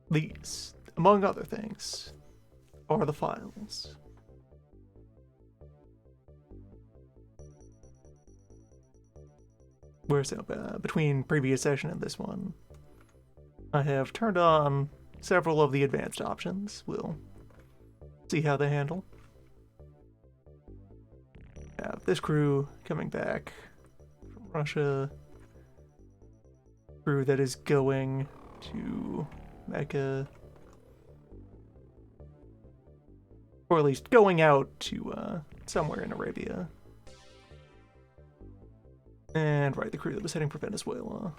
These, among other things, are the files. So between previous session and this one, I have turned on several of the advanced options. We'll see how they handle. Have this crew coming back from Russia. Crew that is going to Mecca. Or at least going out to somewhere in Arabia. And right, the crew that was heading for Venezuela.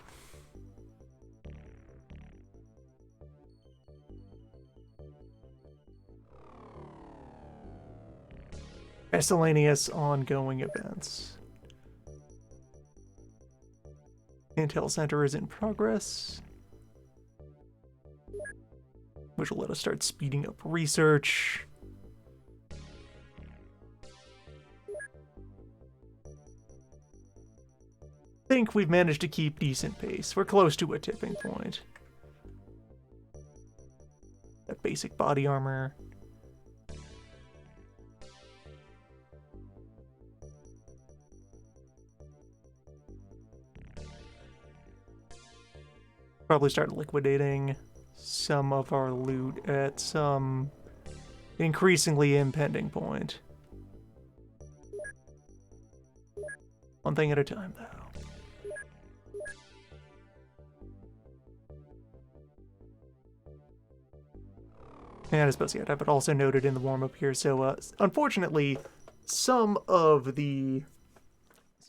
Miscellaneous ongoing events. Intel Center is in progress, which will let us start speeding up research. I think we've managed to keep decent pace. We're close to a tipping point. That basic body armor. Probably start liquidating some of our loot at some increasingly impending point. One thing at a time, though. And I suppose, yeah, I have it also noted in the warm-up here. So, unfortunately, some of the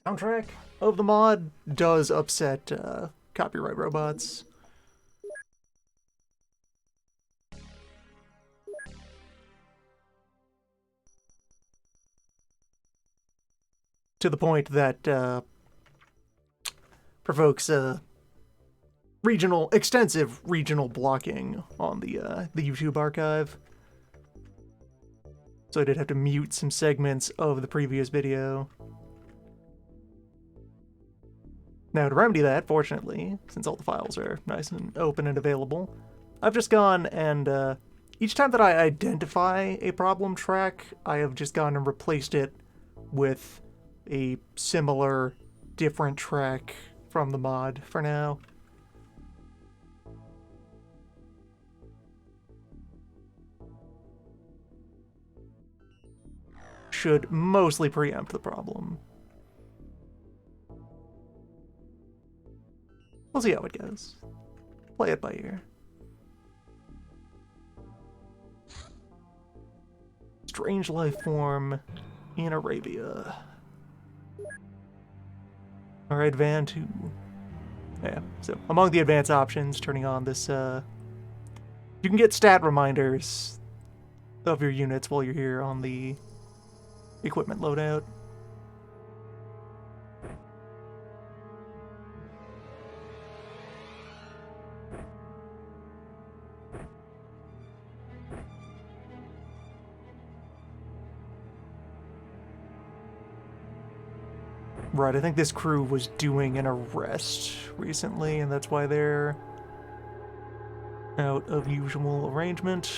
soundtrack of the mod does upset copyright robots. To the point that provokes extensive regional blocking on the YouTube archive. So I did have to mute some segments of the previous video. Now to remedy that, fortunately, since all the files are nice and open and available, I've just gone and each time that I identify a problem track, I have just gone and replaced it with a similar, different track from the mod for now. Should mostly preempt the problem. We'll see how it goes. Play it by ear. Strange life form in Arabia. Alright, Van 2. Yeah, so among the advanced options, turning on this, you can get stat reminders of your units while you're here on the equipment loadout. Right, I think this crew was doing an arrest recently, and that's why they're out of usual arrangement.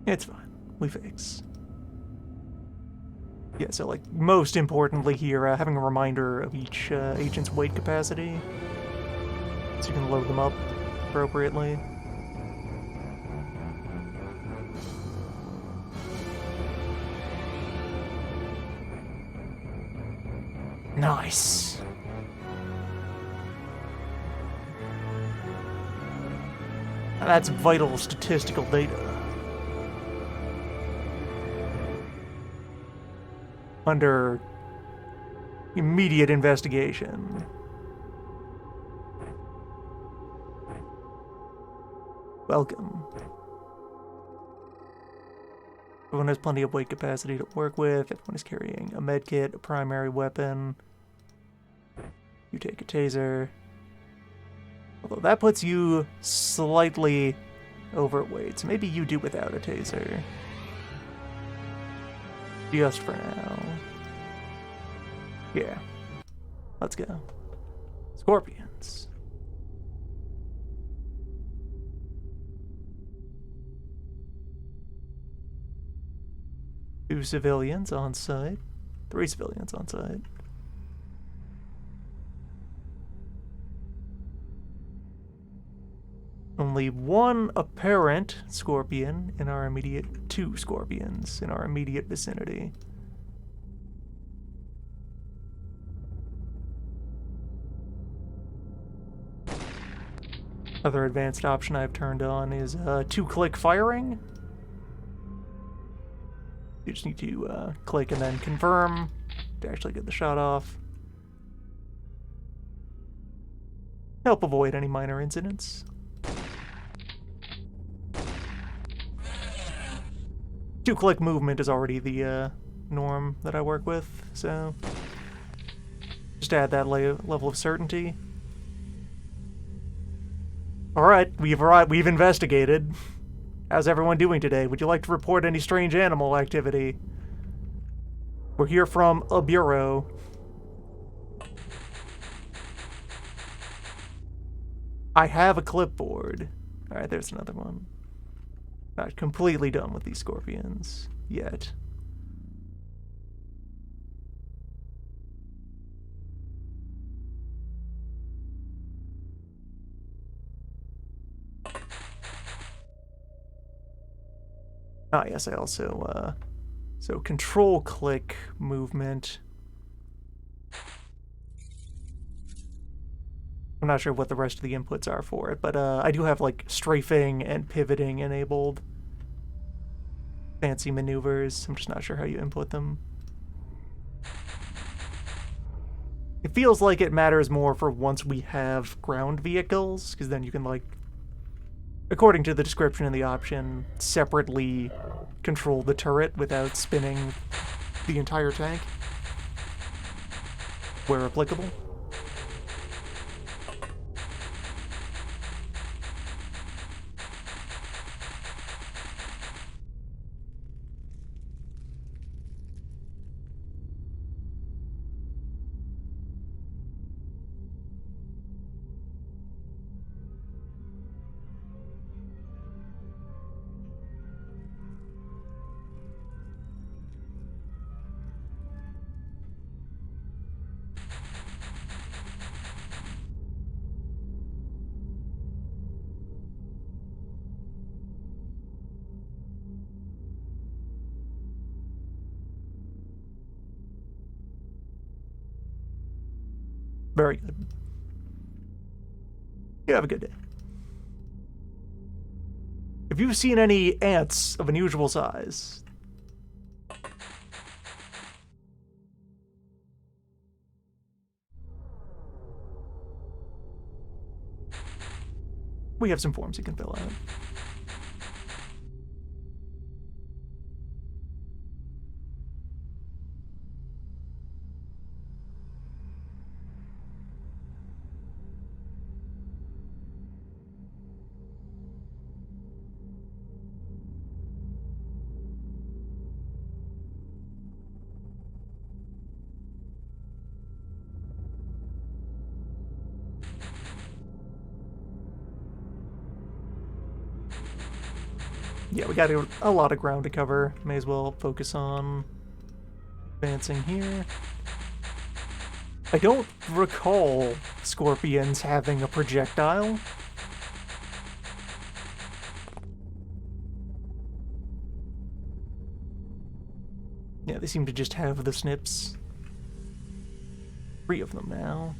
It's fine. We fix. Yeah, so like most importantly here, having a reminder of each agent's weight capacity, so you can load them up appropriately. Nice. That's vital statistical data. Under immediate investigation. Welcome. Everyone has plenty of weight capacity to work with. Everyone is carrying a med kit, a primary weapon. You take a taser. Although that puts you slightly overweight, so maybe you do without a taser. Just for now. Yeah. Let's go. Scorpions. Two civilians on site. 3 civilians on site. Only 1 apparent scorpion in our immediate... 2 scorpions in our immediate vicinity. Other advanced option I've turned on is 2-click firing. You just need to click and then confirm to actually get the shot off. Help avoid any minor incidents. 2-click movement is already the norm that I work with, so just add that level of certainty. Alright, we've investigated. How's everyone doing today? Would you like to report any strange animal activity? We're here from a bureau. I have a clipboard. Alright, there's another one. Not completely done with these scorpions yet. Ah, yes, I also, so control click movement. I'm not sure what the rest of the inputs are for it, but I do have, like, strafing and pivoting enabled. Fancy maneuvers. I'm just not sure how you input them. It feels like it matters more for once we have ground vehicles, because then you can, like, according to the description in the option, separately control the turret without spinning the entire tank, where applicable. Very good. You have a good day. If you've seen any ants of unusual size, we have some forms you can fill out. Yeah, we got a lot of ground to cover. May as well focus on advancing here. I don't recall scorpions having a projectile. Yeah, they seem to just have the snips. 3 of them now.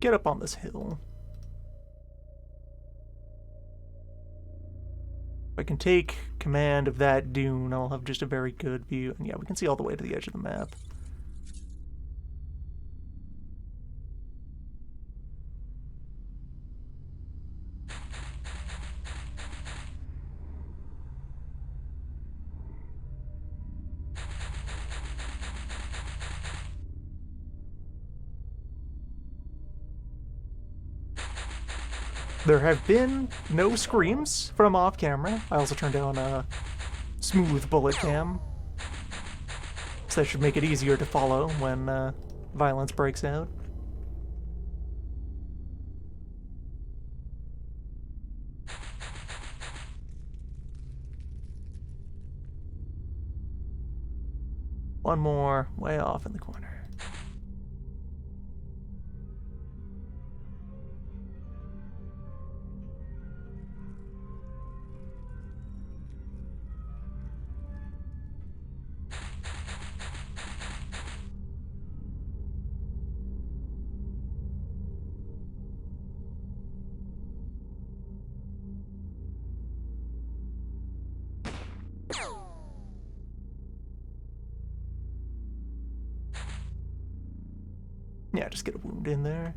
get up on this hill. If I can take command of that dune, I'll have just a very good view. And yeah, we can see all the way to the edge of the map. There have been no screams from off camera. I also turned down a smooth bullet cam, so that should make it easier to follow when violence breaks out. One more way off in the corner. Yeah, just get a wound in there.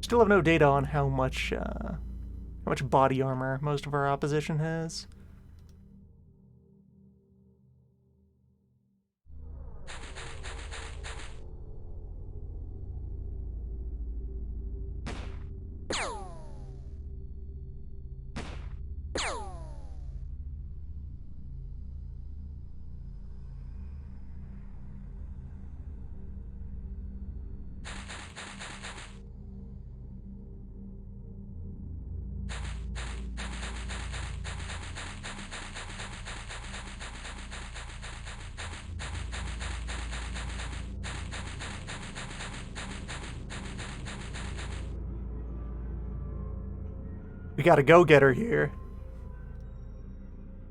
Still have no data on how much body armor most of our opposition has. We got a go-getter here.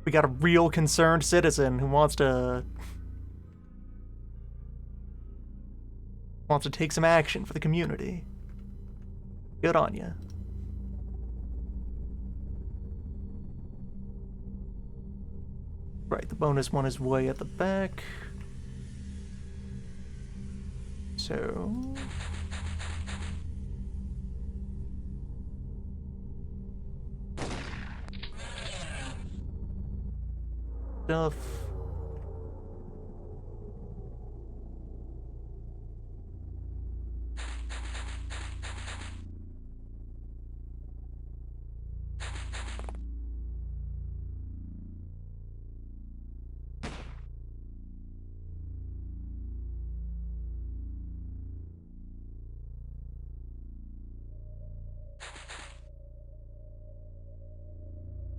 We got a real concerned citizen who wants to take some action for the community. Good on ya. Right, the bonus one is way at the back. So... stuff.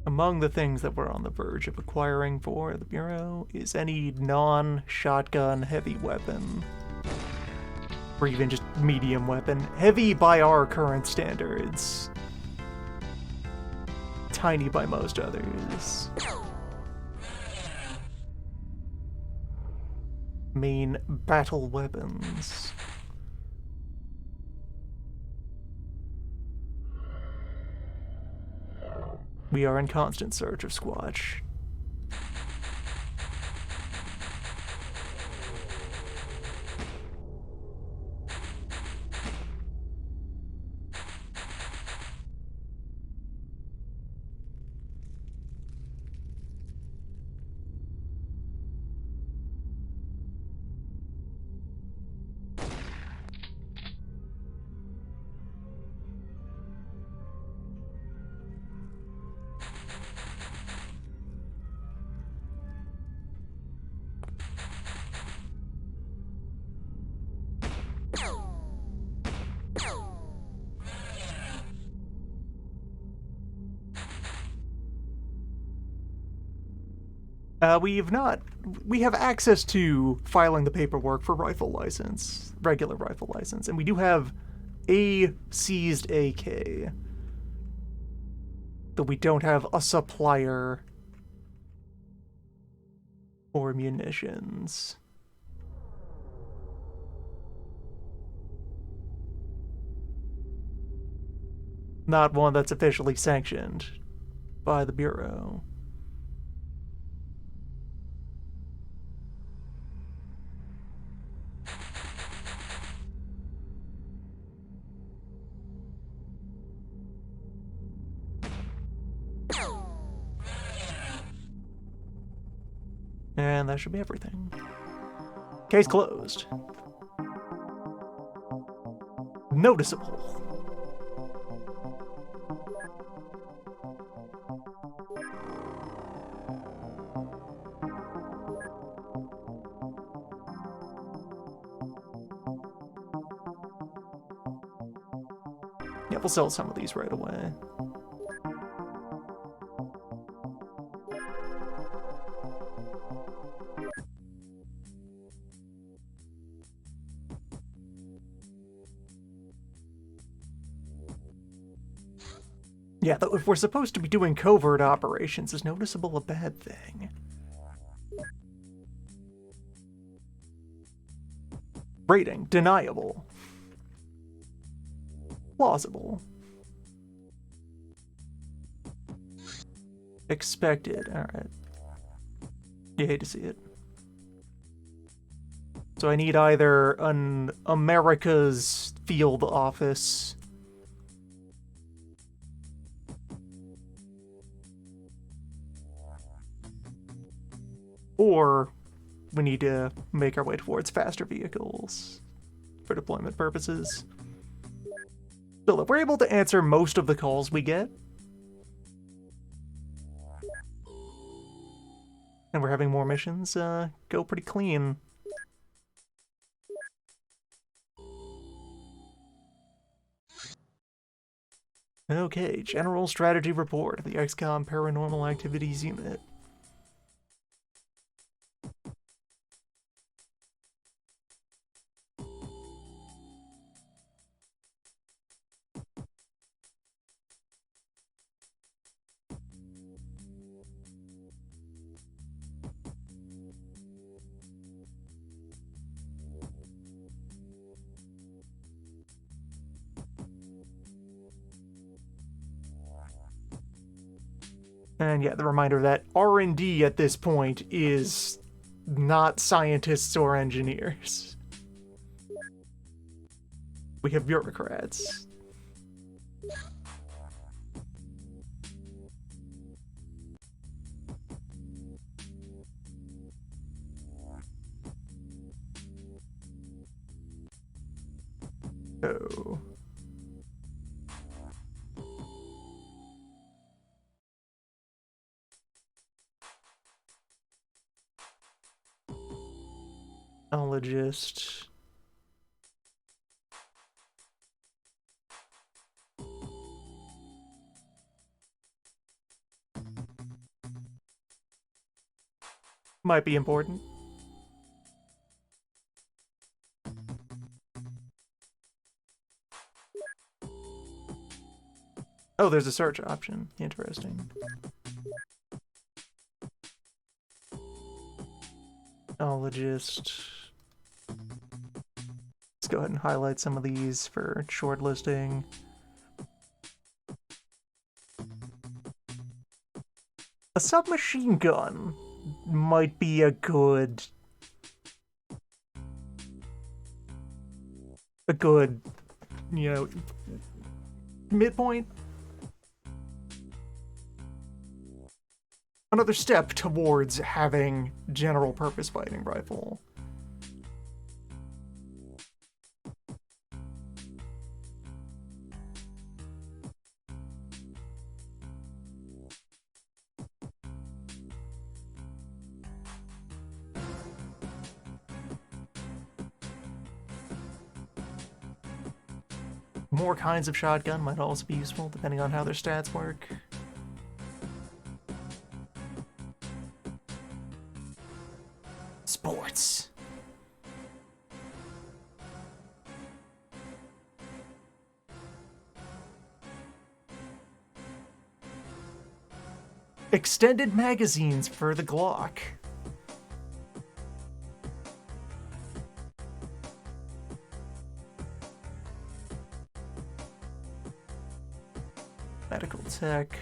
Among the things that we're on the verge of acquiring for the Bureau is any non-shotgun heavy weapon. Or even just medium weapon. Heavy by our current standards. Tiny by most others. Main battle weapons. We are in constant search of Squatch. We have access to filing the paperwork for rifle license, regular rifle license, and we do have a seized AK. But we don't have a supplier for munitions. not one that's officially sanctioned by the Bureau. And that should be everything. Case closed. Noticeable. Yeah, we'll sell some of these right away. Yeah, though if we're supposed to be doing covert operations, is noticeable a bad thing? Rating, deniable. Plausible. Expected, alright. You hate to see it. So I need either an America's field office or we need to make our way towards faster vehicles for deployment purposes. Still, if we're able to answer most of the calls we get, and we're having more missions, go pretty clean. Okay, General Strategy Report of the XCOM Paranormal Activities Unit. And yeah, the reminder that R&D at this point is not scientists or engineers. We have bureaucrats. Oh. Technologist. Might be important. Oh, there's a search option. Interesting. Technologist. Let's go ahead and highlight some of these for shortlisting. A submachine gun might be a good, you know, midpoint. Another step towards having general purpose fighting rifle. More kinds of shotgun might also be useful, depending on how their stats work. Sports. Extended magazines for the Glock. tech.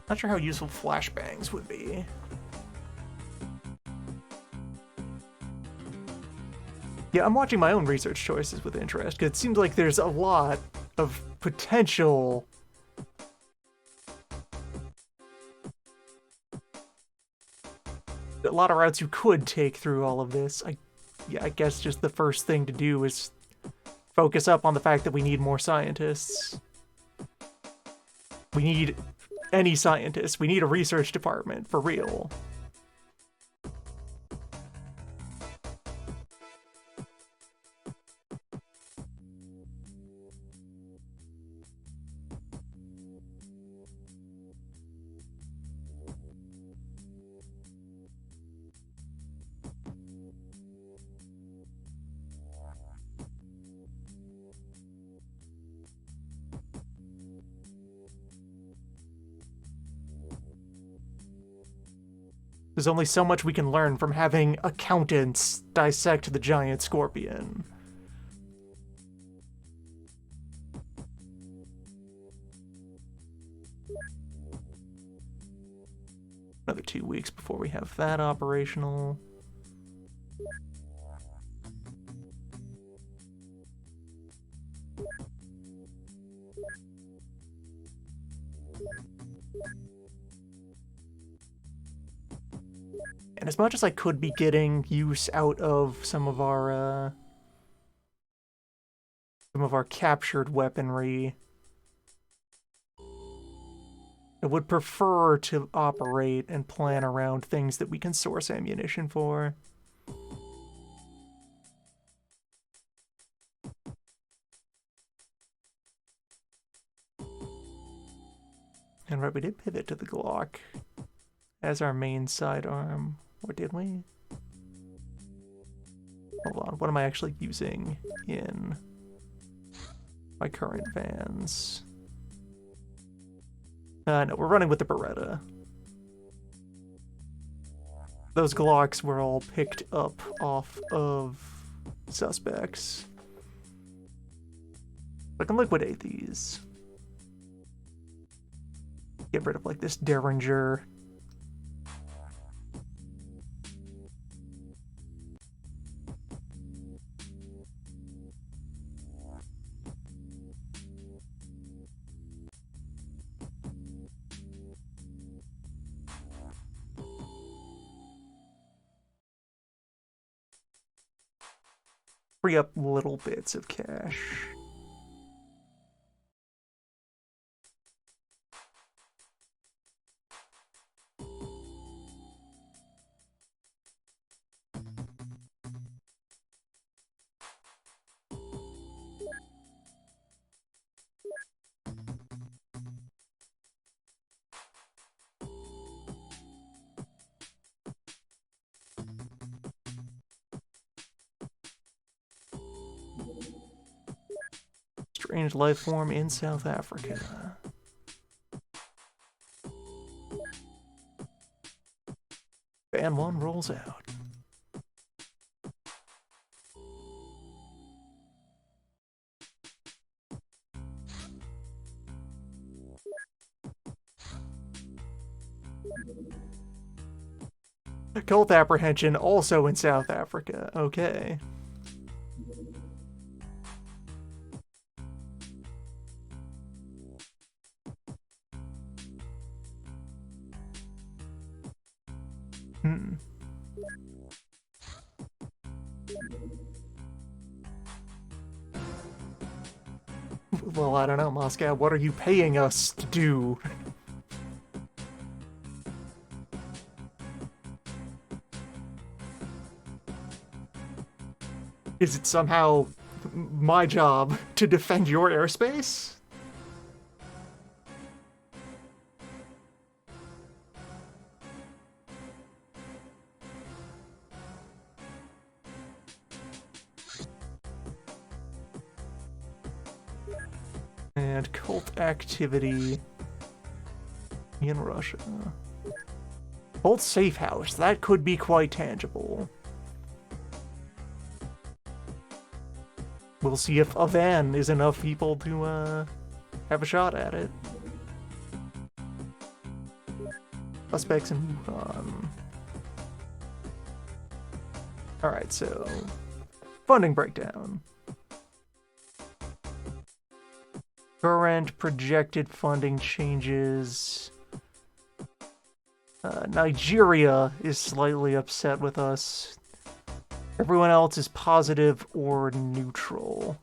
Not sure how useful flashbangs would be. Yeah, I'm watching my own research choices with interest, because it seems like there's a lot of potential a lot of routes you could take through all of this. I guess just the first thing to do is focus up on the fact that we need more scientists. We need any scientists. We need a research department, for real. There's only so much we can learn from having accountants dissect the giant scorpion. Another 2 weeks before we have that operational. And as much as I could be getting use out of some of our captured weaponry, I would prefer to operate and plan around things that we can source ammunition for. And right, we did pivot to the Glock as our main sidearm. Or did we? Hold on, what am I actually using in my current vans? No, we're running with the Beretta. Those Glocks were all picked up off of suspects. I can liquidate these. Get rid of like this Derringer. Free up little bits of cash. Strange life form in South Africa. Van 1 rolls out. Cult apprehension also in South Africa. Okay. Well, I don't know, Moscow. What are you paying us to do? Is it somehow my job to defend your airspace? And cult activity in Russia. Cult safe house. That could be quite tangible. we'll see if a van is enough people to have a shot at it. Suspects in Wuhan. Alright, so funding breakdown. Current projected funding changes. Nigeria is slightly upset with us. Everyone else is positive or neutral.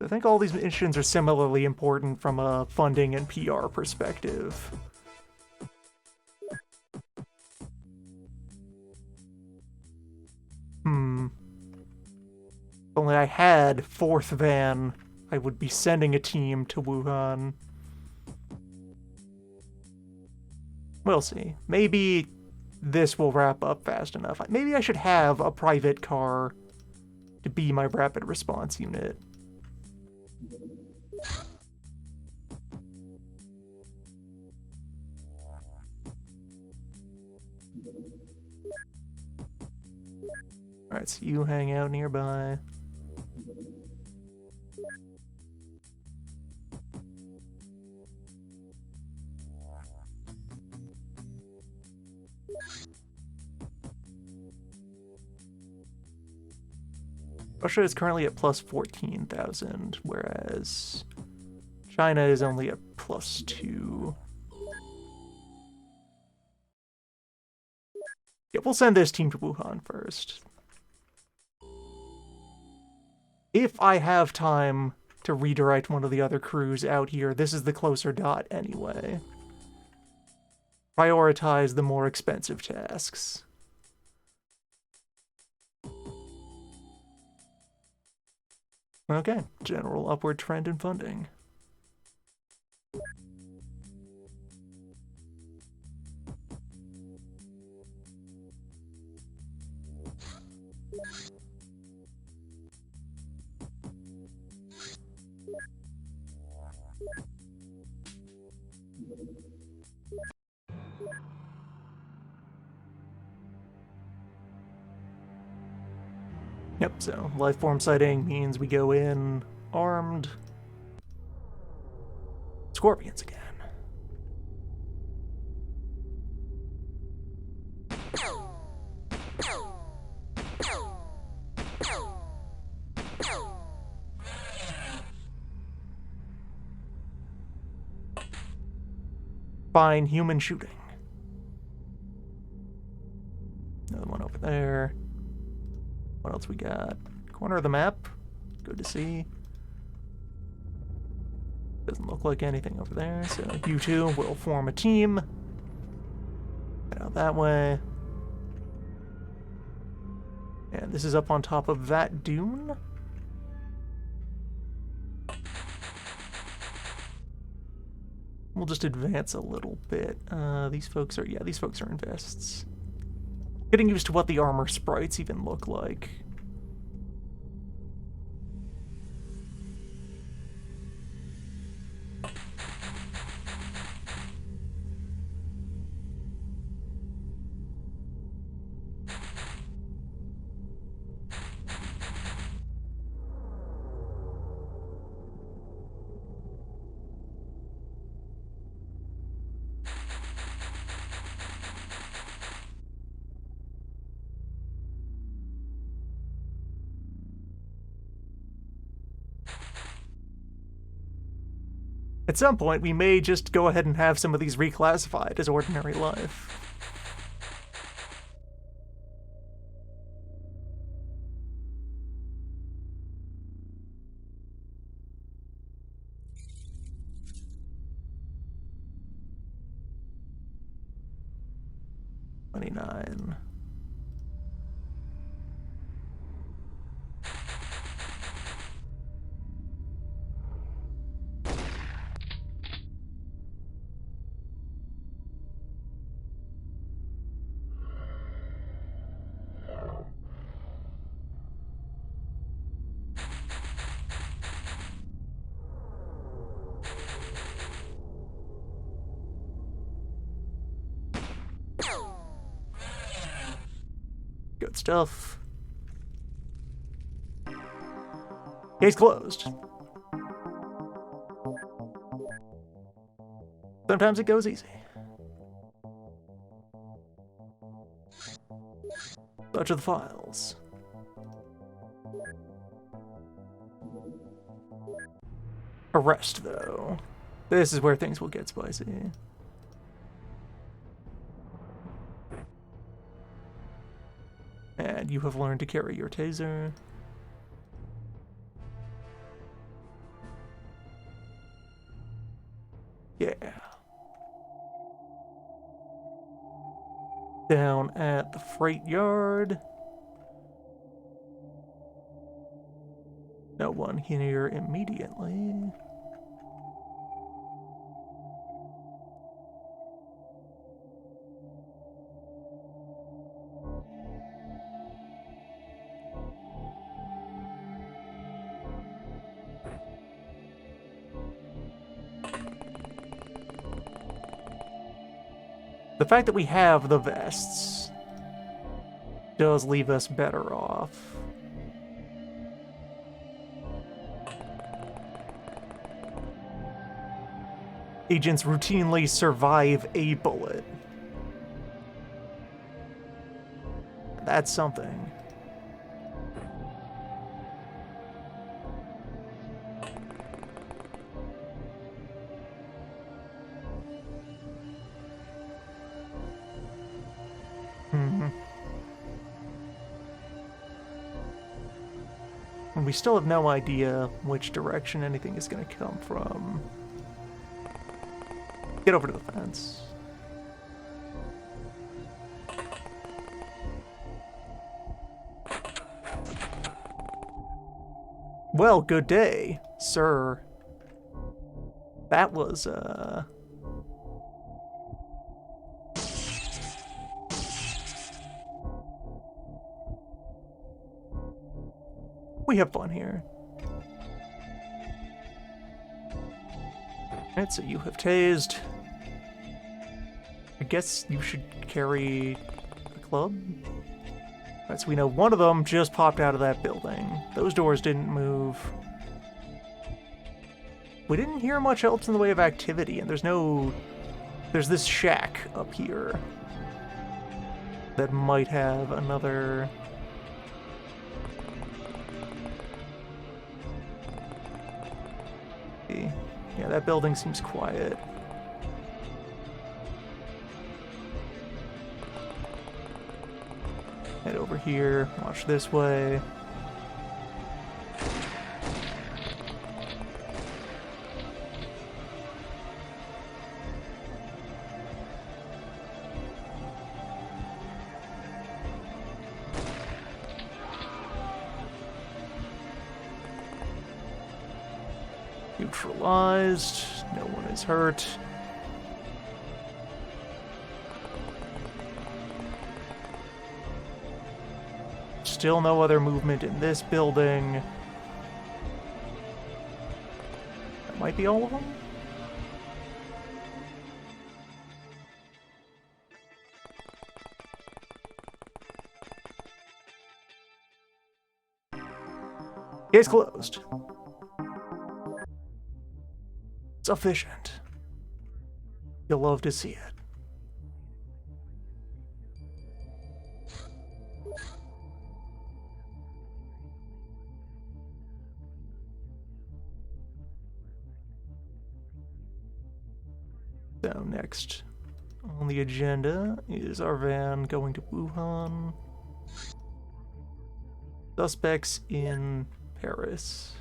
I think all these missions are similarly important from a funding and PR perspective. If only I had fourth van, I would be sending a team to Wuhan. We'll see. Maybe this will wrap up fast enough. Maybe I should have a private car to be my rapid response unit. Alright, so you hang out nearby. Russia is currently at plus 14,000, whereas China is only at plus 2. Yeah, we'll send this team to Wuhan first. If I have time to redirect one of the other crews out here, this is the closer dot anyway. Prioritize the more expensive tasks. Okay, general upward trend in funding. Yep, so life form sighting means we go in armed. Scorpions again. Fine human shooting. Another one over there. What else we got? Corner of the map. Good to see. Doesn't look like anything over there, so you two will form a team. Head out that way. And this is up on top of that dune. We'll just advance a little bit. These folks are in vests. Getting used to what the armor sprites even look like. At some point, we may just go ahead and have some of these reclassified as ordinary life. $29. Good stuff. Case closed. Sometimes it goes easy. Such are the files. Arrest, though. This is where things will get spicy. And you have learned to carry your taser. Yeah. Down at the freight yard. No one here immediately. The fact that we have the vests does leave us better off. Agents routinely survive a bullet. That's something. And we still have no idea which direction anything is going to come from. Get over to the fence. Well, good day, sir. That was, we have fun here. Alright, so you have tased. I guess you should carry a club? Alright, so we know one of them just popped out of that building. Those doors didn't move. We didn't hear much else in the way of activity, and there's this shack up here that might have another... Yeah, that building seems quiet. Head over here, watch this way. Neutralized. No one is hurt. Still no other movement in this building. That might be all of them? Case closed. Sufficient. You'll love to see it. So next on the agenda is our van going to Wuhan. Suspects in Paris.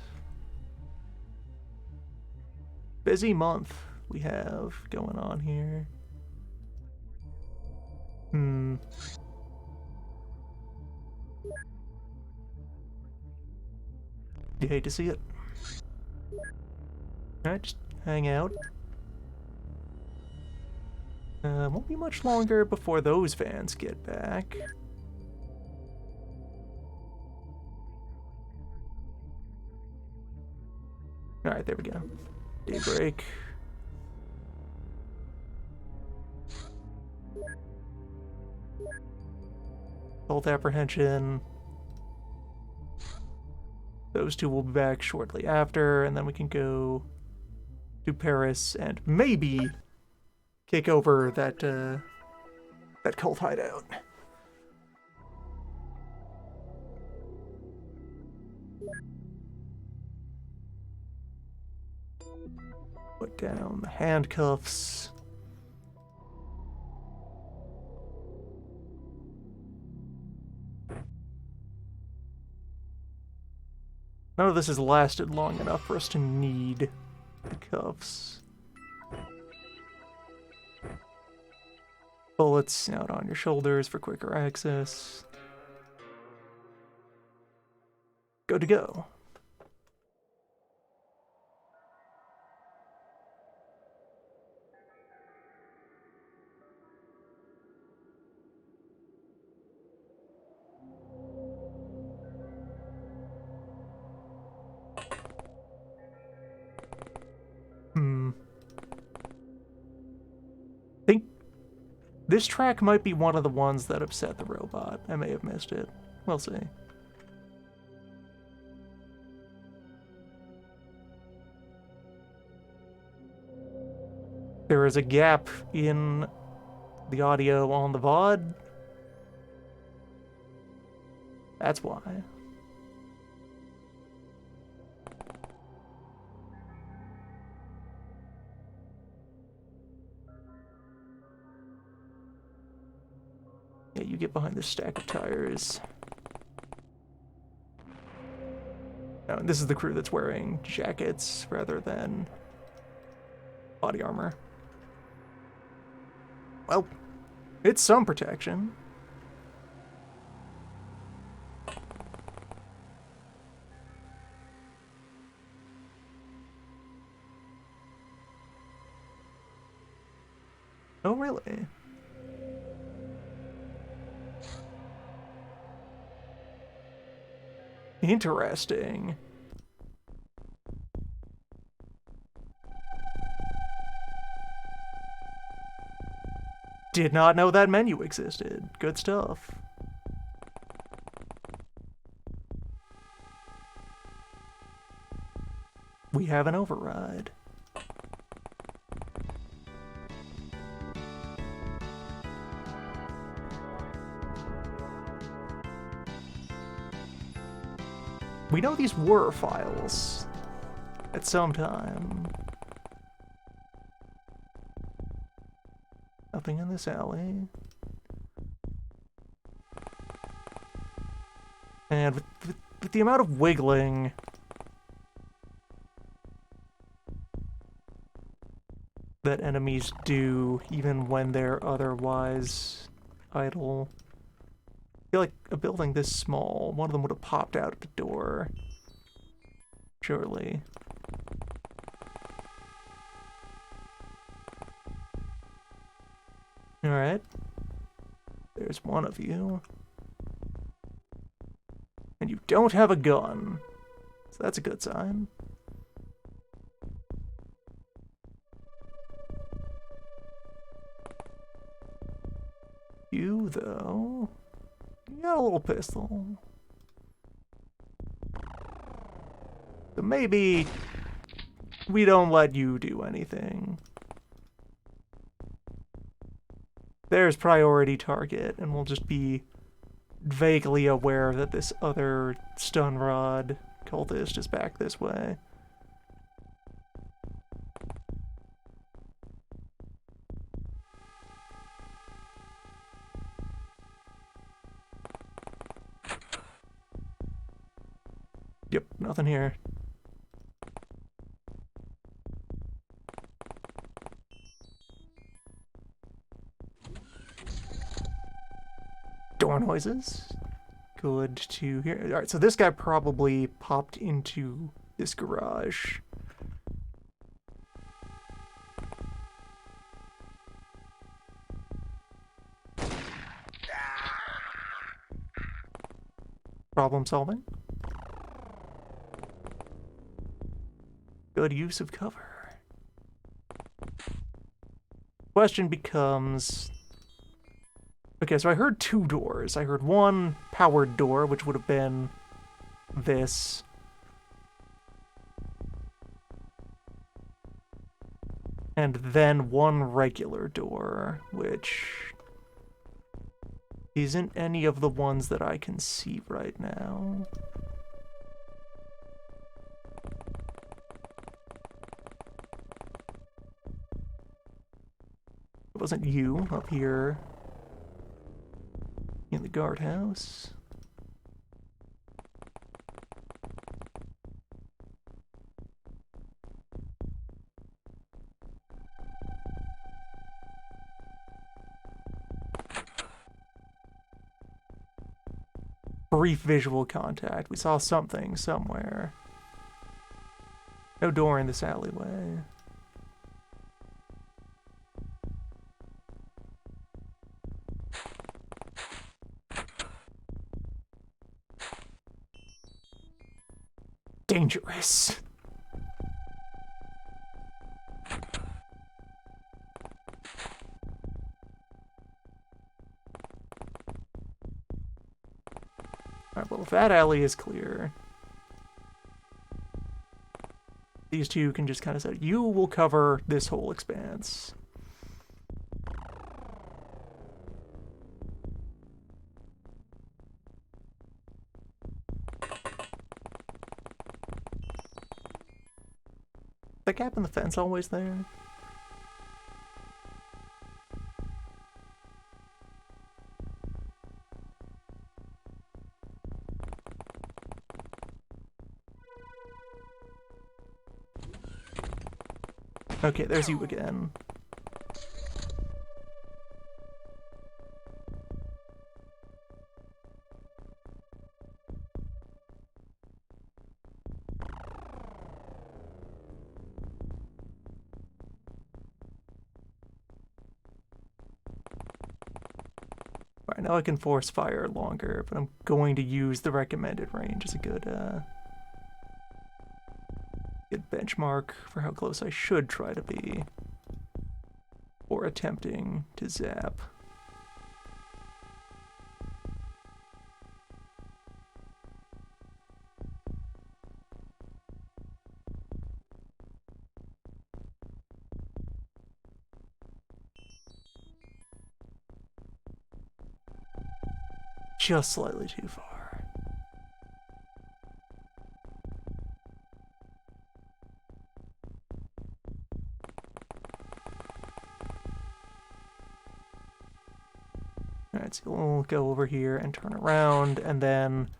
Busy month we have going on here. You hate to see it. Alright, just hang out. Won't be much longer before those vans get back. Alright, there we go. Daybreak. Bolt apprehension. Those two will be back shortly after, and then we can go to Paris and maybe kick over that cult hideout. Put down the handcuffs. None of this has lasted long enough for us to need the cuffs. Bullets out on your shoulders for quicker access. Good to go. I think this track might be one of the ones that upset the robot. I may have missed it. We'll see. There is a gap in the audio on the VOD. That's why. Yeah, you get behind this stack of tires. Oh, and this is the crew that's wearing jackets rather than body armor. Well, it's some protection. Oh, really? Interesting. Did not know that menu existed. Good stuff. We have an override. We know these were files at some time. Nothing in this alley. And with the amount of wiggling that enemies do, even when they're otherwise idle, I feel like a building this small, one of them would have popped out at the door. Surely. Alright. There's one of you. And you don't have a gun. So that's a good sign. You, though... You got a little pistol. So maybe... we don't let you do anything. There's priority target, and we'll just be vaguely aware that this other stun rod cultist is back this way. Yep, nothing here. Door noises. Good to hear. Alright, so this guy probably popped into this garage. Problem solving. Good use of cover. Question becomes... Okay, so I heard two doors. I heard one powered door, which would have been this. And then one regular door, which isn't any of the ones that I can see right now. It wasn't you up here in the guardhouse. Brief visual contact. We saw something somewhere. No door in this alleyway. Dangerous. Alright, well, if that alley is clear, these two can just kind of say, you will cover this whole expanse. The gap in the fence always there? Okay, there's you again. Alright, now I can force fire longer, but I'm going to use the recommended range as a good benchmark for how close I should try to be or attempting to zap. Just slightly too far. Alright, so we'll go over here and turn around, and then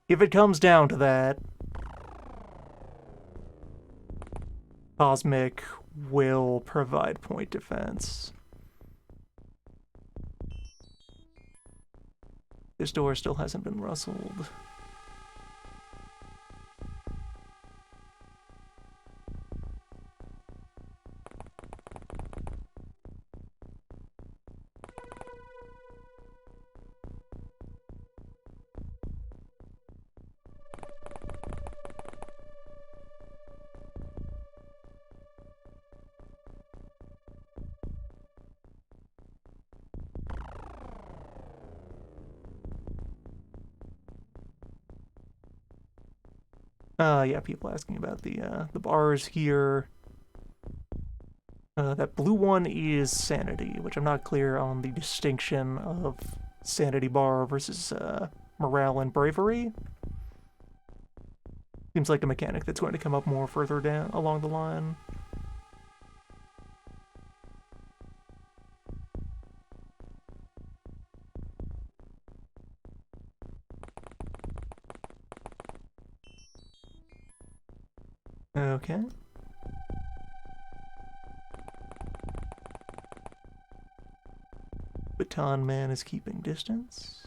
if it comes down to that, Cosmic will provide point defense. This door still hasn't been rustled. Yeah, people asking about the bars here. That blue one is Sanity, which I'm not clear on the distinction of Sanity bar versus Morale and Bravery. Seems like a mechanic that's going to come up more further down along the line. Okay. Baton Man is keeping distance.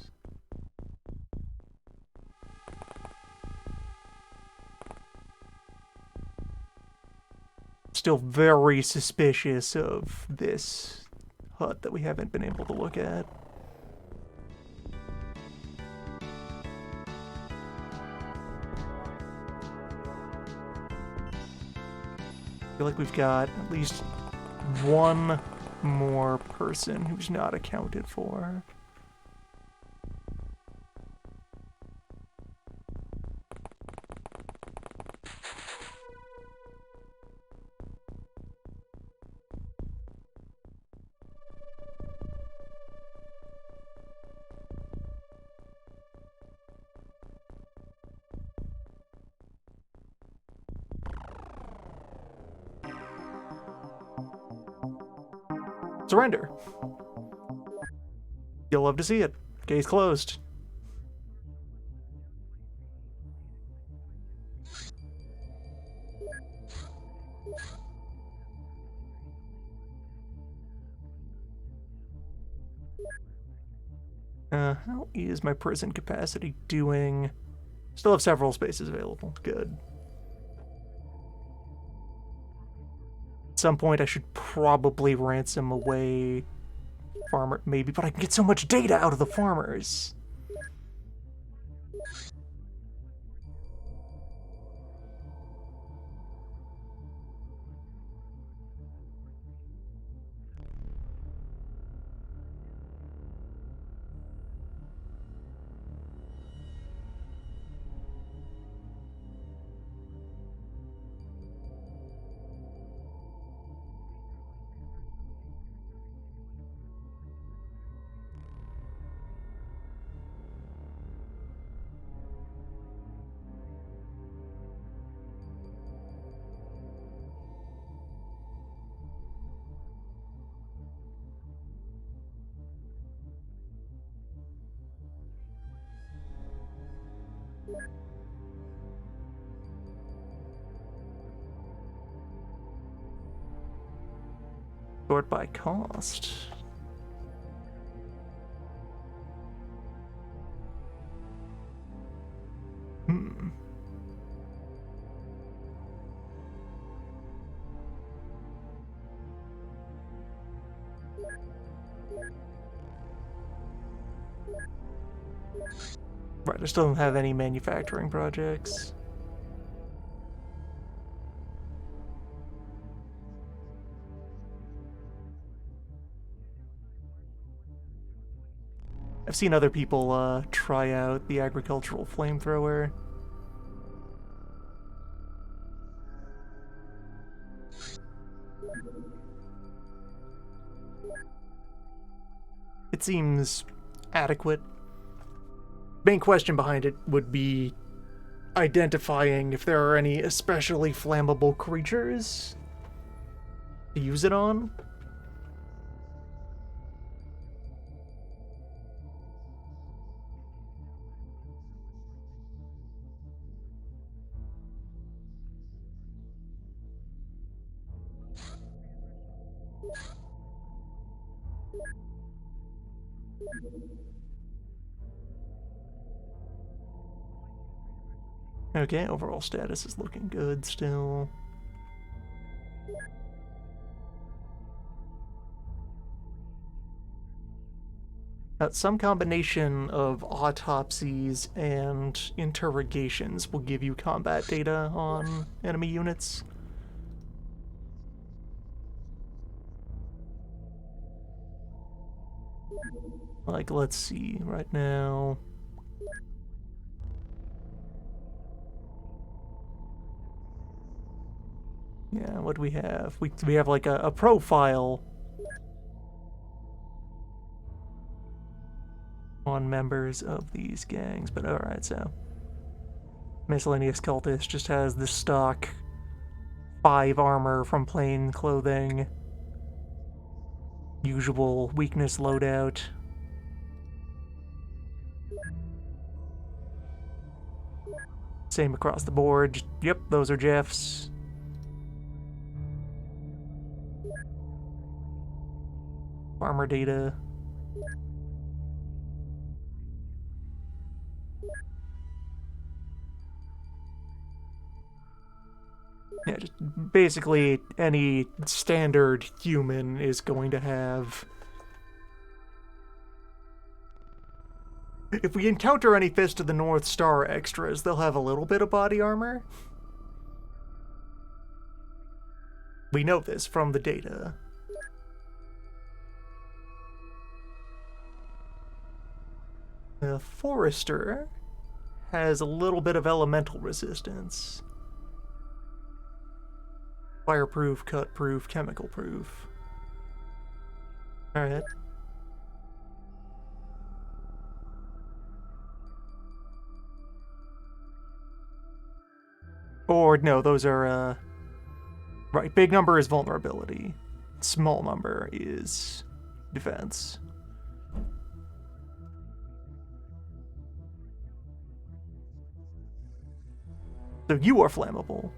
Still very suspicious of this hut that we haven't been able to look at. I feel like we've got at least one more person who's not accounted for. Surrender. You'll love to see it. Case closed. How is my prison capacity doing? Still have several spaces available. Good. At some point, I should probably ransom away farmer, maybe, but I can get so much data out of the farmers. Sort by cost. Right, I still don't have any manufacturing projects. I've seen other people try out the agricultural flamethrower. It seems adequate. Main question behind it would be identifying if there are any especially flammable creatures to use it on. Okay, overall status is looking good still. Some combination of autopsies and interrogations will give you combat data on enemy units. Like, let's see, right now. Yeah, what do we have? We have like a profile on members of these gangs, but alright, so. Miscellaneous Cultist just has the stock 5 armor from plain clothing. Usual weakness loadout. Same across the board. Yep, those are Jeff's. Farmer data. Yeah, just basically any standard human is going to have. If we encounter any Fist of the North Star extras, they'll have a little bit of body armor. We know this from the data. The Forester has a little bit of elemental resistance. Fireproof, cut-proof, chemical-proof. Alright. Or, no, those are, right, big number is vulnerability. small number is defense. So you are flammable.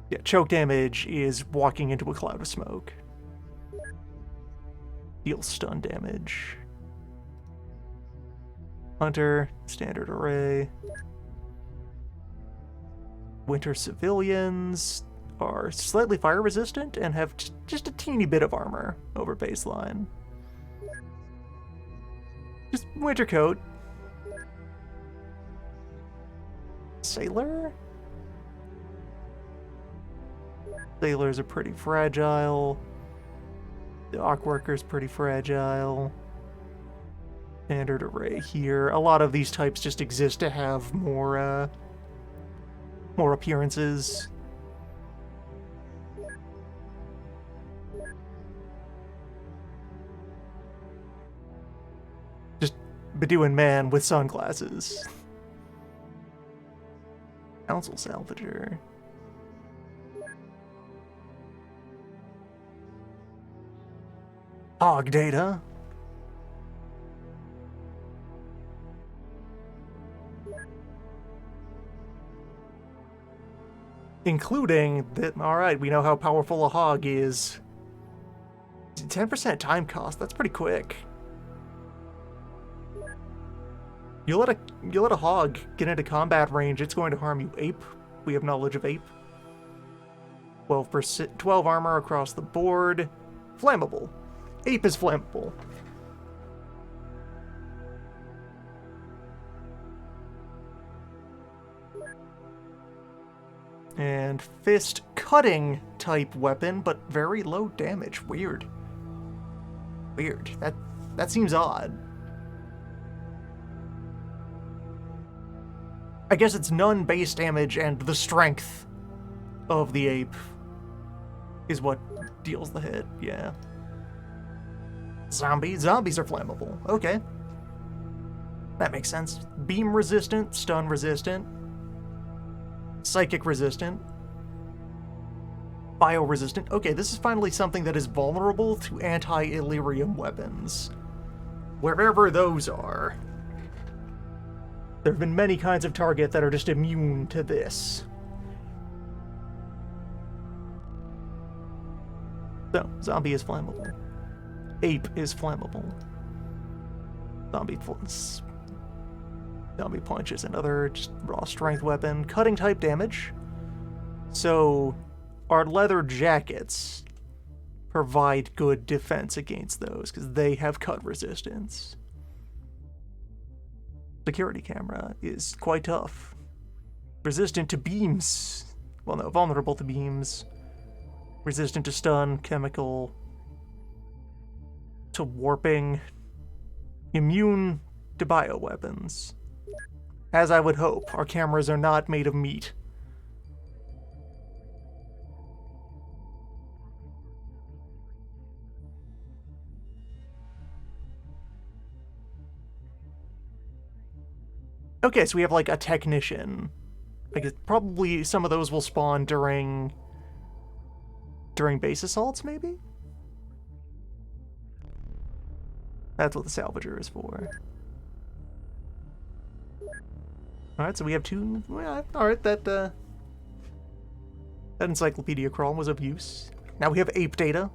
Yeah, choke damage is walking into a cloud of smoke. Deals stun damage. Hunter, standard array. Winter civilians are slightly fire resistant and have just a teeny bit of armor over baseline. Just winter coat. Sailor? Sailors are pretty fragile. The Dock Worker's pretty fragile. Standard array here. A lot of these types just exist to have more appearances. Just Bedouin man with sunglasses. Council Salvager. Hog data. Including that, alright, we know how powerful a hog is. 10% time cost, that's pretty quick. You let a hog get into combat range, it's going to harm you. Ape, we have knowledge of ape. 12 armor across the board. Flammable. Ape is flammable. And fist cutting type weapon, but very low damage. Weird. Weird. That seems odd. I guess it's none base damage and the strength of the ape is what deals the hit, yeah. Zombies are flammable. Okay. That makes sense. Beam resistant, stun resistant, psychic resistant, bio resistant. Okay, this is finally something that is vulnerable to anti-Illyrium weapons. Wherever those are. There have been many kinds of target that are just immune to this. So, zombie is flammable. Ape is flammable. Zombie punch is another just raw strength weapon. Cutting type damage. So, our leather jackets provide good defense against those because they have cut resistance. Security camera is quite tough. Resistant to beams. Well, no, vulnerable to beams. Resistant to stun, chemical, to warping. Immune to bioweapons. As I would hope, our cameras are not made of meat. Okay, so we have like a technician. I guess probably some of those will spawn during base assaults, maybe? That's what the salvager is for. Alright, so we have two... Well, alright, that encyclopedia crawl was of use. Now we have ape data.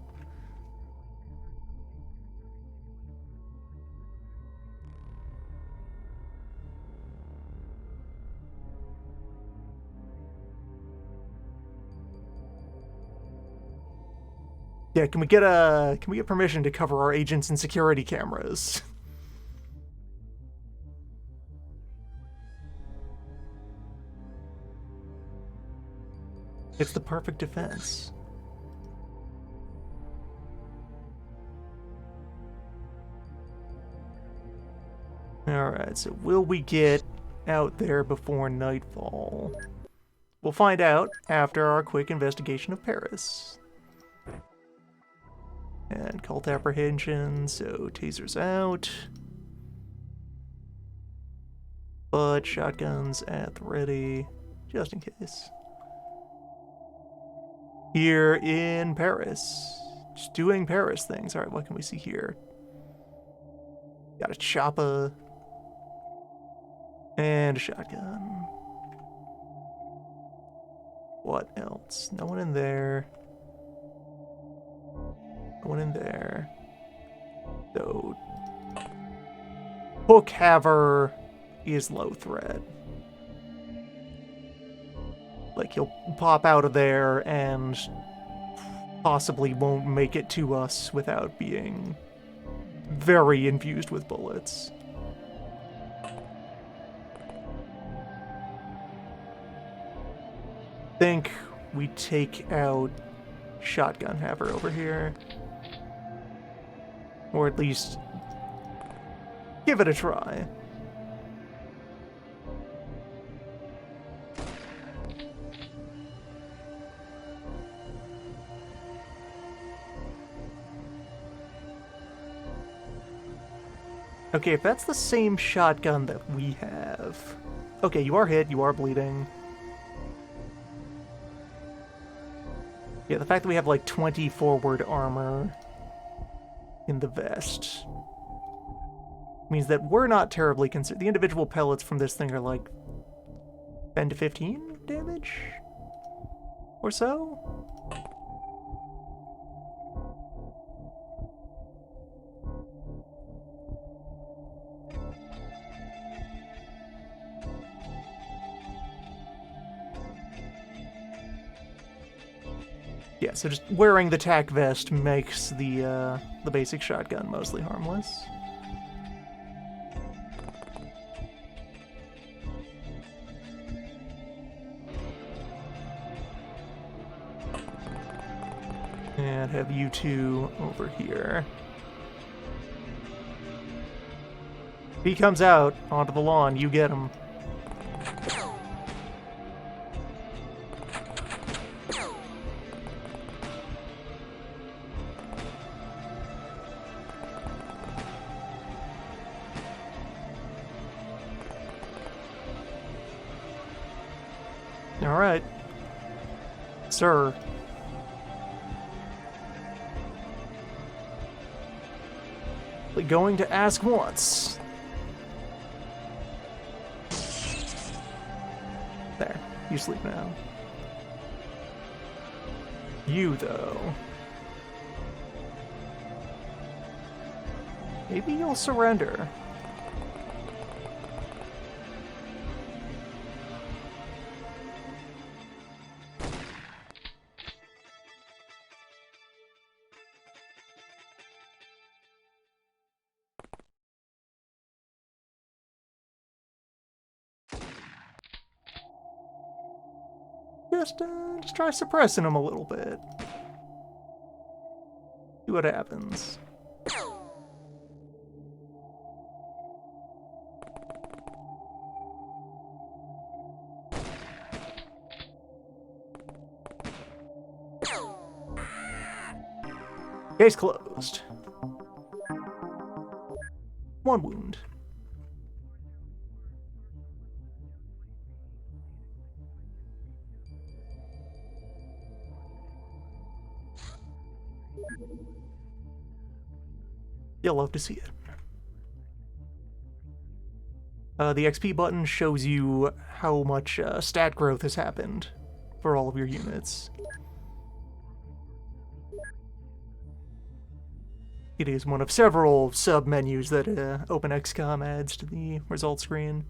Yeah, can we get permission to cover our agents and security cameras? It's the perfect defense. Alright, so will we get out there before nightfall? We'll find out after our quick investigation of Paris. And cult apprehension, so tasers out. But shotguns at the ready, just in case. Here in Paris. Just doing Paris things. Alright, what can we see here? Got a chopper. And a shotgun. What else? No one in there. No one in there. So, Hook Haver is low threat. Like, he'll pop out of there and possibly won't make it to us without being very infused with bullets. Think we take out Shotgun Haver over here. Or at least give it a try. Okay, if that's the same shotgun that we have... Okay, you are hit, you are bleeding. Yeah, the fact that we have like 20 forward armor in the vest means that we're not terribly concerned. The individual pellets from this thing are like 10 to 15 damage or so. Yeah, so just wearing the tac vest makes the basic shotgun mostly harmless. And have you two over here. If he comes out onto the lawn, you get him. All right, sir. Going to ask once. There, you sleep now. You, though. Maybe you'll surrender. Just try suppressing him a little bit. See what happens. Case closed. One wound. You'll love to see it. The XP button shows you how much stat growth has happened for all of your units. It is one of several sub-menus that OpenXCom adds to the result screen.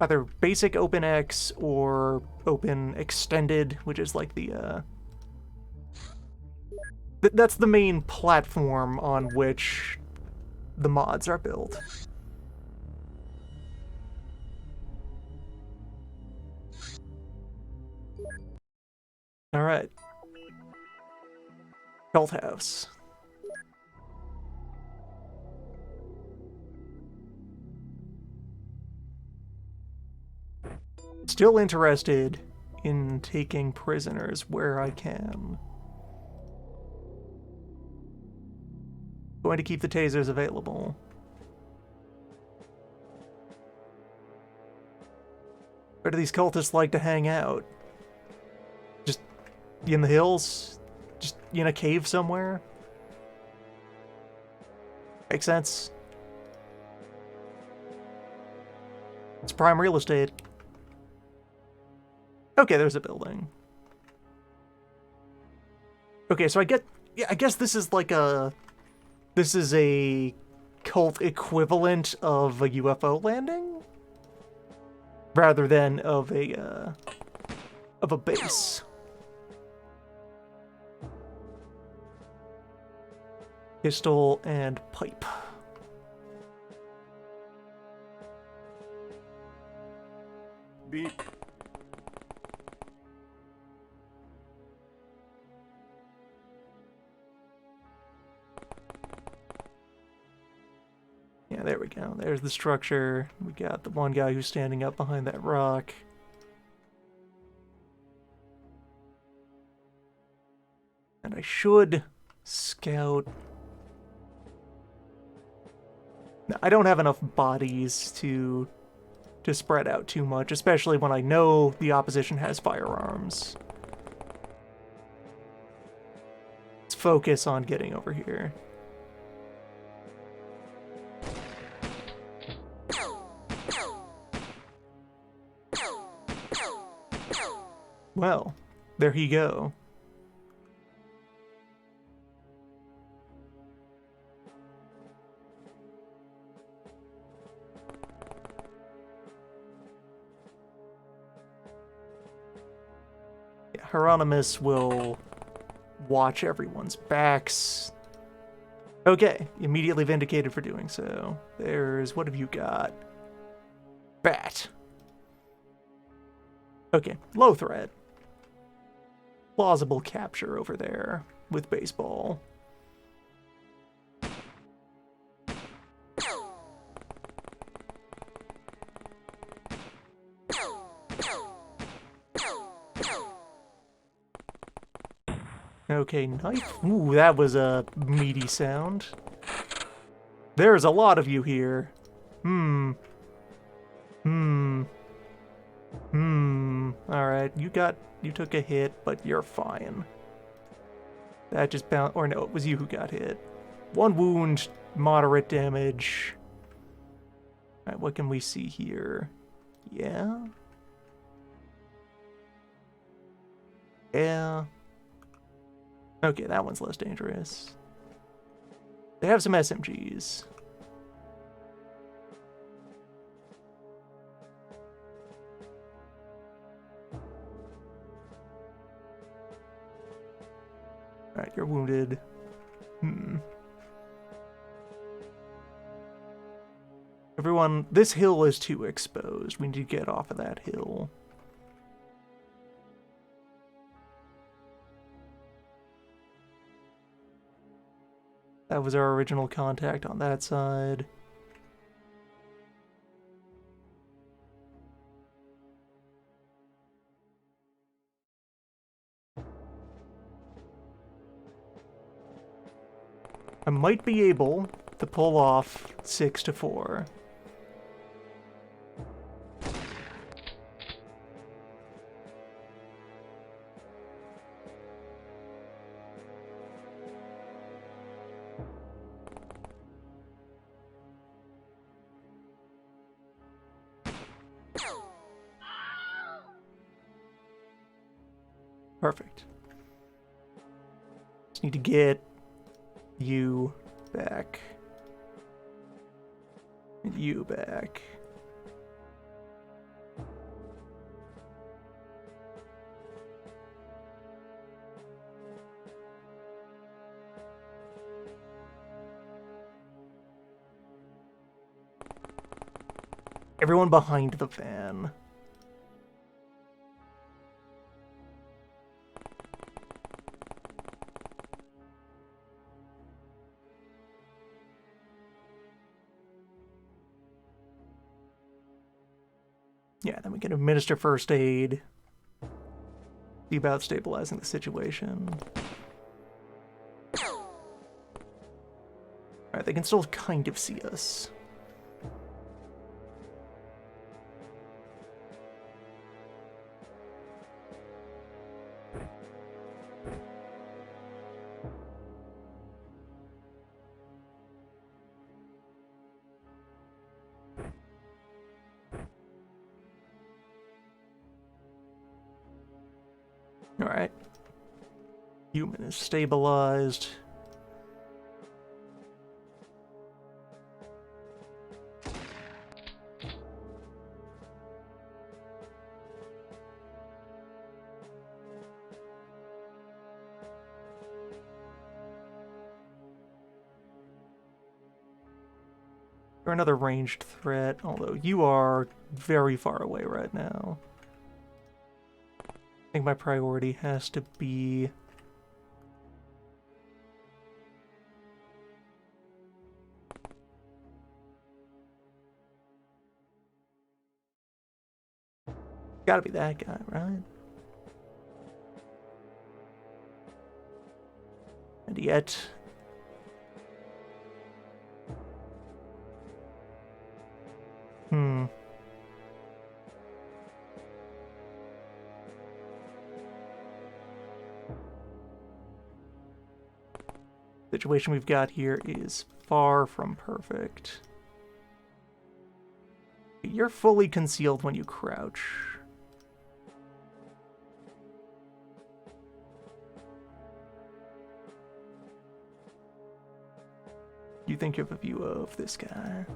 Either basic OpenX or Open Extended, which is like the that's the main platform on which the mods are built. All right. Cult House. Still interested in taking prisoners where I can. Going to keep the tasers available. Where do these cultists like to hang out? Just In the hills? Just in a cave somewhere? Makes sense. It's prime real estate. Okay, there's a building. Okay, so I guess this is like this is a cult equivalent of a UFO landing? Rather than of a base. Pistol and pipe. Beep. Yeah, there we go. There's the structure. We got the one guy who's standing up behind that rock. And I should scout. No, I don't have enough bodies to spread out too much, especially when I know the opposition has firearms. Let's focus on getting over here. Well, there he go. Yeah, Hieronymus will watch everyone's backs. Okay, immediately vindicated for doing so. There's, what have you got? Bat. Okay, low threat. Plausible capture over there with baseball. Okay, knife. Ooh, that was a meaty sound. There's a lot of you here. Hmm. Alright, you took a hit, but you're fine. That just bounced, or no, it was you who got hit. One wound, moderate damage. Alright, what can we see here? Yeah? Yeah. Okay, that one's less dangerous. They have some SMGs. Alright, you're wounded. Everyone, this hill is too exposed. We need to get off of that hill. That was our original contact on that side. I might be able to pull off 6-4. Perfect. Just need to get you back. And you back. Everyone behind the van. Yeah, then we can administer first aid. See about stabilizing the situation. Alright, they can still kind of see us. Alright. Human is stabilized. You're another ranged threat, although you are very far away right now. I think my priority has to be... Gotta be that guy, right? And yet... Situation we've got here is far from perfect. You're fully concealed when you crouch. You think you have a view of this guy?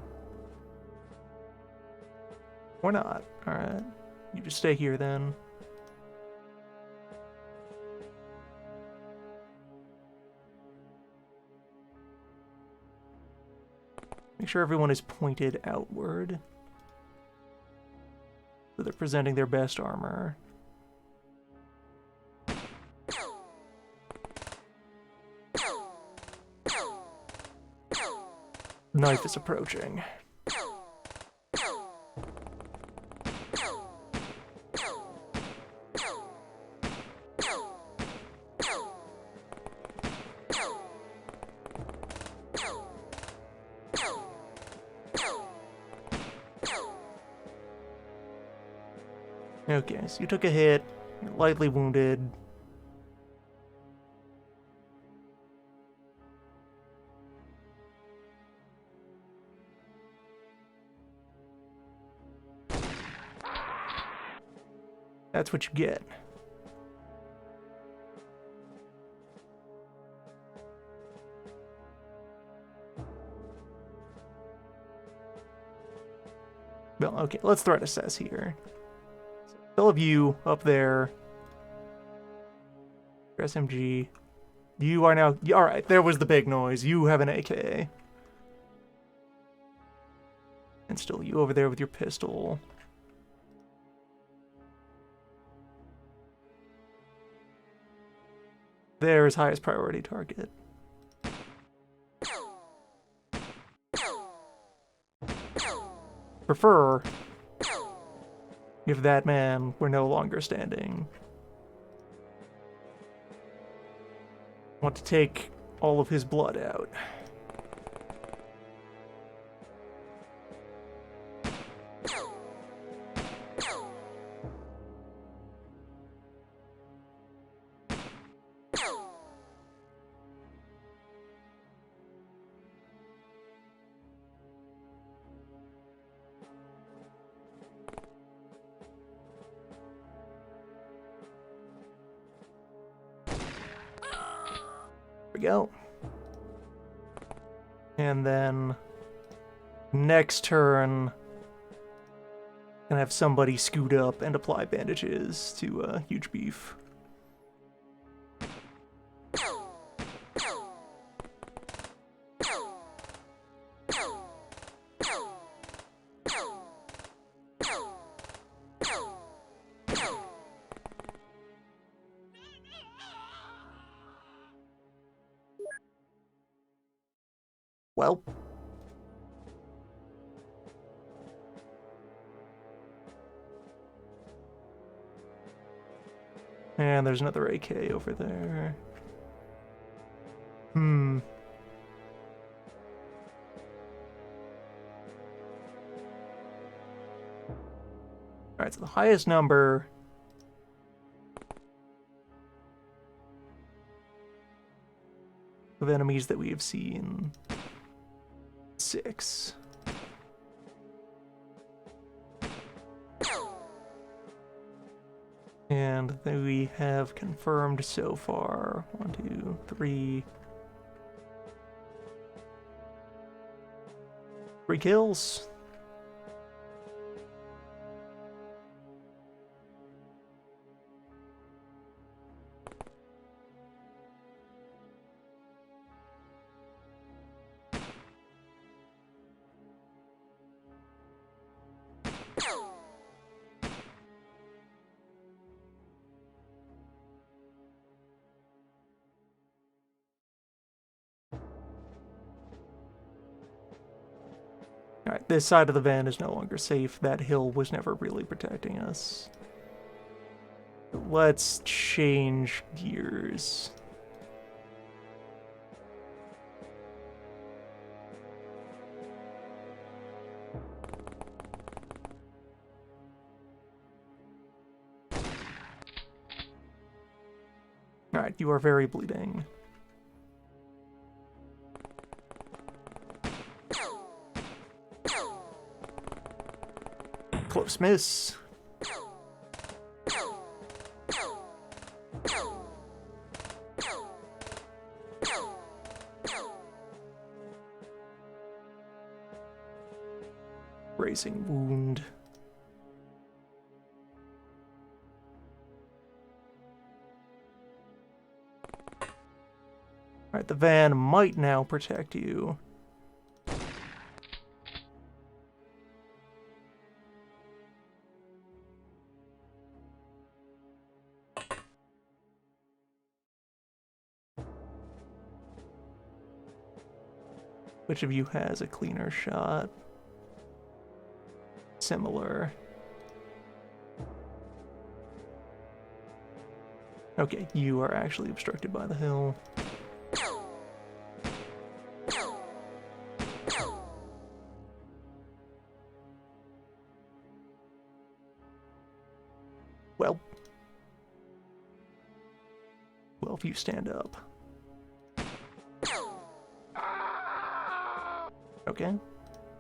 Or not? Alright. You just stay here then. Make sure everyone is pointed outward. So they're presenting their best armor. Knife is approaching. Okay, so you took a hit, you're lightly wounded. That's what you get. Well, okay, let's threat assess here. All of you up there. Your SMG. You are now... Alright, there was the big noise. You have an AK. And still you over there with your pistol. There's highest priority target. Prefer if that man were no longer standing. Want to take all of his blood out. There we go. And then next turn, gonna have somebody scoot up and apply bandages to Huge Beef. Well. And there's another AK over there. Alright, so the highest number of enemies that we have seen. 6. And then we have confirmed so far 1, 2, 3. 3 kills. Alright, this side of the van is no longer safe. That hill was never really protecting us. Let's change gears. Alright, you are very bleeding. Close miss. Grazing wound. Alright, the van might now protect you. Which of you has a cleaner shot? Similar. Okay, you are actually obstructed by the hill. Well, if you stand up. Okay,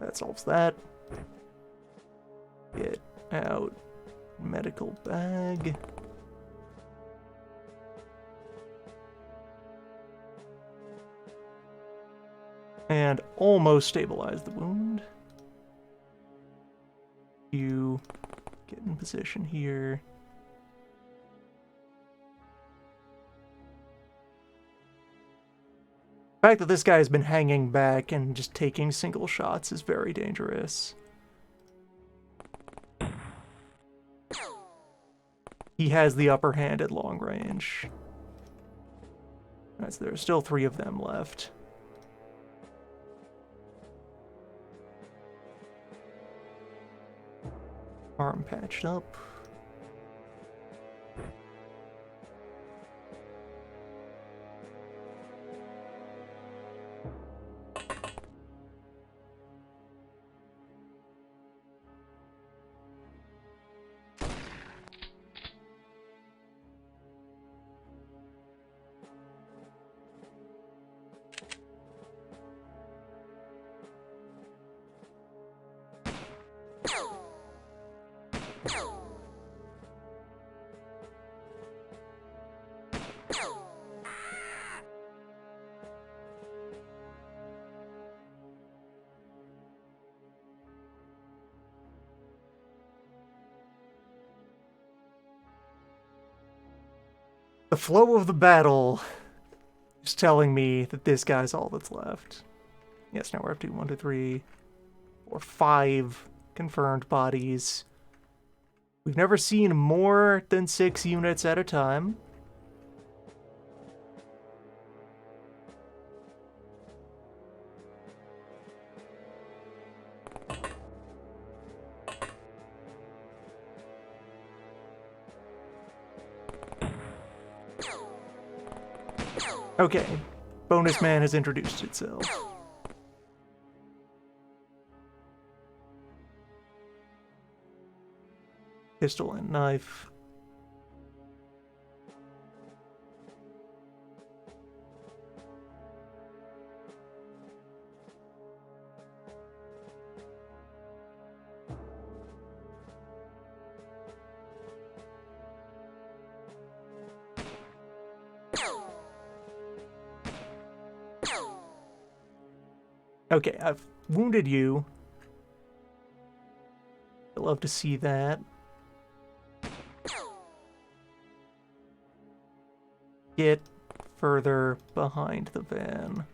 that solves that. Get out medical bag. And almost stabilize the wound. You get in position here. The fact that this guy has been hanging back and just taking single shots is very dangerous. He has the upper hand at long range. Right, so there are still 3 of them left. Arm patched up. The flow of the battle is telling me that this guy's all that's left. Yes, now we're up to 1, 2, 3, 4, 5 confirmed bodies. We've never seen more than 6 units at a time. Okay, Bonus Man has introduced itself. Pistol and knife. Okay, I've wounded you. I'd love to see that. Get further behind the van.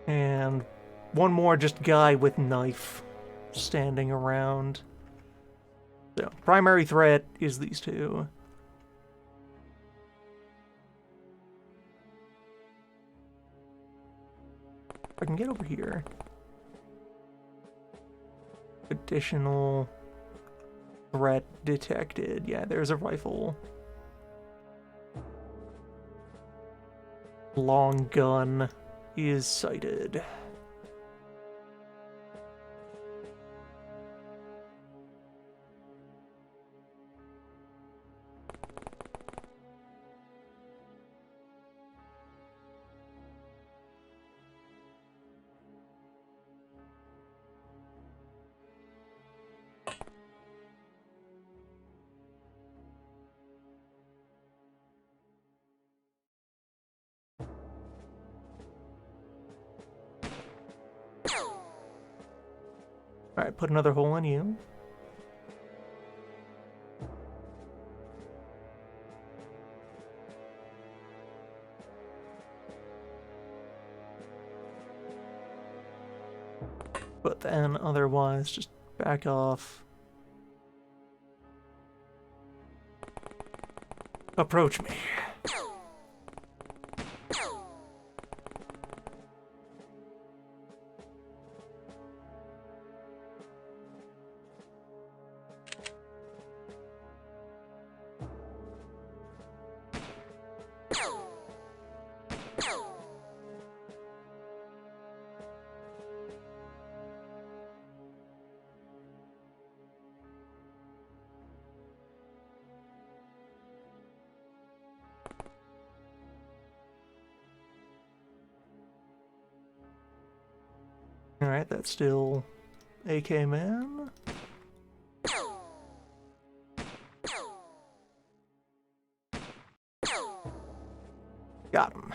And one more just guy with knife standing around. So, primary threat is these two. If I can get over here. Additional threat detected. Yeah, there's a rifle. Long gun is sighted. Alright, put another hole in you. But then otherwise, just back off. Approach me. Alright, that's still AK man. Got him.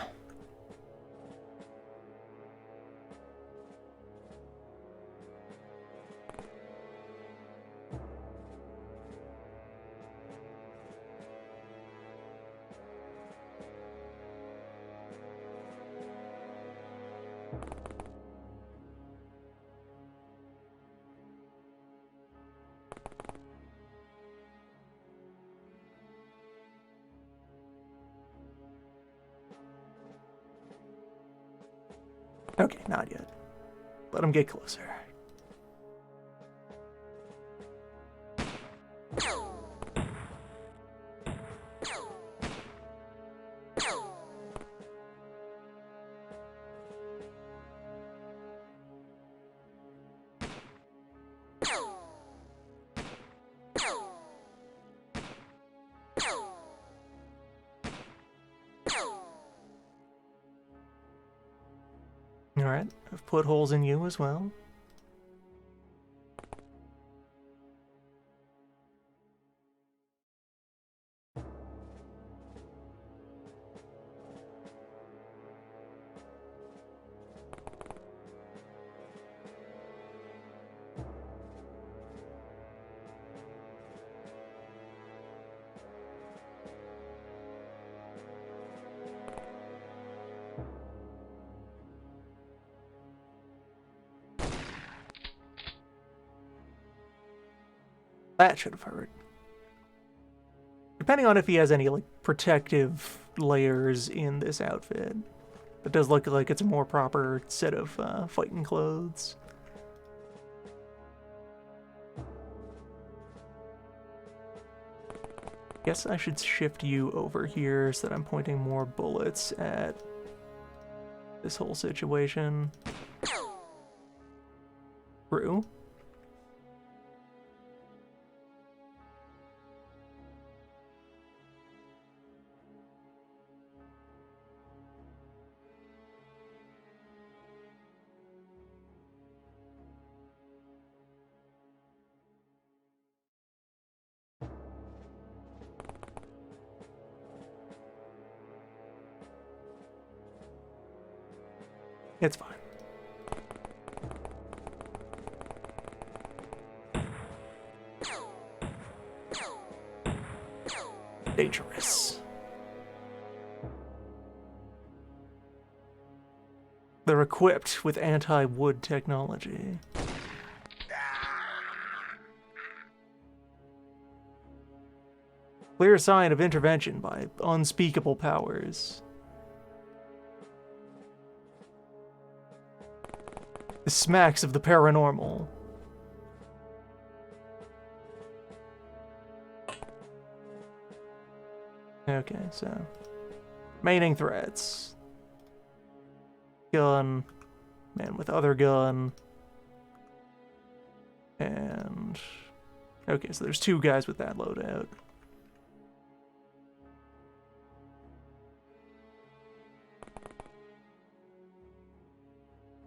Okay, not yet. Let him get closer. Alright, I've put holes in you as well. That should have hurt. Depending on if he has any, like, protective layers in this outfit. It does look like it's a more proper set of fighting clothes. Guess I should shift you over here so that I'm pointing more bullets at this whole situation. True. It's fine. Dangerous. They're equipped with anti-wood technology. Clear sign of intervention by unspeakable powers. This smacks of the paranormal. Okay, so remaining threats. Gun, man with other gun, and okay, so there's 2 guys with that loadout.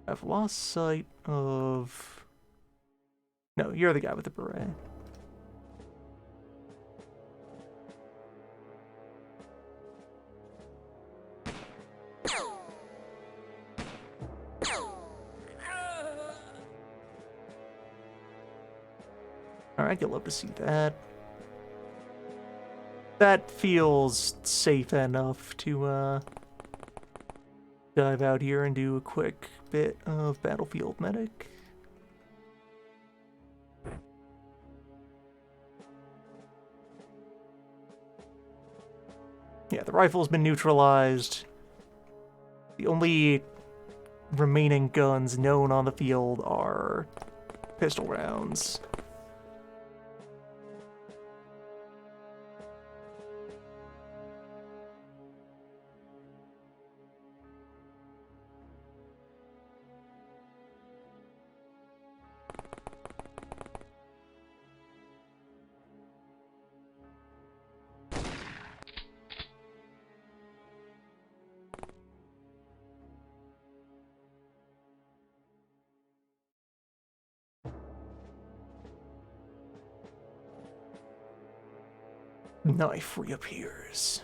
I've lost sight of... No, you're the guy with the beret. Alright, you'll love to see that. That feels safe enough to, dive out here and do a quick bit of Battlefield Medic. Yeah, the rifle's been neutralized. The only remaining guns known on the field are pistol rounds. Knife reappears.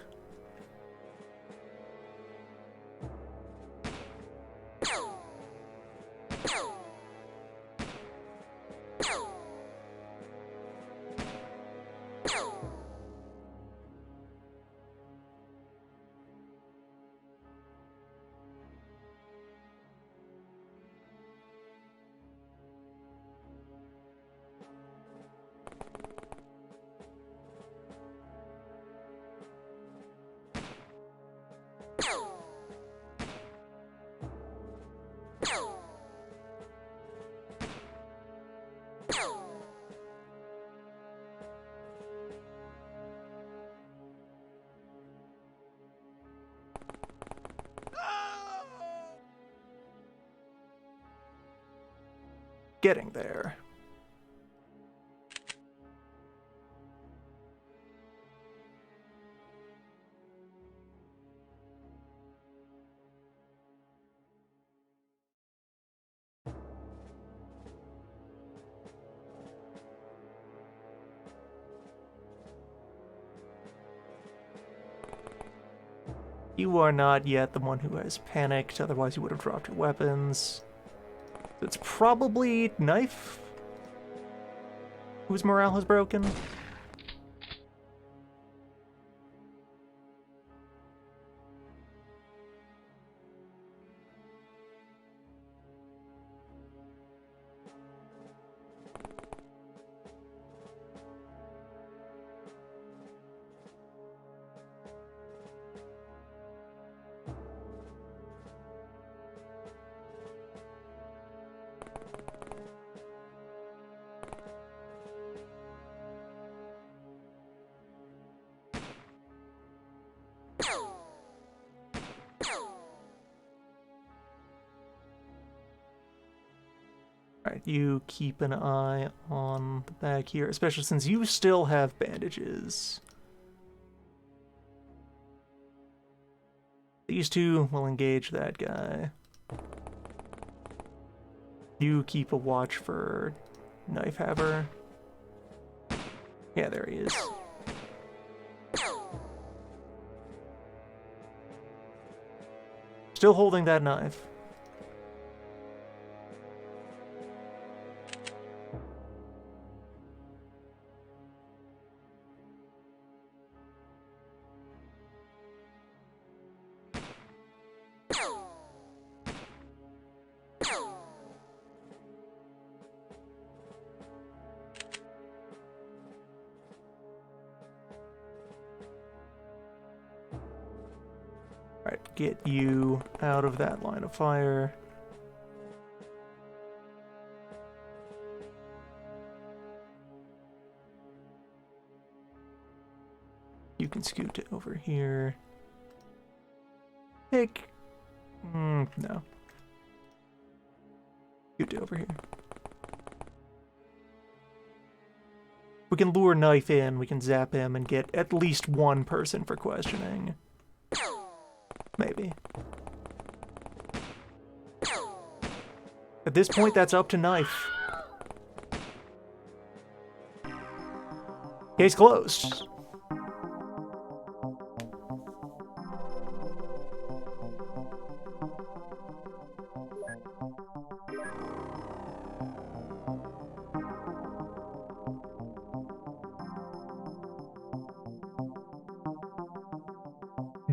Getting there. You are not yet the one who has panicked, otherwise you would have dropped your weapons. It's probably Knife, whose morale has broken. Alright, you keep an eye on the back here, especially since you still have bandages. These 2 will engage that guy. You keep a watch for Knife Haver. Yeah, there he is. Still holding that knife. get you out of that line of fire. You can scoot it over here. Pick. No. Scoot it over here. We can lure Knife in, we can zap him, and get at least one person for questioning. Maybe. At this point, that's up to Knife. Case closed.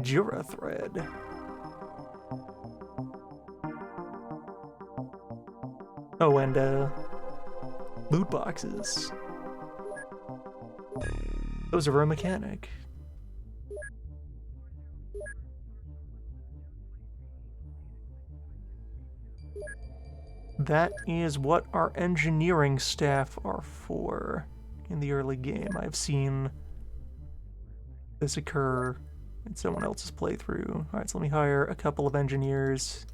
Jura thread. Oh, and loot boxes. Those are a mechanic. That is what our engineering staff are for in the early game. I've seen this occur in someone else's playthrough. Alright, so let me hire a couple of engineers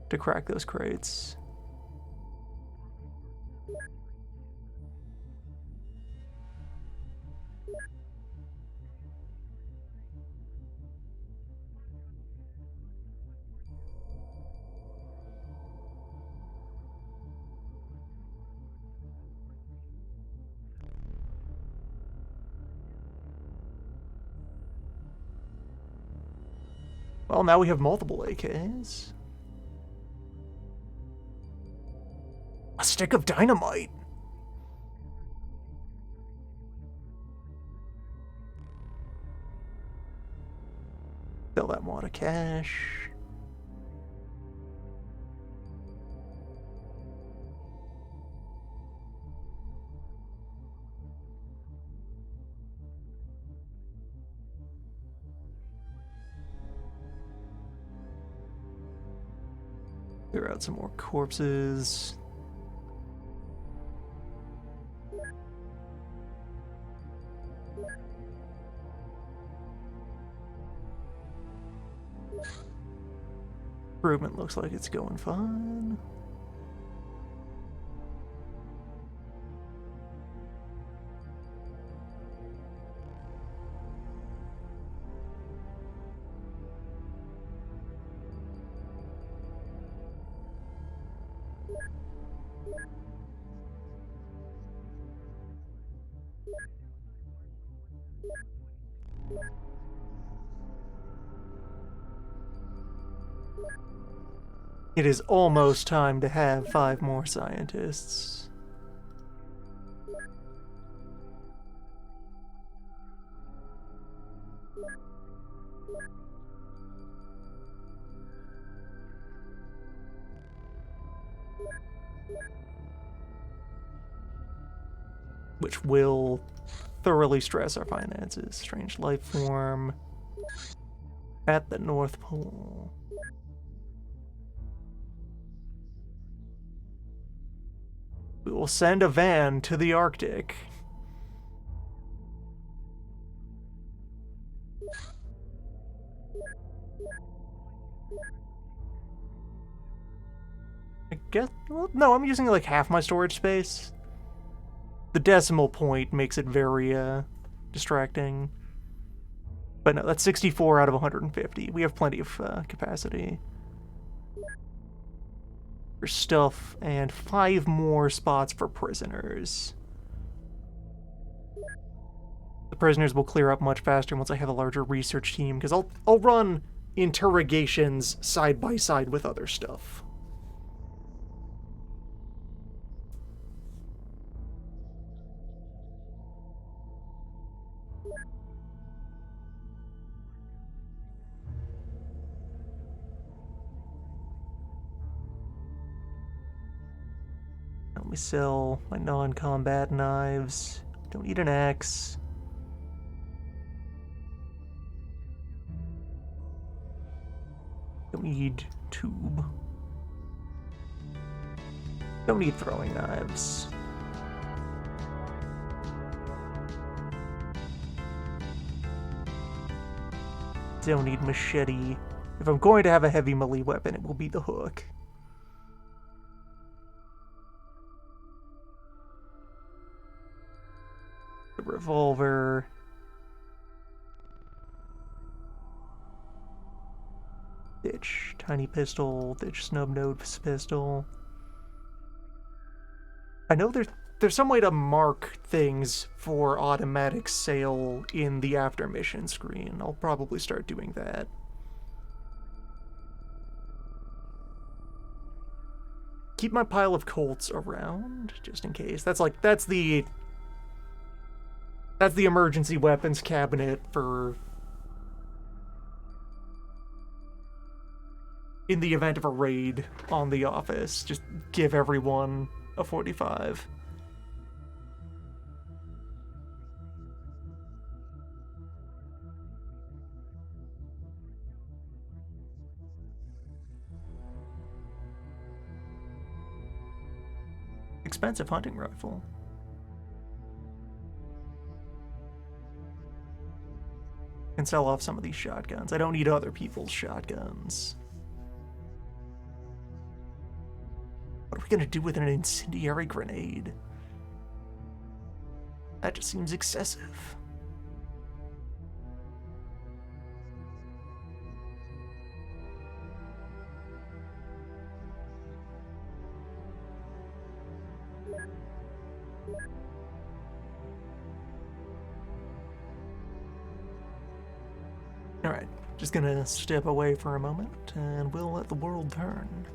to crack those crates. Well, now we have multiple AKs. A stick of dynamite. Sell that wad of cash. Clear out some more corpses. Improvement looks like it's going fine. It is almost time to have 5 more scientists. Which will thoroughly stress our finances. Strange life form at the North Pole. We will send a van to the Arctic. I guess, well, no, I'm using like half my storage space. The decimal point makes it very distracting. But no, that's 64 out of 150. We have plenty of capacity for stuff, and 5 more spots for prisoners. The prisoners will clear up much faster once I have a larger research team, because I'll run interrogations side by side with other stuff. Let me sell my non-combat knives. Don't need an axe. Don't need tube. Don't need throwing knives. Don't need machete. If I'm going to have a heavy melee weapon, it will be the hook. The revolver. Ditch tiny pistol. Ditch snub nose pistol. I know there's some way to mark things for automatic sale in the after mission screen. I'll probably start doing that. Keep my pile of Colts around, just in case. That's the emergency weapons cabinet for in the event of a raid on the office. Just give everyone a 45. Expensive hunting rifle. Can sell off some of these shotguns. I don't need other people's shotguns. What are we gonna do with an incendiary grenade? That just seems excessive. Alright, just gonna step away for a moment, and we'll let the world turn.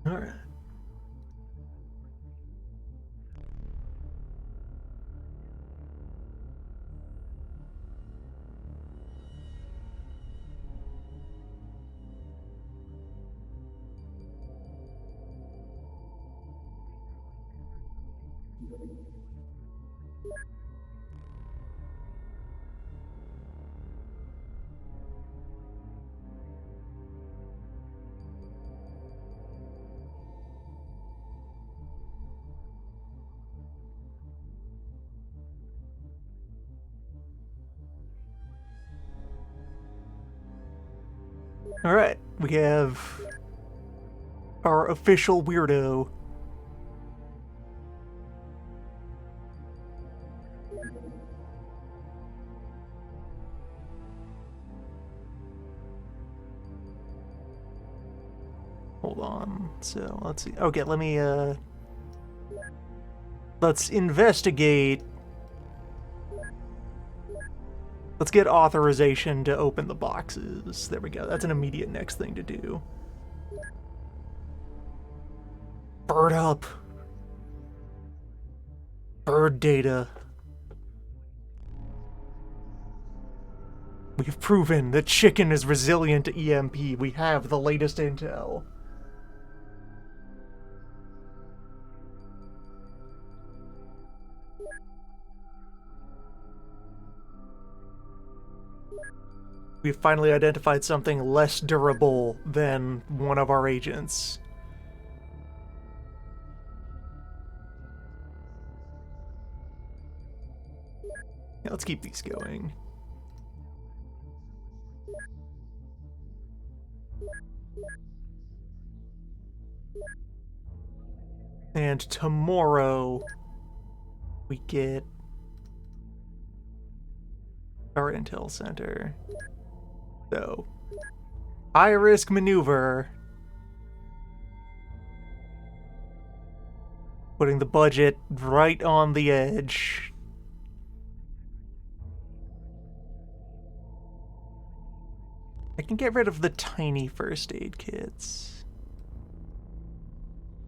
Alright. Alright, we have our official weirdo. Hold on. So, let's see. Okay, let me, let's investigate. Let's get authorization to open the boxes. There we go. That's an immediate next thing to do. Bird up. Bird data. We've proven that chicken is resilient to EMP. We have the latest intel. We've finally identified something less durable than one of our agents. Yeah, let's keep these going. And tomorrow we get our intel center. So, high risk maneuver. Putting the budget right on the edge. I can get rid of the tiny first aid kits.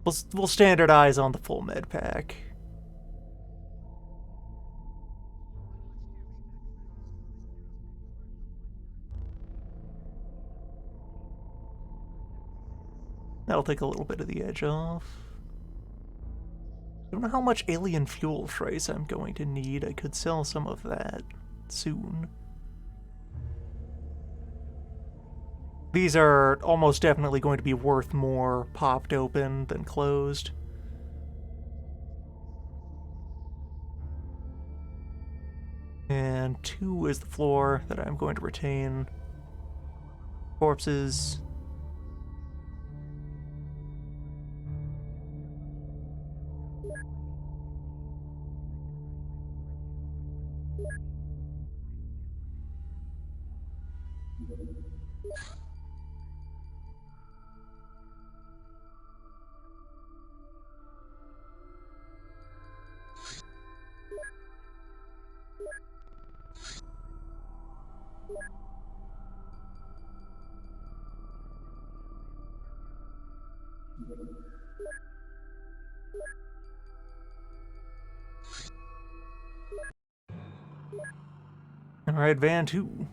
We'll standardize on the full med pack. That'll take a little bit of the edge off. I don't know how much alien fuel trace I'm going to need. I could sell some of that soon. These are almost definitely going to be worth more popped open than closed. And 2 is the floor that I'm going to retain. Corpses. Alright, Van 2.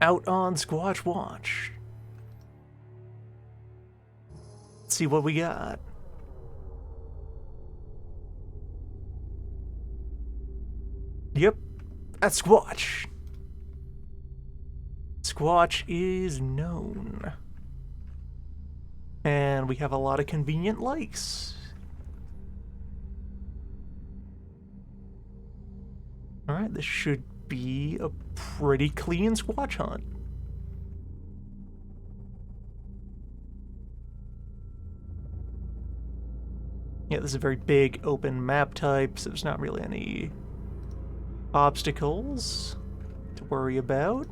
Out on Squatch Watch. Let's see what we got. Yep, that's Squatch. Squatch is known. And we have a lot of convenient likes. Alright, this should be a pretty clean Squatch hunt. Yeah, this is a very big open map type, so there's not really any obstacles to worry about.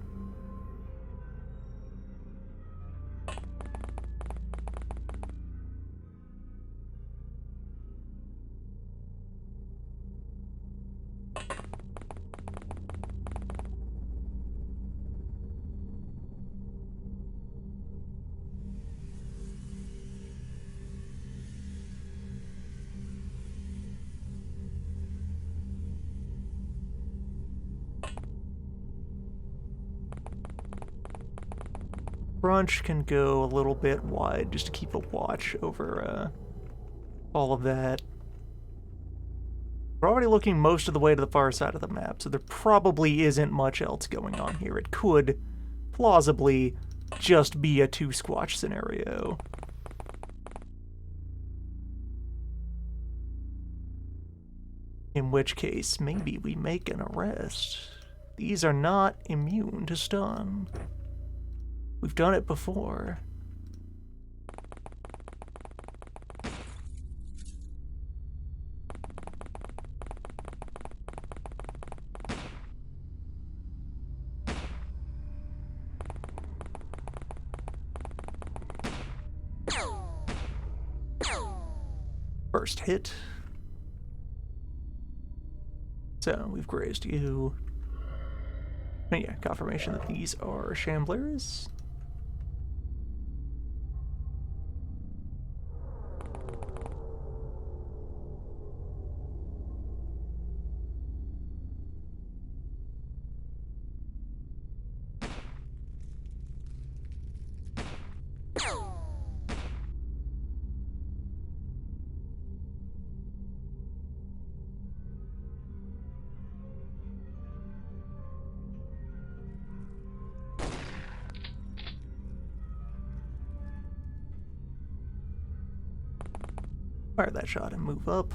Crunch can go a little bit wide just to keep a watch over all of that. We're already looking most of the way to the far side of the map, so there probably isn't much else going on here. It could plausibly just be a 2-squatch scenario. In which case, maybe we make an arrest. These are not immune to stun. We've done it before. First hit. So, we've grazed you. And yeah, confirmation that these are shamblers. Fire that shot and move up.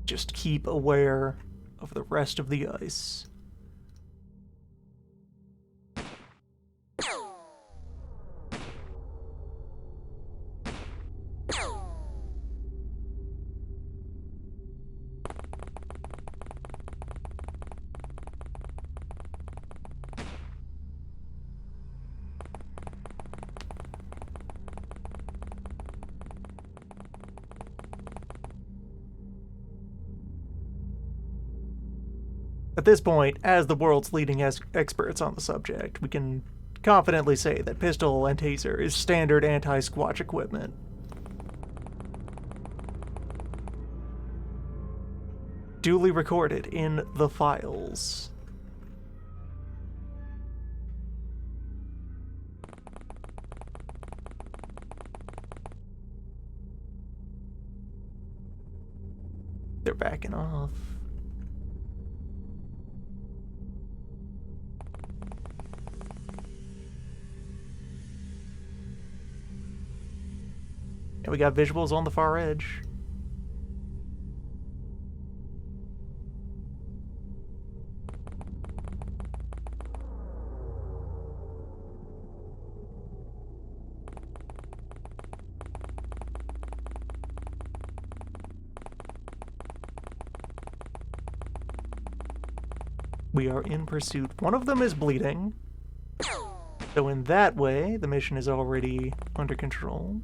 Just keep aware of the rest of the ice. At this point, as the world's leading experts on the subject, we can confidently say that pistol and taser is standard anti-squatch equipment. Duly recorded in the files. They're backing off. And we got visuals on the far edge. We are in pursuit. One of them is bleeding. So in that way, the mission is already under control.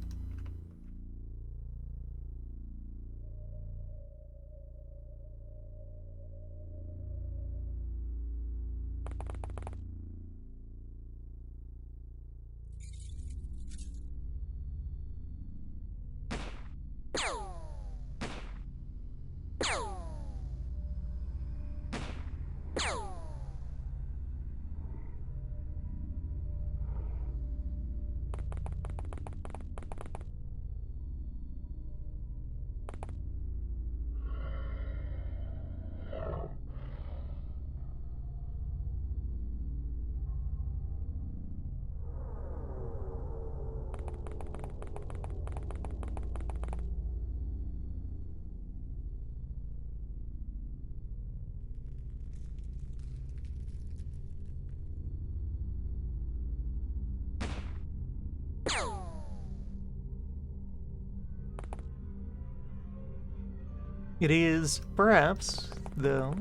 It is, perhaps, though,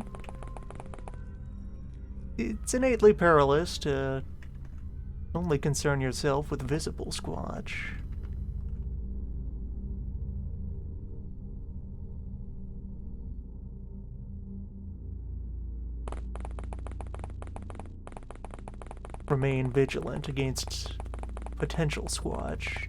it's innately perilous to only concern yourself with visible squatch. remain vigilant against potential Squatch.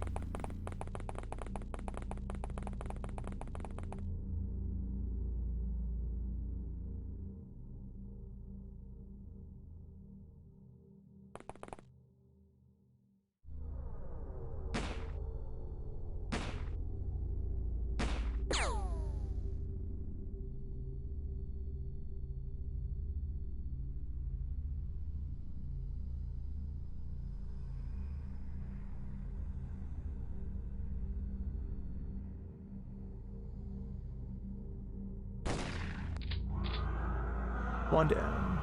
One down.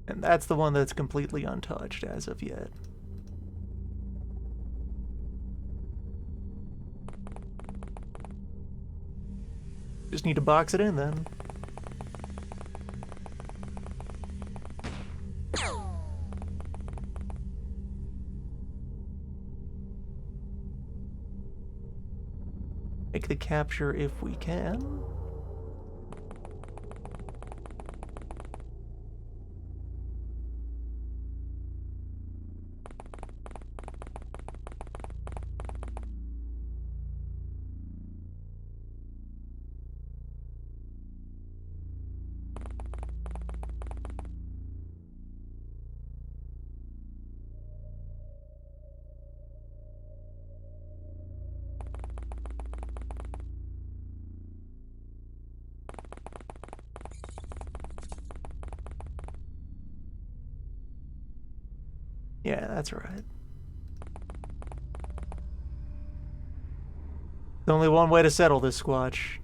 And that's the one that's completely untouched as of yet. Just need to box it in then. Make the capture if we can. Yeah, that's right. There's only one way to settle this, Squatch.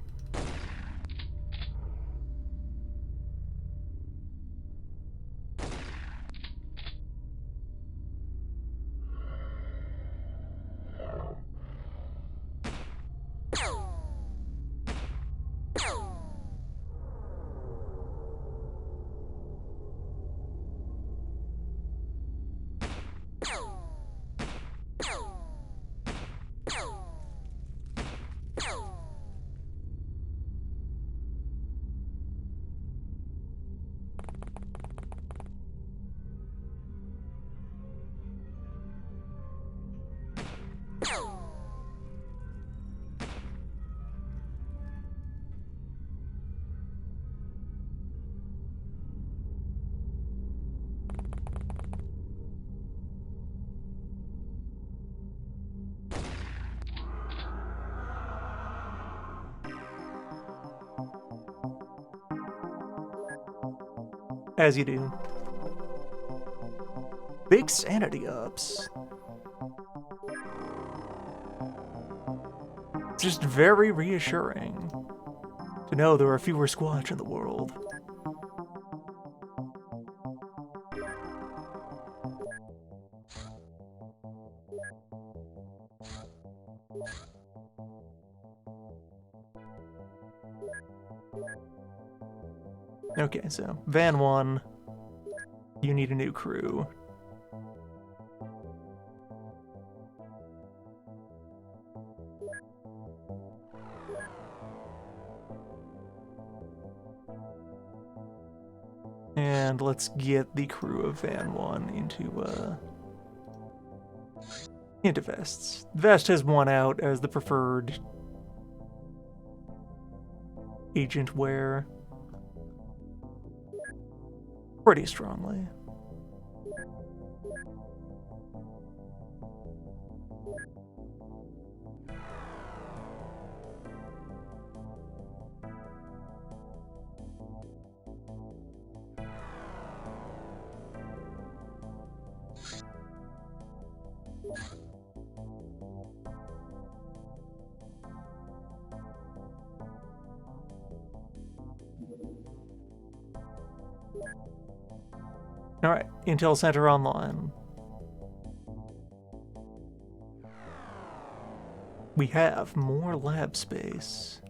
As you do. Big sanity ups. It's just very reassuring to know there are fewer Squatch in the world. Okay, so Van 1, you need a new crew. And let's get the crew of Van 1 into Vests. Vest has won out as the preferred agent wear pretty strongly. Alright, Intel Center online. We have more lab space.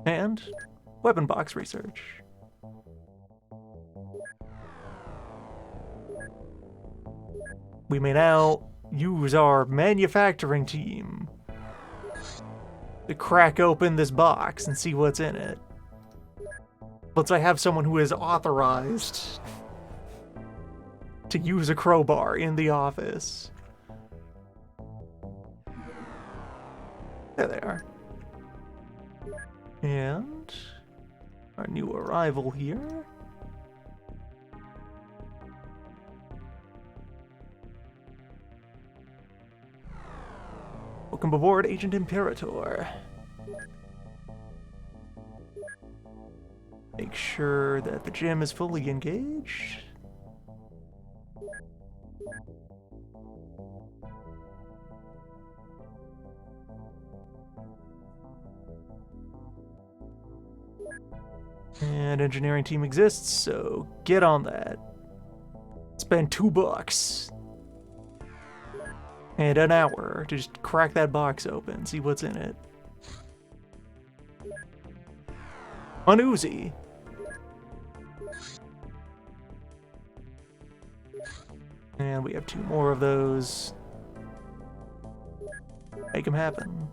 And weapon box research. We may now use our manufacturing team to crack open this box and see what's in it. Once I have someone who is authorized to use a crowbar in the office. There they are. And our new arrival here. Welcome aboard, Agent Imperator. Make sure that the gym is fully engaged. And engineering team exists, so get on that. Spend $2 and an hour to just crack that box open, see what's in it. An Uzi. And we have 2 more of those. Make them happen.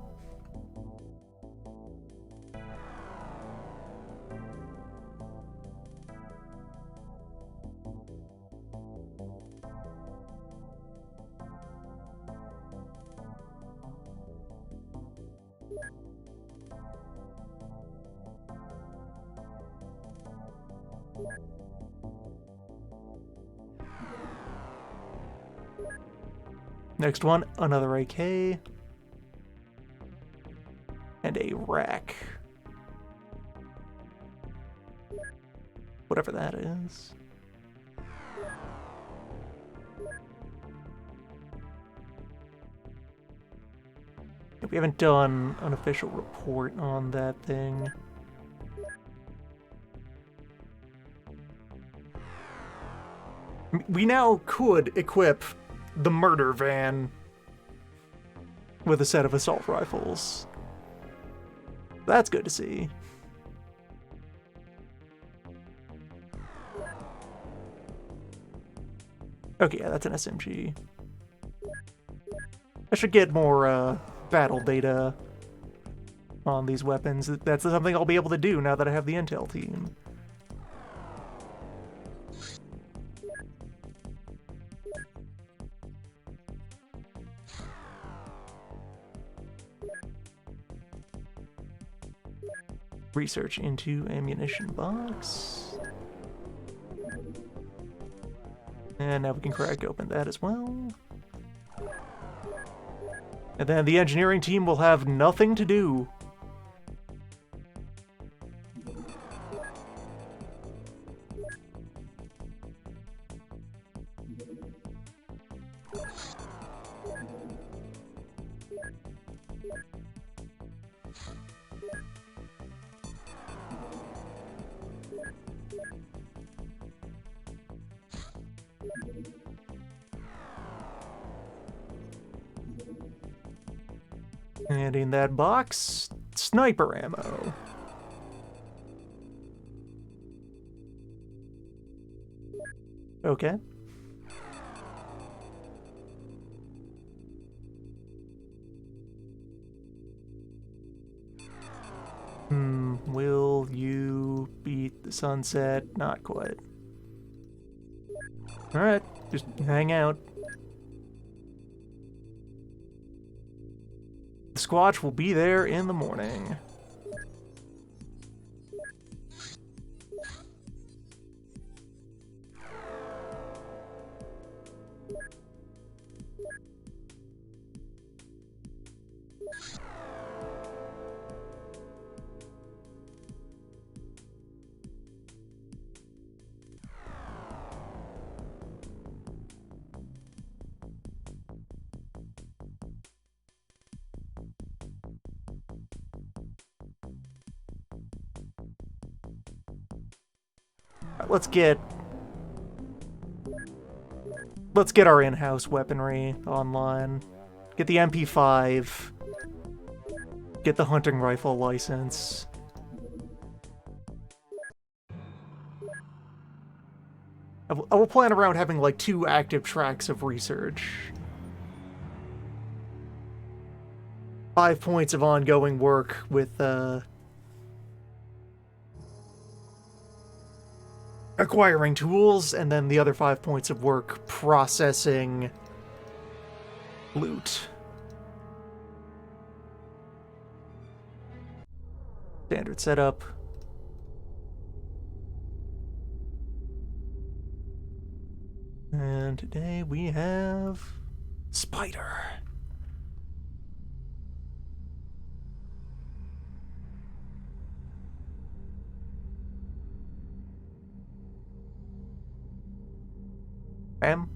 Next one, another AK. And a rack. Whatever that is. We haven't done an official report on that thing. We now could equip the murder van with a set of assault rifles. That's good to see. Okay, yeah, that's an SMG. I should get more battle data on these weapons. That's something I'll be able to do now that I have the intel team. Research into ammunition box. And now we can crack open that as well. And then the engineering team will have nothing to do. And in that box, sniper ammo. Okay. Will you beat the sunset? Not quite. Alright, just hang out. The Squatch will be there in the morning. Let's get our in-house weaponry online. Get the MP5. Get the hunting rifle license. I will plan around having like 2 active tracks of research. 5 points of ongoing work with acquiring tools, and then the other 5 points of work processing loot. Standard setup. And today we have Spider. Ma'am?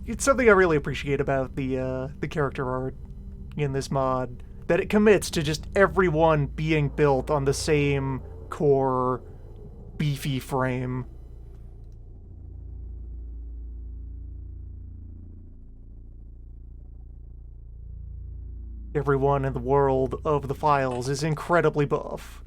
It's something I really appreciate about the character art in this mod, that it commits to just everyone being built on the same core beefy frame. Everyone in the world of the files is incredibly buff.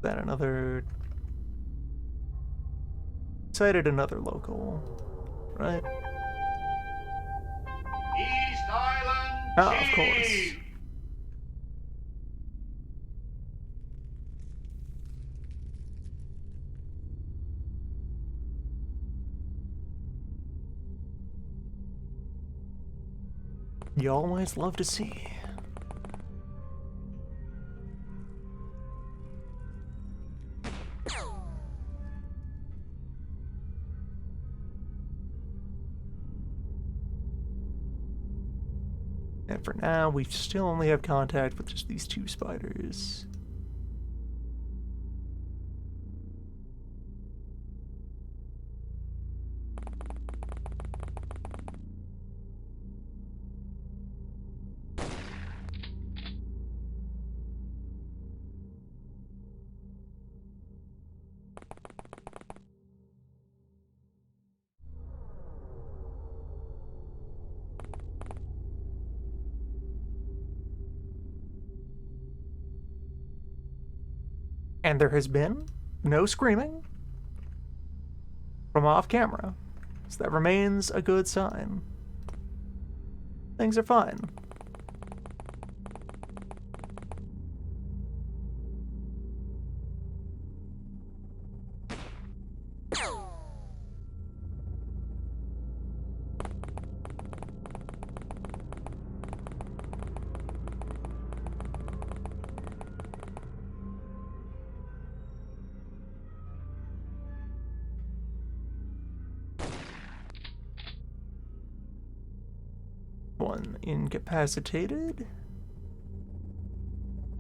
That another... Cited another local, right? East Island Ah, of course. Chief! You always love to see. And for now, we still only have contact with just these 2 spiders. And there has been no screaming from off camera, so that remains a good sign. Things are fine. One incapacitated,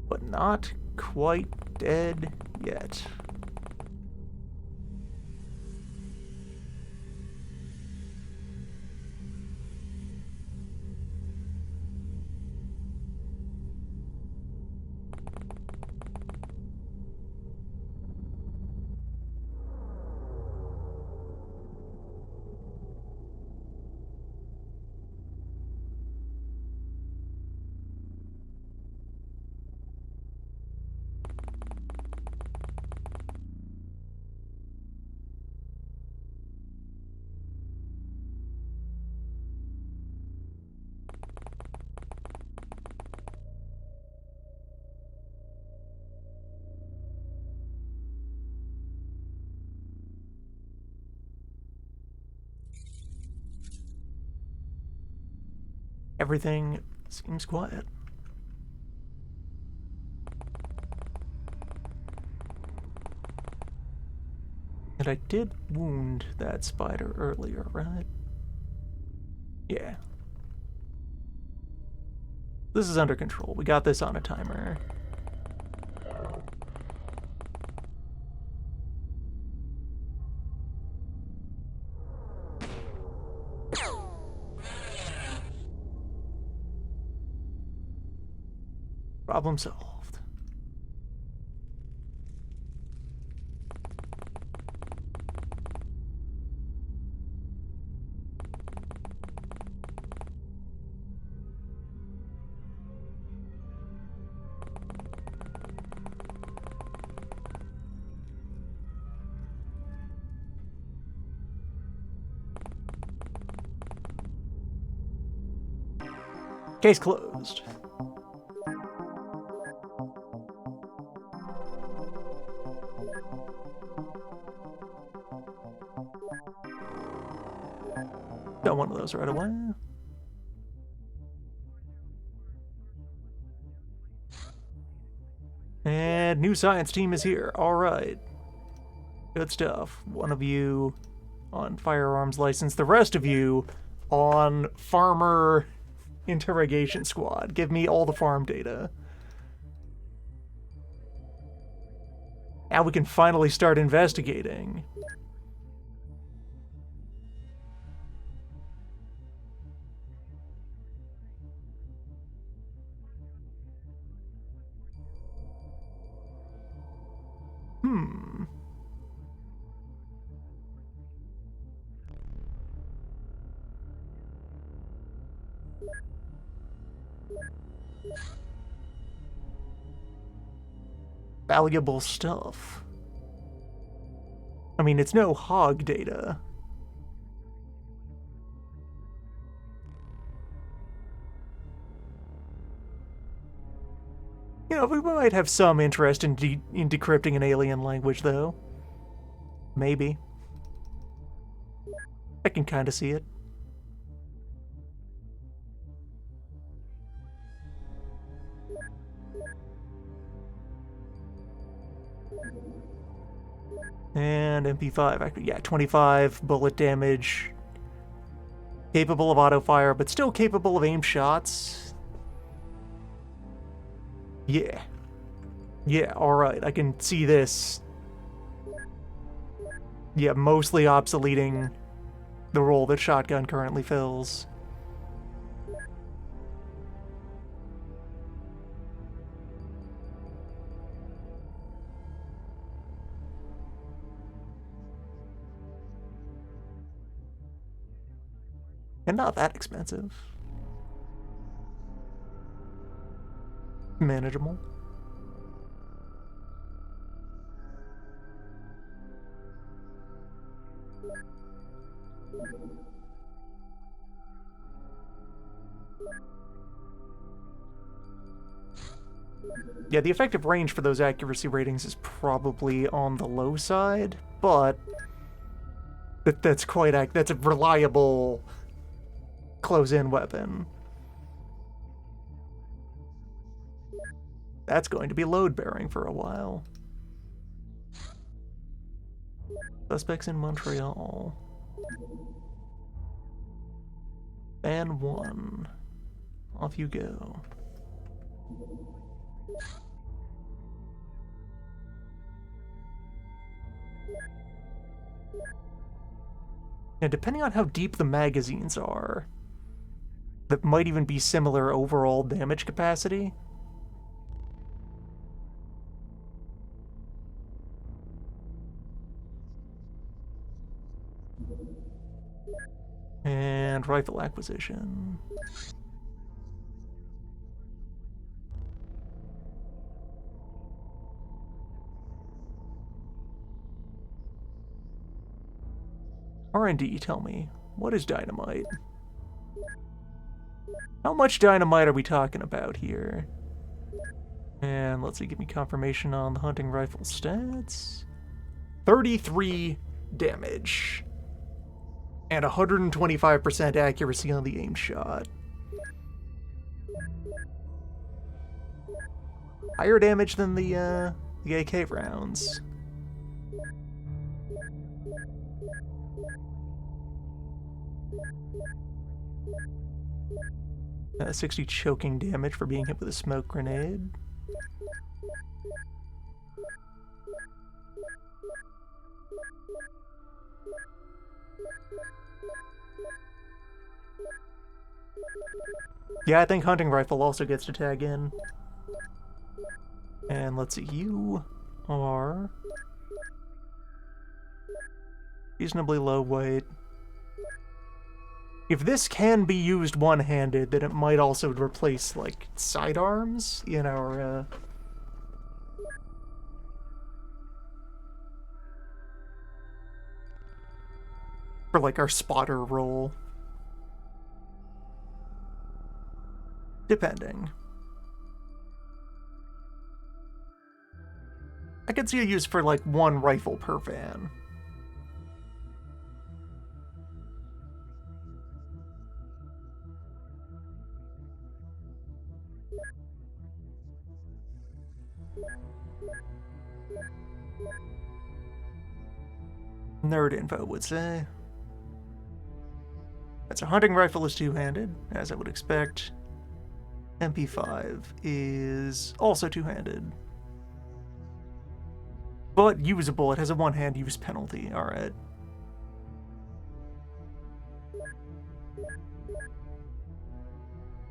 but not quite dead yet. Everything seems quiet. And I did wound that spider earlier, right? Yeah. This is under control. We got this on a timer. Problem solved. Case closed. Got one of those right away. And new science team is here. All right. Good stuff. One of you on firearms license. The rest of you on farmer interrogation squad. Give me all the farm data. Now we can finally start investigating. Valuable stuff. I mean, it's no hog data. You know, we might have some interest in decrypting an alien language, though. Maybe. I can kind of see it. And MP5, yeah, 25 bullet damage. Capable of auto fire, but still capable of aim shots. Yeah. Yeah, alright, I can see this. Yeah, mostly obsoleting the role that shotgun currently fills. And not that expensive. Manageable. Yeah, the effective range for those accuracy ratings is probably on the low side, but that's a reliable close-in weapon. That's going to be load-bearing for a while. Suspects in Montreal. Ban 1. Off you go. And depending on how deep the magazines are, that might even be similar overall damage capacity. And rifle acquisition. R&D, tell me, what is dynamite? How much dynamite are we talking about here? And let's see, give me confirmation on the hunting rifle stats. 33 damage. And 125% accuracy on the aim shot. higher damage than the AK rounds. 60 choking damage for being hit with a smoke grenade. Yeah, I think hunting rifle also gets to tag in. And let's see, you are reasonably low weight. If this can be used one-handed, then it might also replace, like, sidearms in our, for, like, our spotter role. Depending. I could see a use for, like, one rifle per van. Nerd info would say. That's a hunting rifle is two-handed, as I would expect. MP5 is also two-handed. But usable, it has a one-hand use penalty, alright.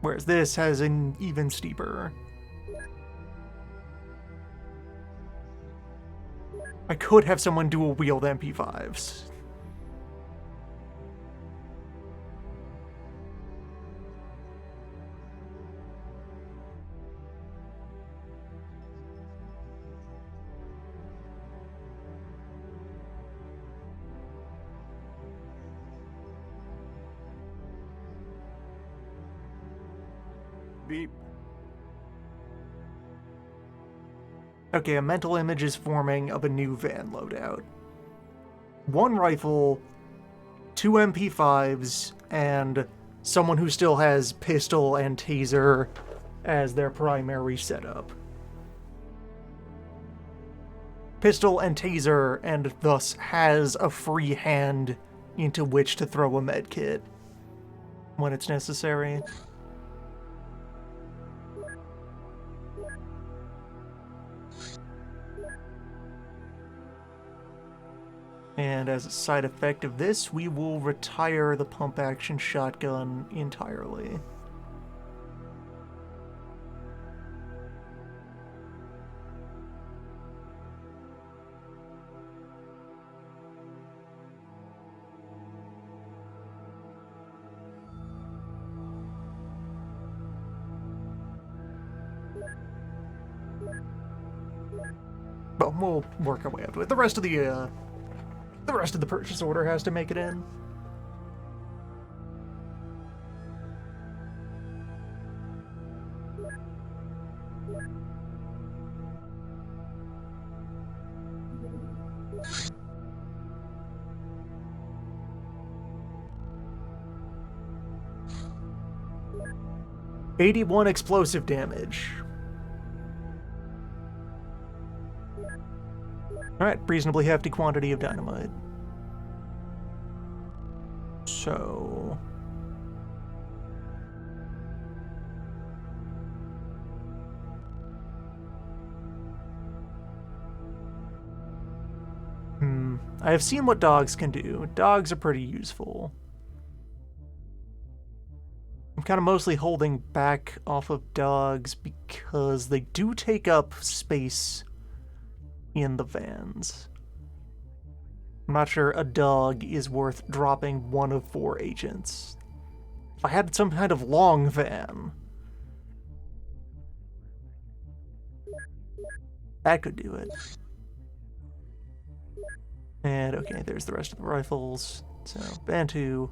Whereas this has an even steeper. I could have someone dual-wield MP5s. Beep. Okay, a mental image is forming of a new van loadout. One rifle, two MP5s, and someone who still has pistol and taser as their primary setup. Pistol and taser, and thus has a free hand into which to throw a medkit when it's necessary. And as a side effect of this, we will retire the pump-action shotgun entirely. But we'll work our way up to it. The rest of the purchase order has to make it in. $81 explosive damage. Alright, reasonably hefty quantity of dynamite. So... I have seen what dogs can do. Dogs are pretty useful. I'm kind of mostly holding back off of dogs because they do take up space in the vans. I'm not sure a dog is worth dropping one of 4 agents. If I had some kind of long van, that could do it. And okay, there's the rest of the rifles. So, Bantu.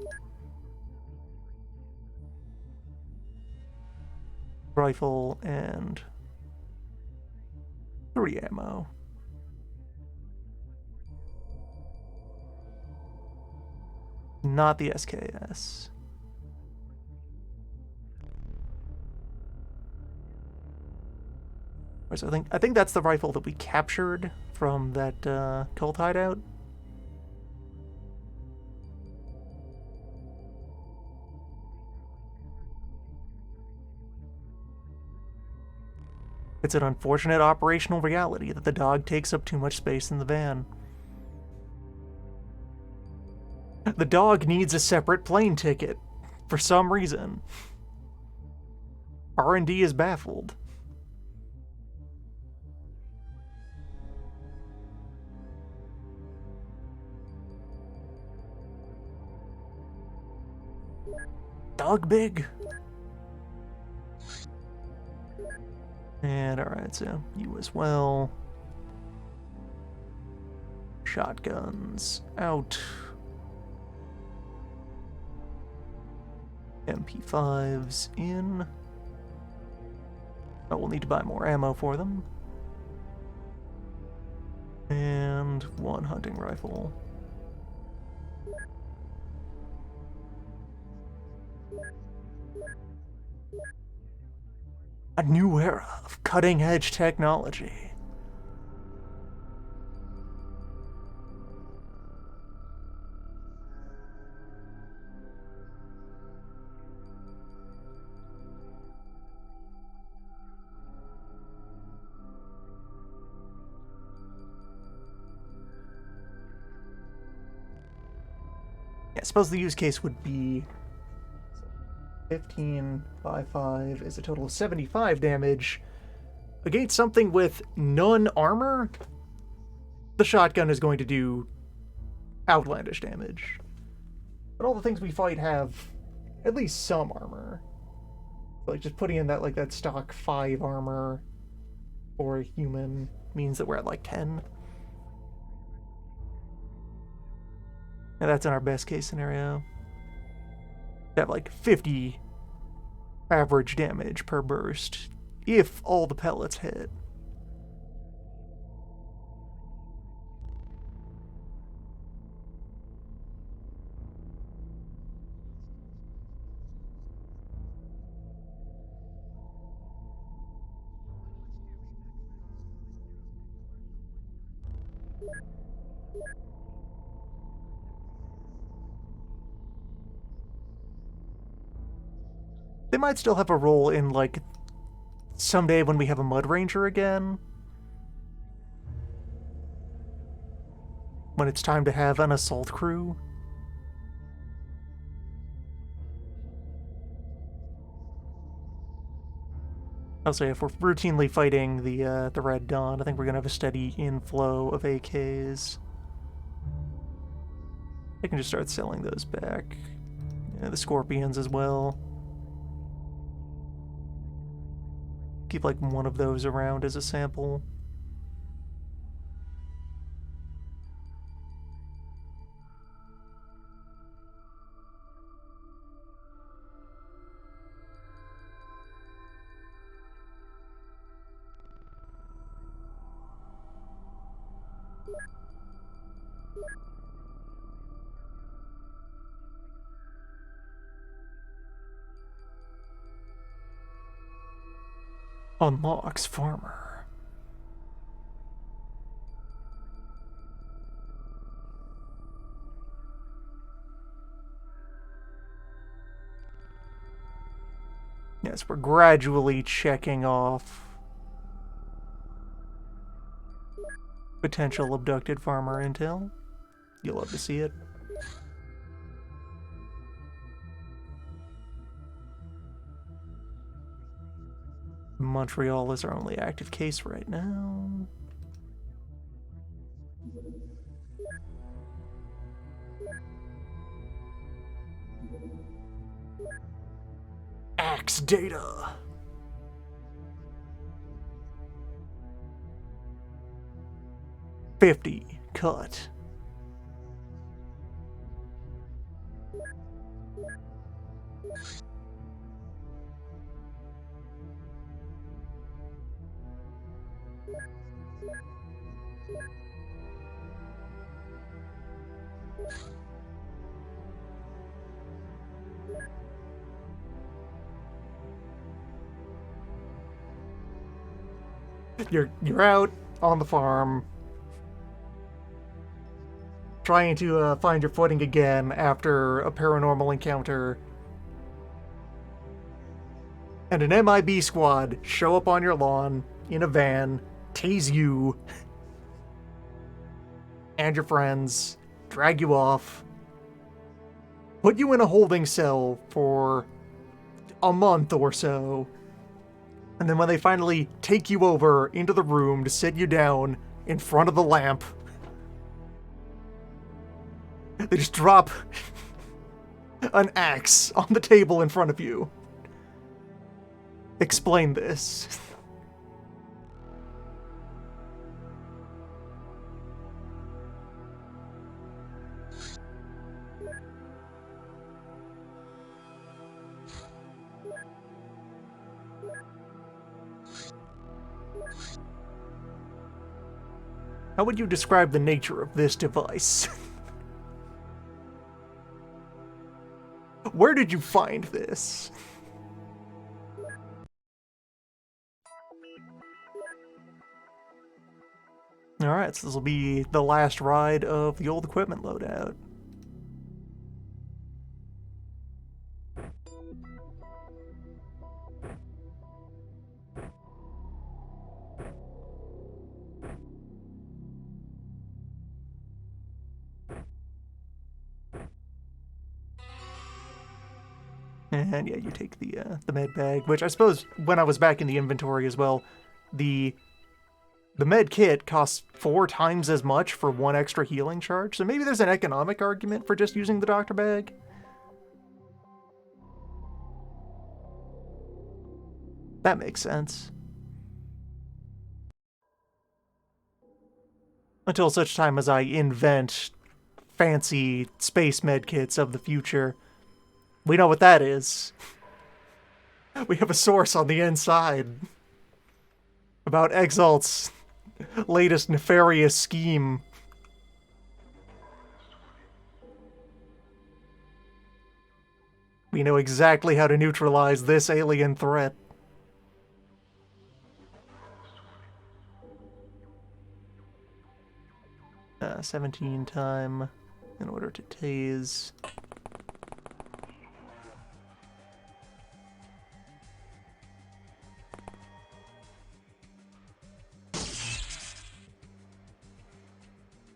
Rifle and 3 ammo. Not the SKS. So I think that's the rifle that we captured from that cult hideout. It's an unfortunate operational reality that the dog takes up too much space in the van. The dog needs a separate plane ticket, for some reason. R&D is baffled. Dog big? And alright, so you as well. Shotguns out. MP5s in. Oh, we'll need to buy more ammo for them. And one hunting rifle. A new era of cutting-edge technology. I suppose the use case would be 15 by 5 is a total of 75 damage. Against something with none armor, the shotgun is going to do outlandish damage. But all the things we fight have at least some armor. Like just putting in that that stock 5 armor for a human means that we're at like 10. And that's in our best case scenario. Have like 50 average damage per burst if all the pellets hit. They might still have a role in, like, someday when we have a Mud Ranger again. When it's time to have an assault crew. I'll say if we're routinely fighting the Red Dawn, I think we're gonna have a steady inflow of AKs. I can just start selling those back. Yeah, the Scorpions as well. Keep like one of those around as a sample. Unlocks Farmer. Yes, we're gradually checking off potential abducted farmer intel. You'll love to see it. Montreal is our only active case right now. Axe data. $50 cut. You're out on the farm, trying to find your footing again after a paranormal encounter. And an MIB squad show up on your lawn in a van, tase you and your friends, drag you off, put you in a holding cell for a month or so. And then when they finally take you over into the room to sit you down in front of the lamp, they just drop an axe on the table in front of you. Explain this. How would you describe the nature of this device? Where did you find this? Alright, so this will be the last ride of the old equipment loadout. And yeah, you take the med bag, which I suppose when I was back in the inventory as well, the med kit costs 4 times as much for 1 extra healing charge, so maybe there's an economic argument for just using the doctor bag. That makes sense. Until such time as I invent fancy space medkits of the future. We know what that is. We have a source on the inside about Exalt's latest nefarious scheme. We know exactly how to neutralize this alien threat. Uh, 17 time in order to tase.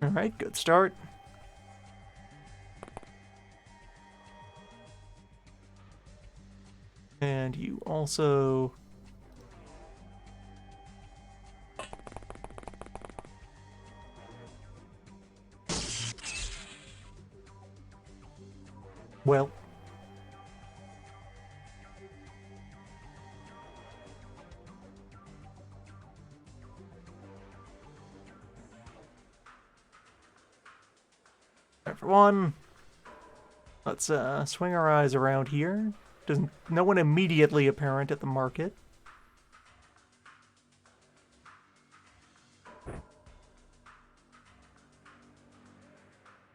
Alright, good start. And you also... Well... For one, let's swing our eyes around here. No one immediately apparent at the market.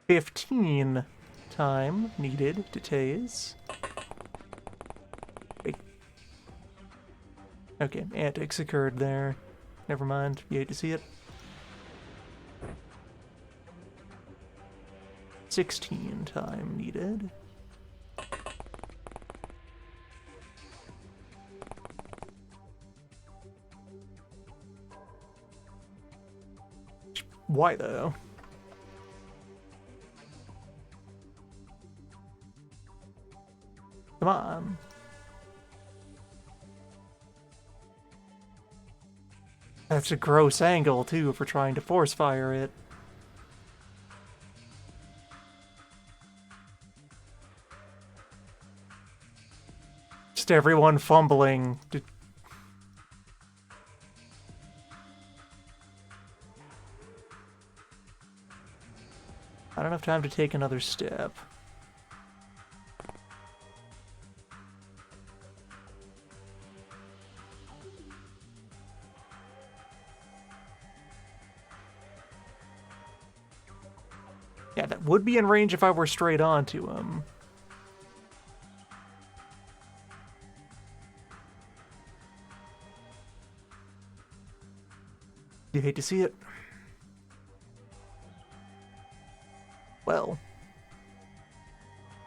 $15 time needed to tase. Wait. Okay, antics occurred there. Never mind. You hate to see it. 16 time needed. Why though? Come on. That's a gross angle too for trying to force fire it. Just everyone fumbling. I don't have time to take another step. Yeah, that would be in range if I were straight on to him. You hate to see it. Well,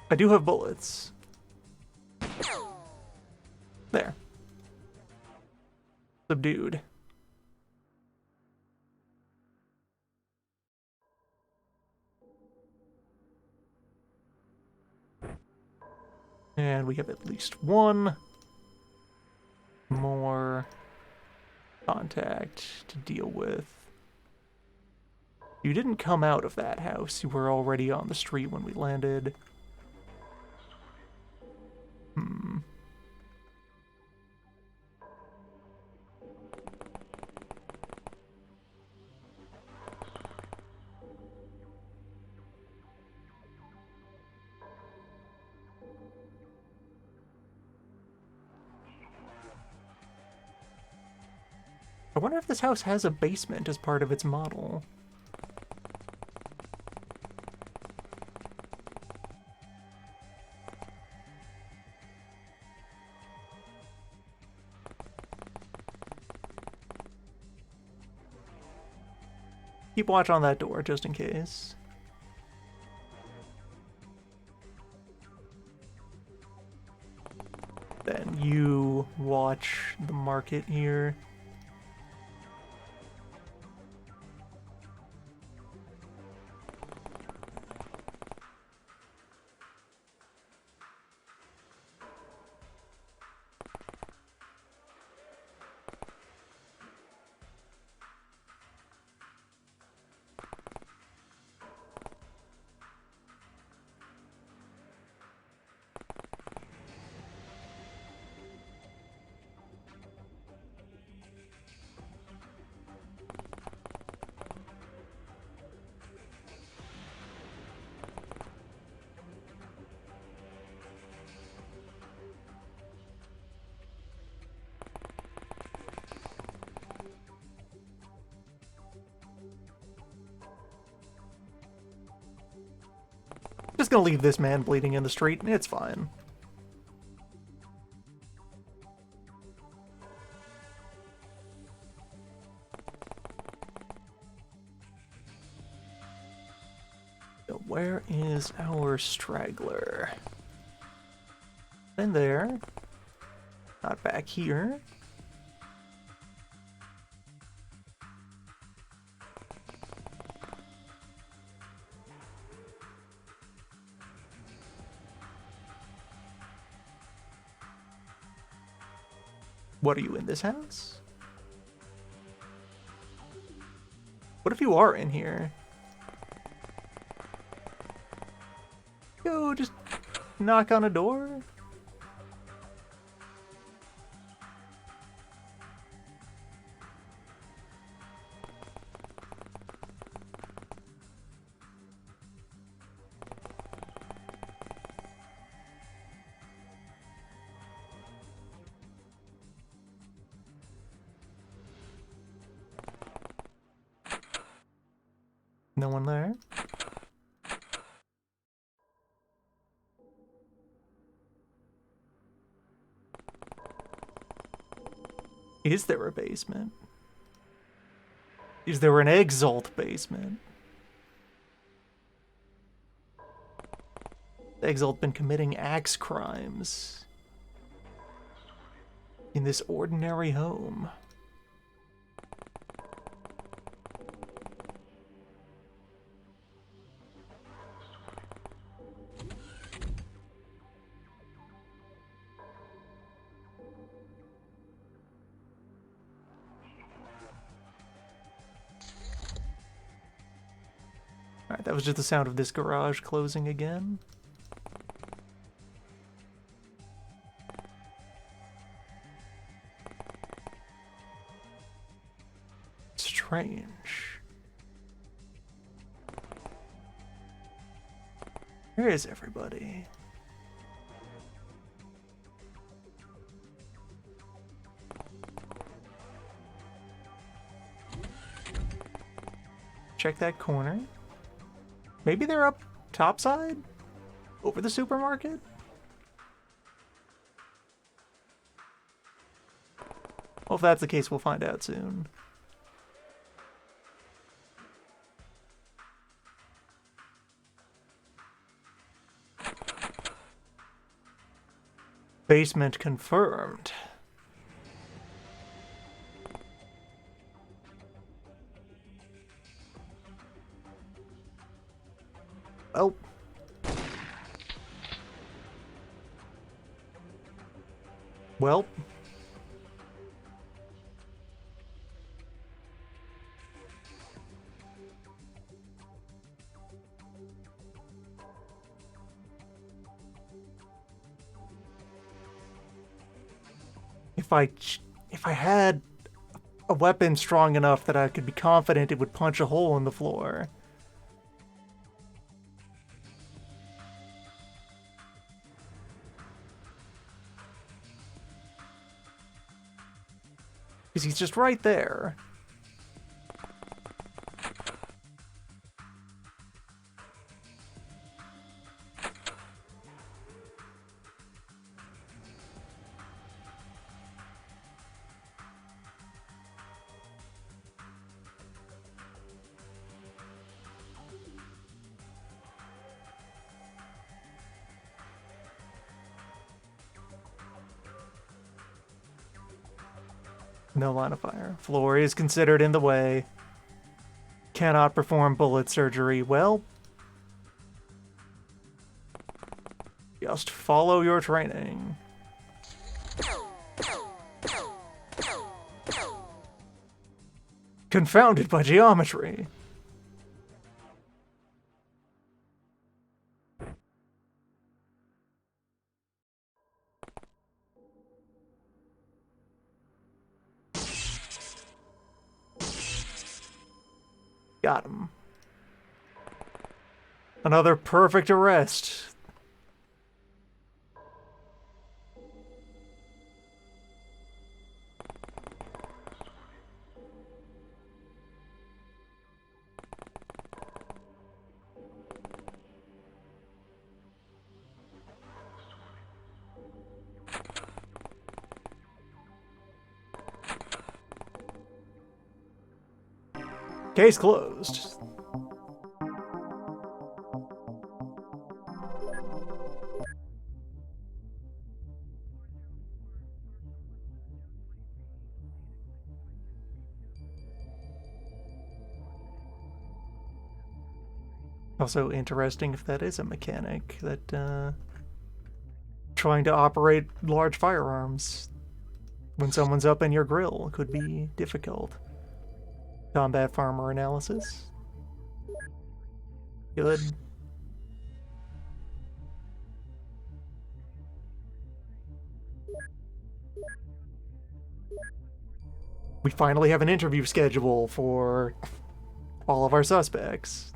I do have bullets. There. Subdued. And we have at least one more contact to deal with. You didn't come out of that house. You were already on the street when we landed. I wonder if this house has a basement as part of its model. Keep watch on that door, just in case. Then you watch the market here. Just gonna leave this man bleeding in the street, and it's fine. So where is our straggler? In there. Not back here. What, are you in this house? What if you are in here? Go, just knock on a door? No one there? Is there a basement? Is there an Exalt basement? Exalt been committing axe crimes in this ordinary home. Alright, that was just the sound of this garage closing again. Strange. Where is everybody? Check that corner. Maybe they're up topside? Over the supermarket? Well, if that's the case, we'll find out soon. Basement confirmed. Well. Well. If I had a weapon strong enough that I could be confident it would punch a hole in the floor. Because he's just right there. No line of fire. Floor is considered in the way. Cannot perform bullet surgery. Well, just follow your training. Confounded by geometry. Got him. Another perfect arrest. Case closed. Also interesting if that is a mechanic that trying to operate large firearms when someone's up in your grill could be difficult. Combat farmer analysis. Good. We finally have an interview schedule for all of our suspects.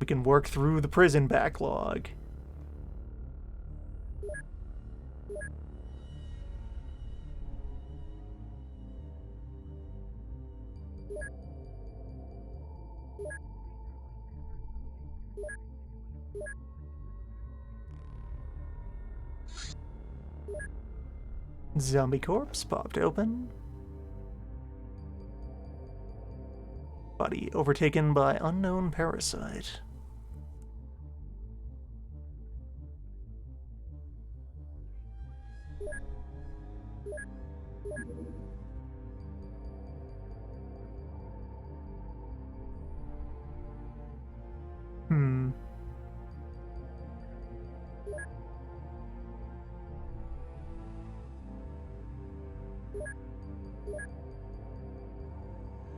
We can work through the prison backlog. Zombie corpse popped open. Body overtaken by unknown parasite.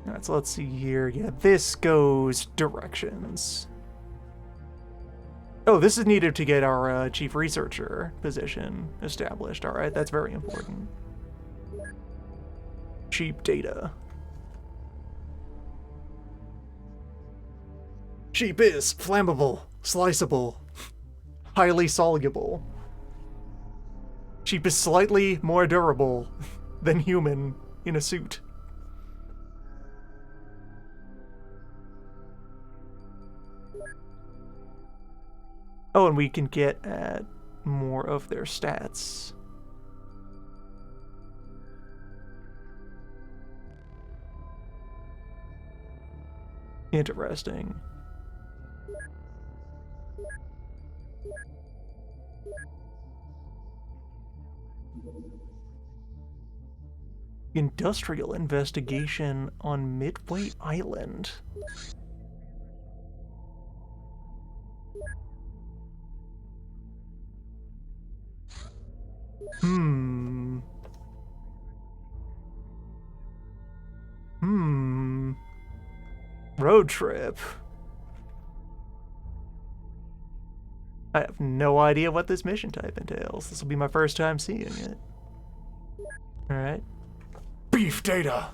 Alright, so let's see here. Yeah, this goes directions. Oh, this is needed to get our chief researcher position established. Alright, that's very important. Cheap data. Cheap is flammable, sliceable, highly soluble. Cheap is slightly more durable than human in a suit. Oh, and we can get at more of their stats. Interesting. Industrial investigation on Midway Island. Hmm. Road trip. I have no idea what this mission type entails. This will be my first time seeing it. Alright. Beef data!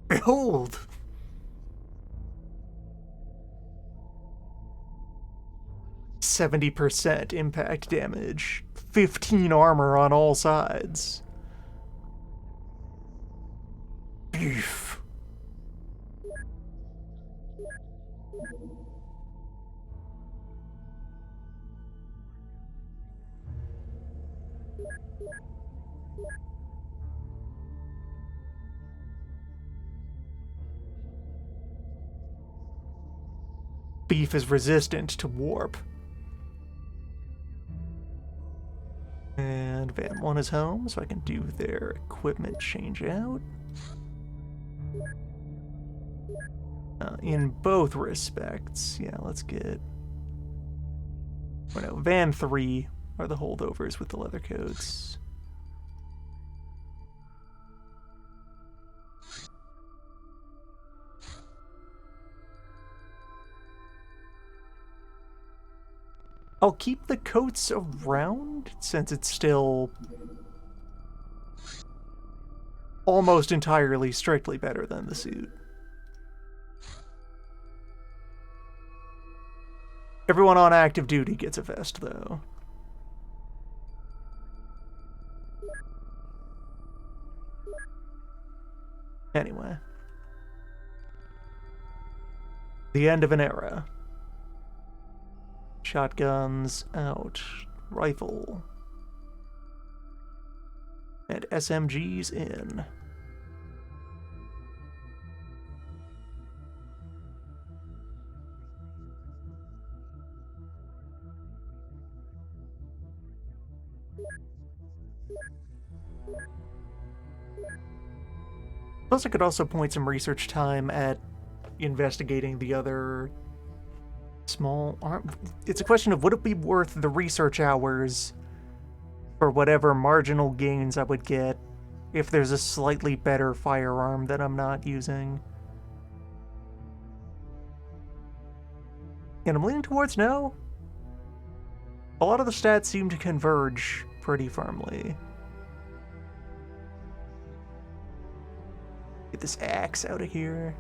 Behold! %70 impact damage. 15 armor on all sides. Beef. Beef is resistant to warp. And Van 1 is home, so I can do their equipment change out. In both respects, yeah, let's get... Oh no, Van 3 are the holdovers with the leather coats. I'll keep the coats around, since it's still almost entirely strictly better than the suit. Everyone on active duty gets a vest, though. Anyway. The end of an era. Shotguns out. Rifle. And SMGs in. Plus, I could also point some research time at investigating the other small arm. It's a question of would it be worth the research hours for whatever marginal gains I would get if there's a slightly better firearm that I'm not using. And I'm leaning towards no. A lot of the stats seem to converge pretty firmly. Get this axe out of here.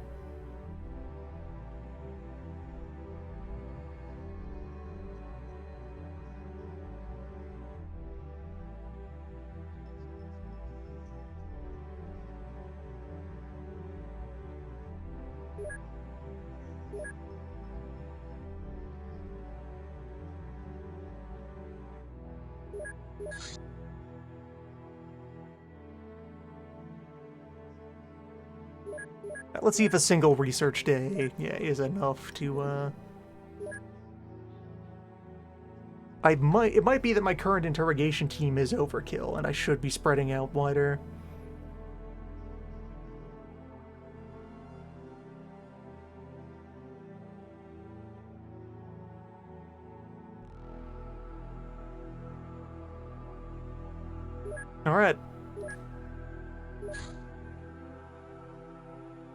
Let's see if a single research day, is enough to, it might be that my current interrogation team is overkill, and I should be spreading out wider. Alright.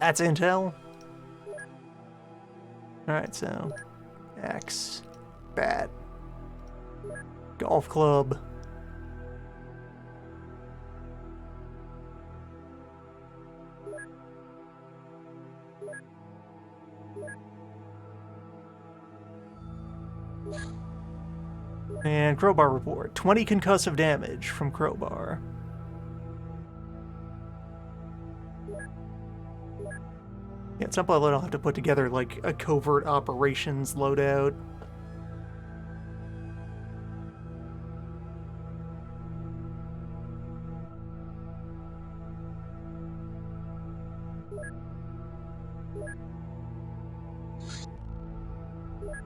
That's intel. Alright, so axe, bat, golf club. And crowbar report. 20 concussive damage from crowbar. Yeah, at some point I'll have to put together, like, a covert operations loadout.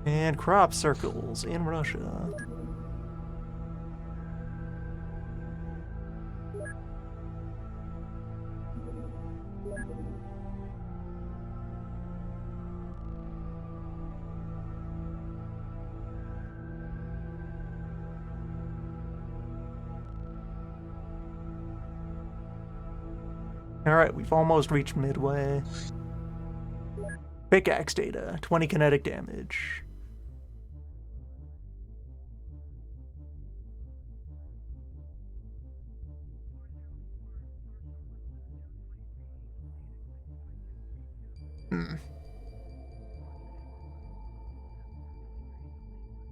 And crop circles in Russia. Alright, we've almost reached midway. Pickaxe data, 20 kinetic damage.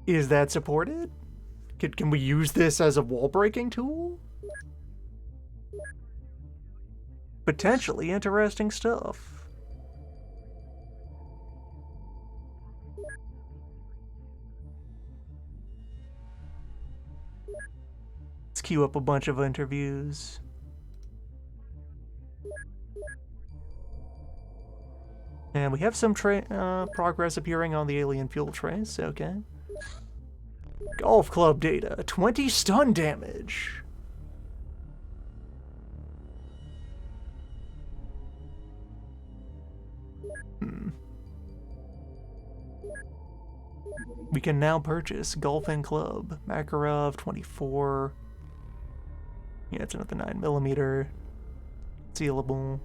Is that supported? Can we use this as a wall breaking tool? Potentially interesting stuff. Let's queue up a bunch of interviews. And we have some progress appearing on the alien fuel trace, okay. Golf club data, 20 stun damage. We can now purchase golfing club, Makarov 24. Yeah, it's another 9mm. Sealable.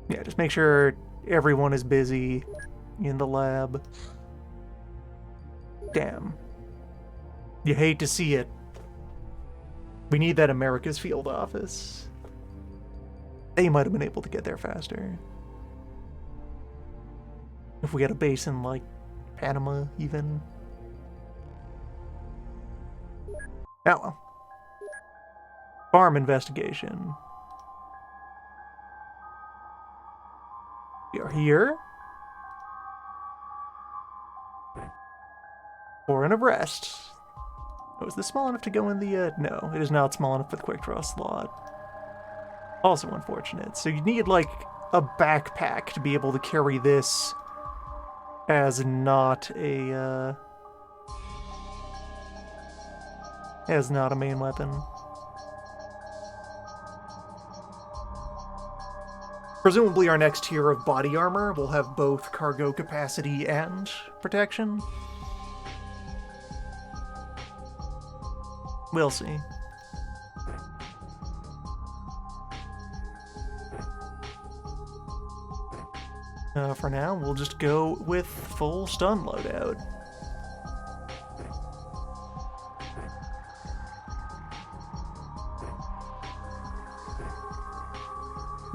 Yeah, just make sure everyone is busy in the lab. Damn. You hate to see it. We need that America's field office. They might have been able to get there faster. If we had a base in, like, Panama, even. Oh well. Farm investigation. We are here for an arrest. Oh, is this small enough to go in the, no, it is not small enough for the quick draw slot. Also unfortunate. So you need, like, a backpack to be able to carry this as not a, as not a main weapon. Presumably our next tier of body armor will have both cargo capacity and protection. We'll see. For now, we'll just go with full stun loadout.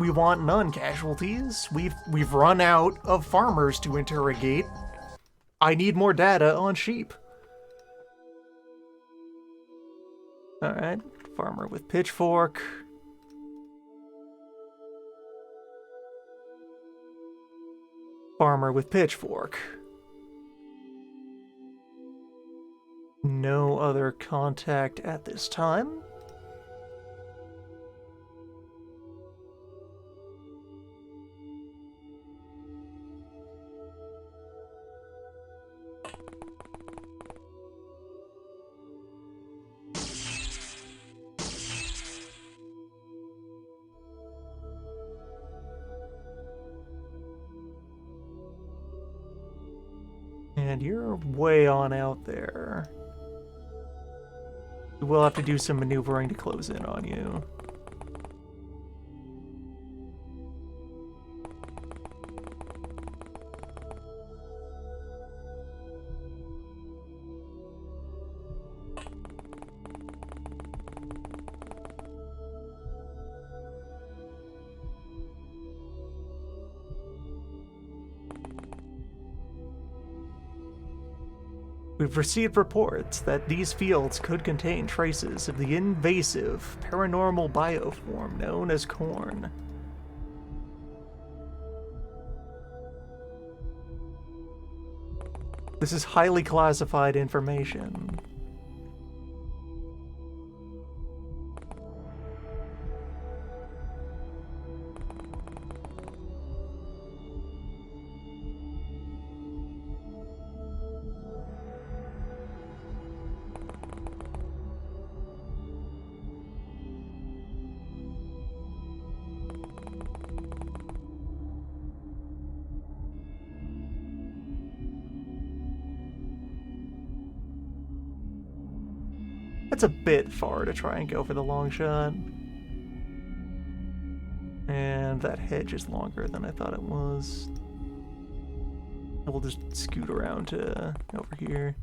We want none casualties. We've run out of farmers to interrogate. I need more data on sheep. Alright, farmer with pitchfork. Farmer with pitchfork. No other contact at this time. And you're way on out there. We'll have to do some maneuvering to close in on you. We've received reports that these fields could contain traces of the invasive paranormal bioform known as Khorne. This is highly classified information. That's a bit far to try and go for the long shot. And that hedge is longer than I thought it was. We'll just scoot around to over here.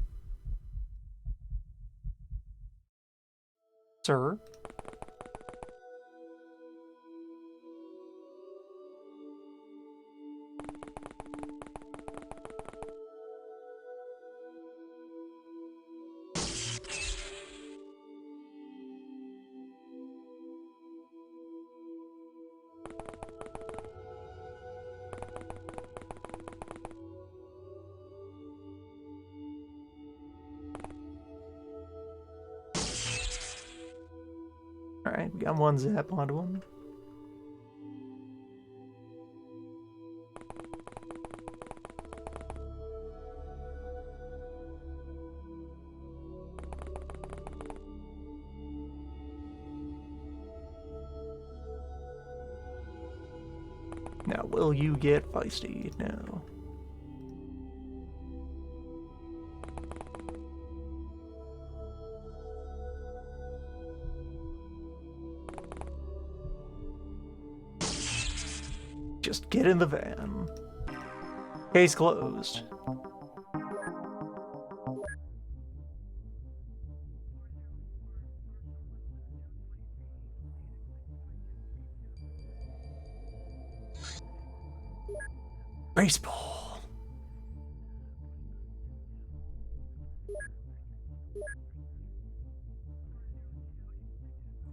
Sir? Alright, we got one zap onto him. Now, will you get feisty? No. Just get in the van. Case closed. Baseball.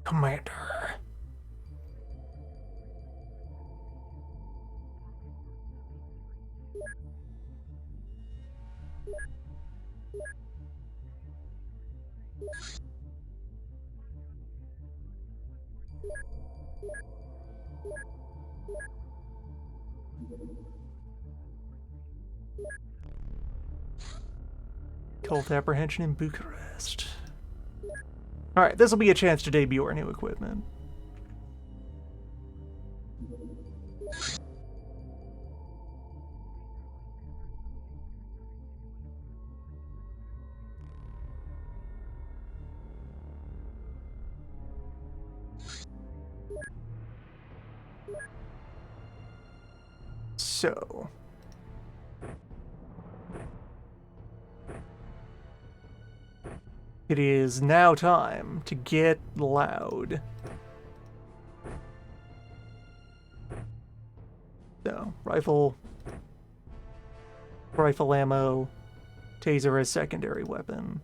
Commander. Cult apprehension in Bucharest. Alright, this will be a chance to debut our new equipment. So... it is now time to get loud. So, rifle ammo, taser as secondary weapon.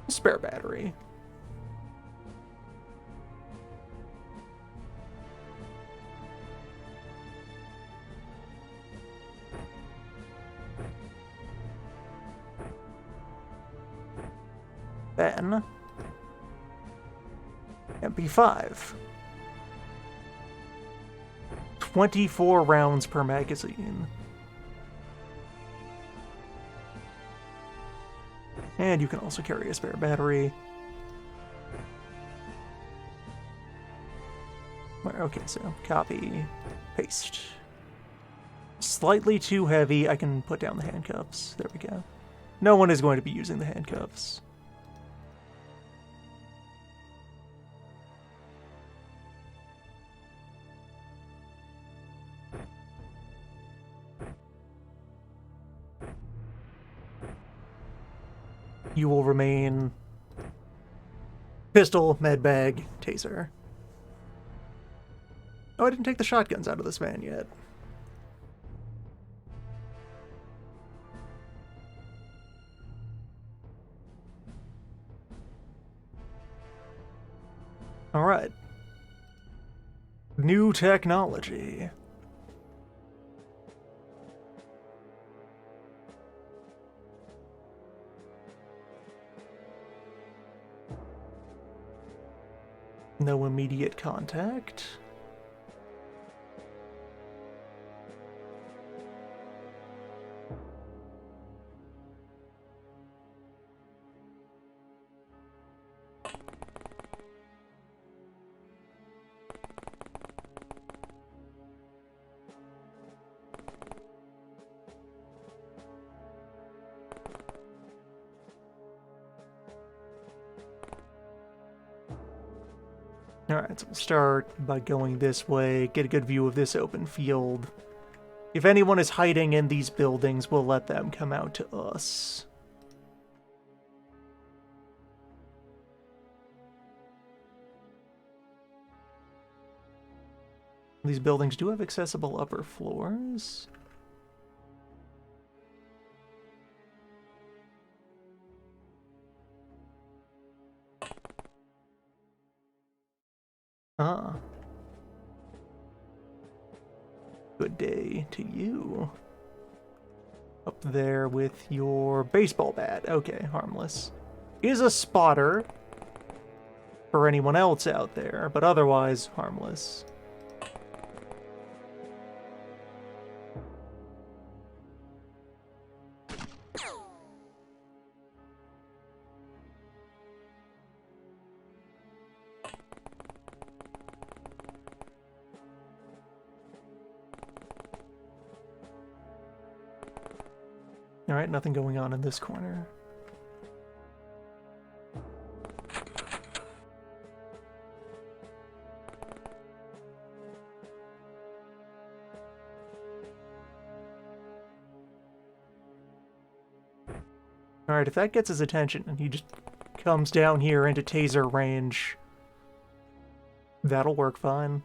Spare battery. Then, MP5. 24 rounds per magazine. And you can also carry a spare battery. Okay, so copy, paste. Slightly too heavy, I can put down the handcuffs. There we go. No one is going to be using the handcuffs. You will remain pistol, med bag, taser. Oh, I didn't take the shotguns out of this van yet. All right. New technology. No immediate contact. Alright, so we'll start by going this way, get a good view of this open field. If anyone is hiding in these buildings, we'll let them come out to us. These buildings do have accessible upper floors. Ah. Good day to you. Up there with your baseball bat. Okay, harmless. Is a spotter for anyone else out there, but otherwise harmless. Alright, nothing going on in this corner. Alright, if that gets his attention and he just comes down here into taser range, that'll work fine.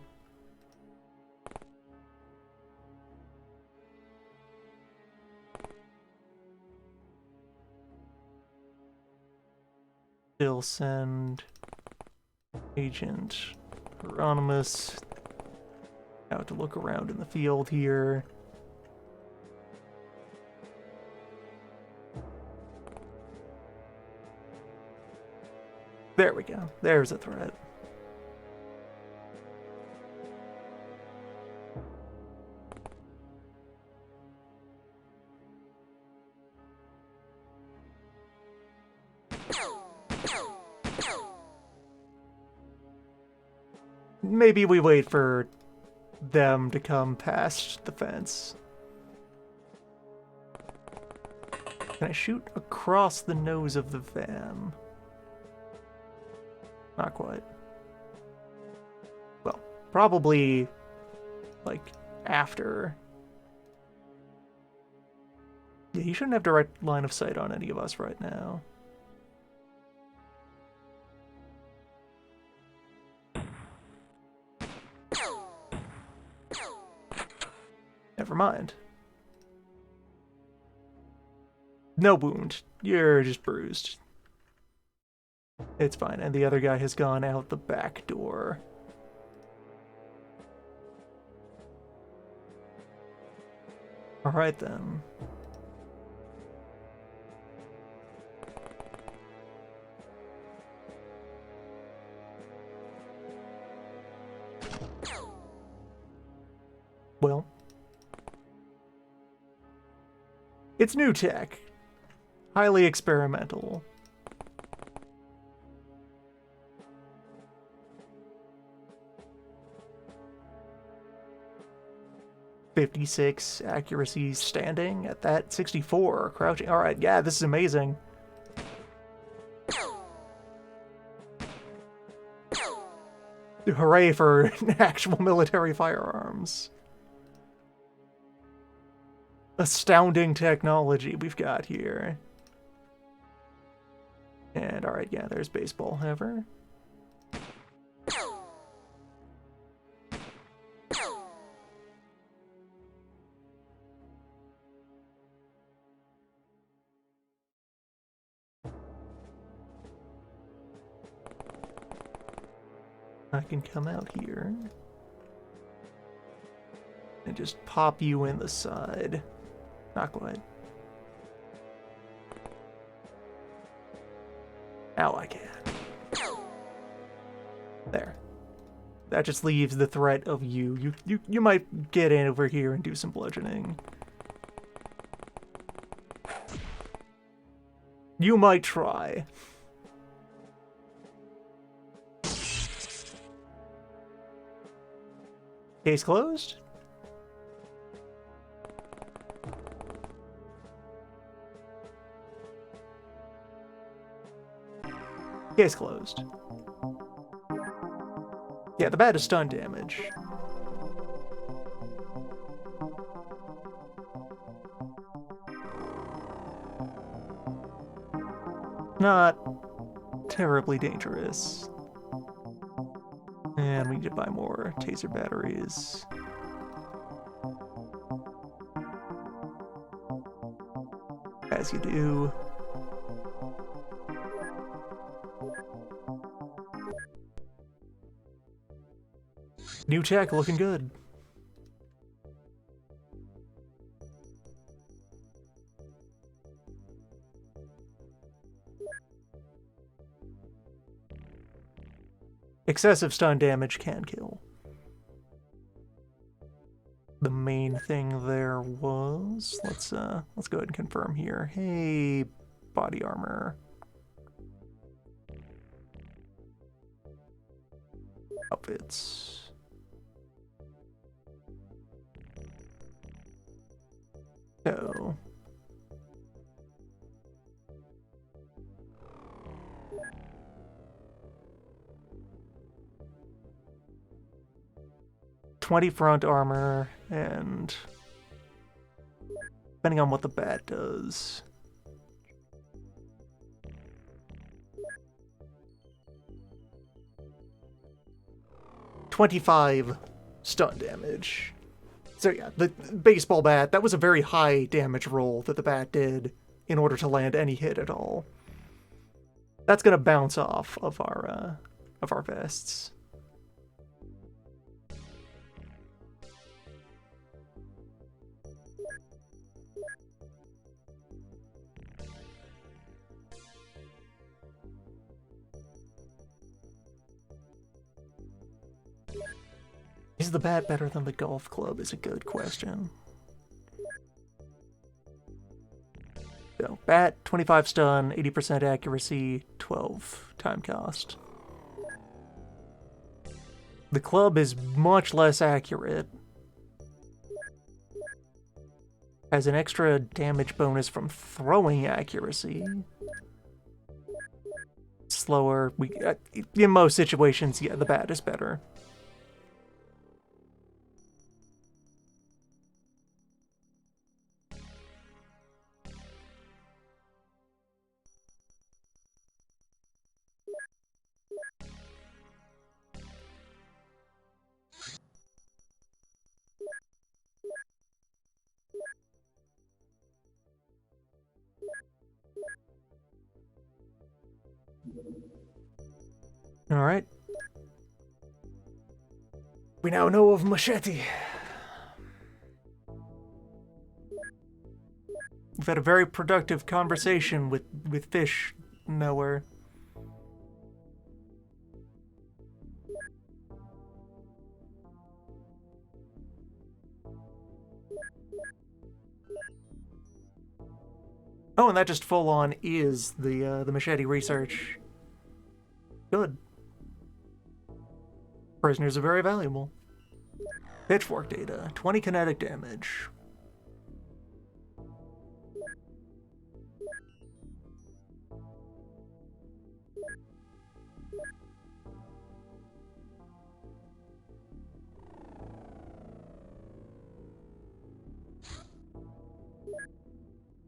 Still send Agent Hieronymus out to look around in the field here. There we go. There's a threat. Maybe we wait for them to come past the fence. Can I shoot across the nose of the van? Not quite. Well, probably, like, after. Yeah, he shouldn't have direct line of sight on any of us right now. Never mind. No wound. You're just bruised. It's fine. And the other guy has gone out the back door. Alright then. Well. It's new tech. Highly experimental. .56 accuracy standing at that, 64 crouching. All right, yeah, this is amazing. Hooray for actual military firearms. Astounding technology we've got here. And all right, yeah, there's baseball ever. I can come out here and just pop you in the side. Not quite. Now I can. There. That just leaves the threat of you. You might get in over here and do some bludgeoning. You might try. Case closed? Case closed. Yeah, the bad is stun damage. Not terribly dangerous. And we need to buy more taser batteries. As you do. New tech looking good. Excessive stun damage can kill. The main thing there was, let's go ahead and confirm here. Hey, body armor. Outfits. So. $20 front armor, and depending on what the bat does. $25 stun damage. So yeah, the baseball bat, that was a very high damage roll that the bat did in order to land any hit at all. That's gonna bounce off of our vests. Is the bat better than the golf club is a good question. So, bat, 25 stun, 80% accuracy, 12 time cost. The club is much less accurate. Has an extra damage bonus from throwing accuracy. Slower. In most situations, yeah, the bat is better. Alright. We now know of Machete. We've had a very productive conversation with Fish Nowhere. Oh, and that just full on is the Machete research. Good. Prisoners are very valuable. Pitchfork data, 20 kinetic damage.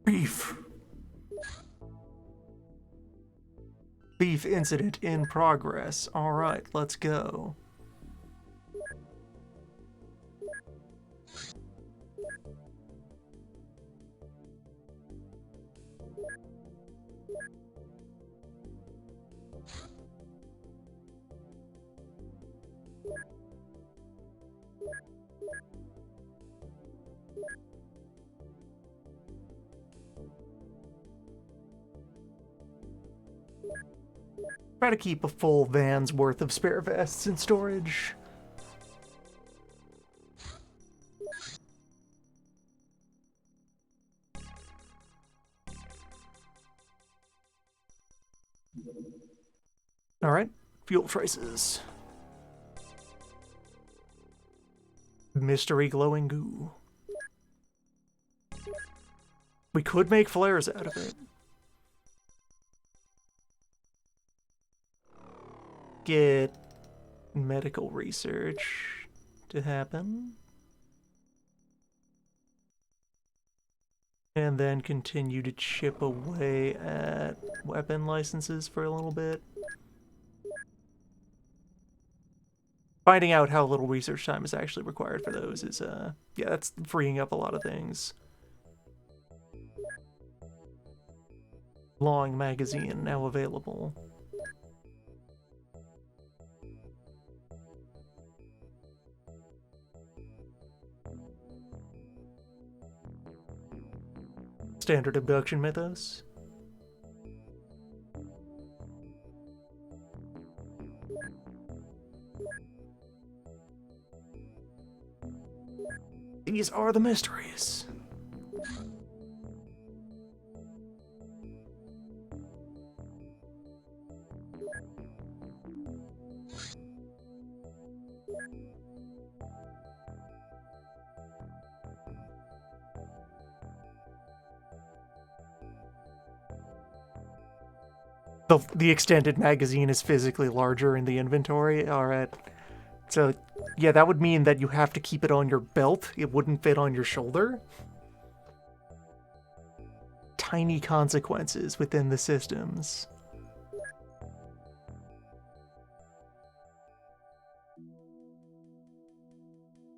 Beef. Beef incident in progress. Alright, let's go. Try to keep a full van's worth of spare vests in storage. Alright, fuel traces. Mystery glowing goo. We could make flares out of it. Get medical research to happen. And then continue to chip away at weapon licenses for a little bit. Finding out how little research time is actually required for those is, yeah, that's freeing up a lot of things. Long magazine now available. Standard abduction mythos. These are the mysteries. The extended magazine is physically larger in the inventory. All right. So, yeah, that would mean that you have to keep it on your belt. It wouldn't fit on your shoulder. Tiny consequences within the systems.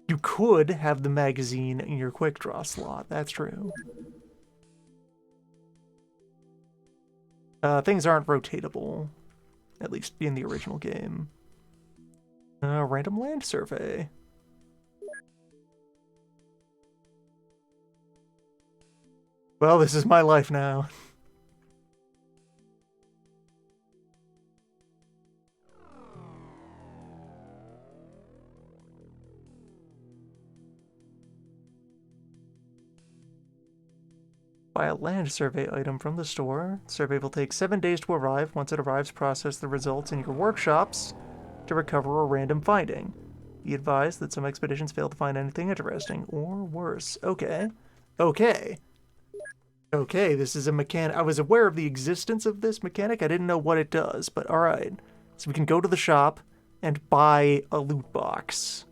You could have the magazine in your quick draw slot. That's true. Things aren't rotatable, at least in the original game. Random land survey. Well, this is my life now. Buy a land survey item from the store. Survey will take 7 days to arrive. Once it arrives, process the results in your workshops to recover a random finding. Be advised that some expeditions fail to find anything interesting, or worse. Okay. Okay. Okay, this is a mechanic. I was aware of the existence of this mechanic. I didn't know what it does, but alright. So we can go to the shop and buy a loot box.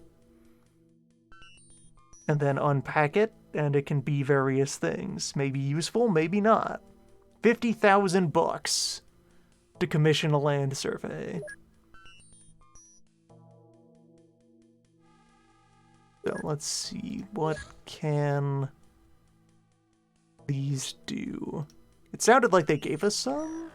And then unpack it, and it can be various things. Maybe useful, maybe not. 50,000 bucks to commission a land survey. So let's see, what can these do? It sounded like they gave us some?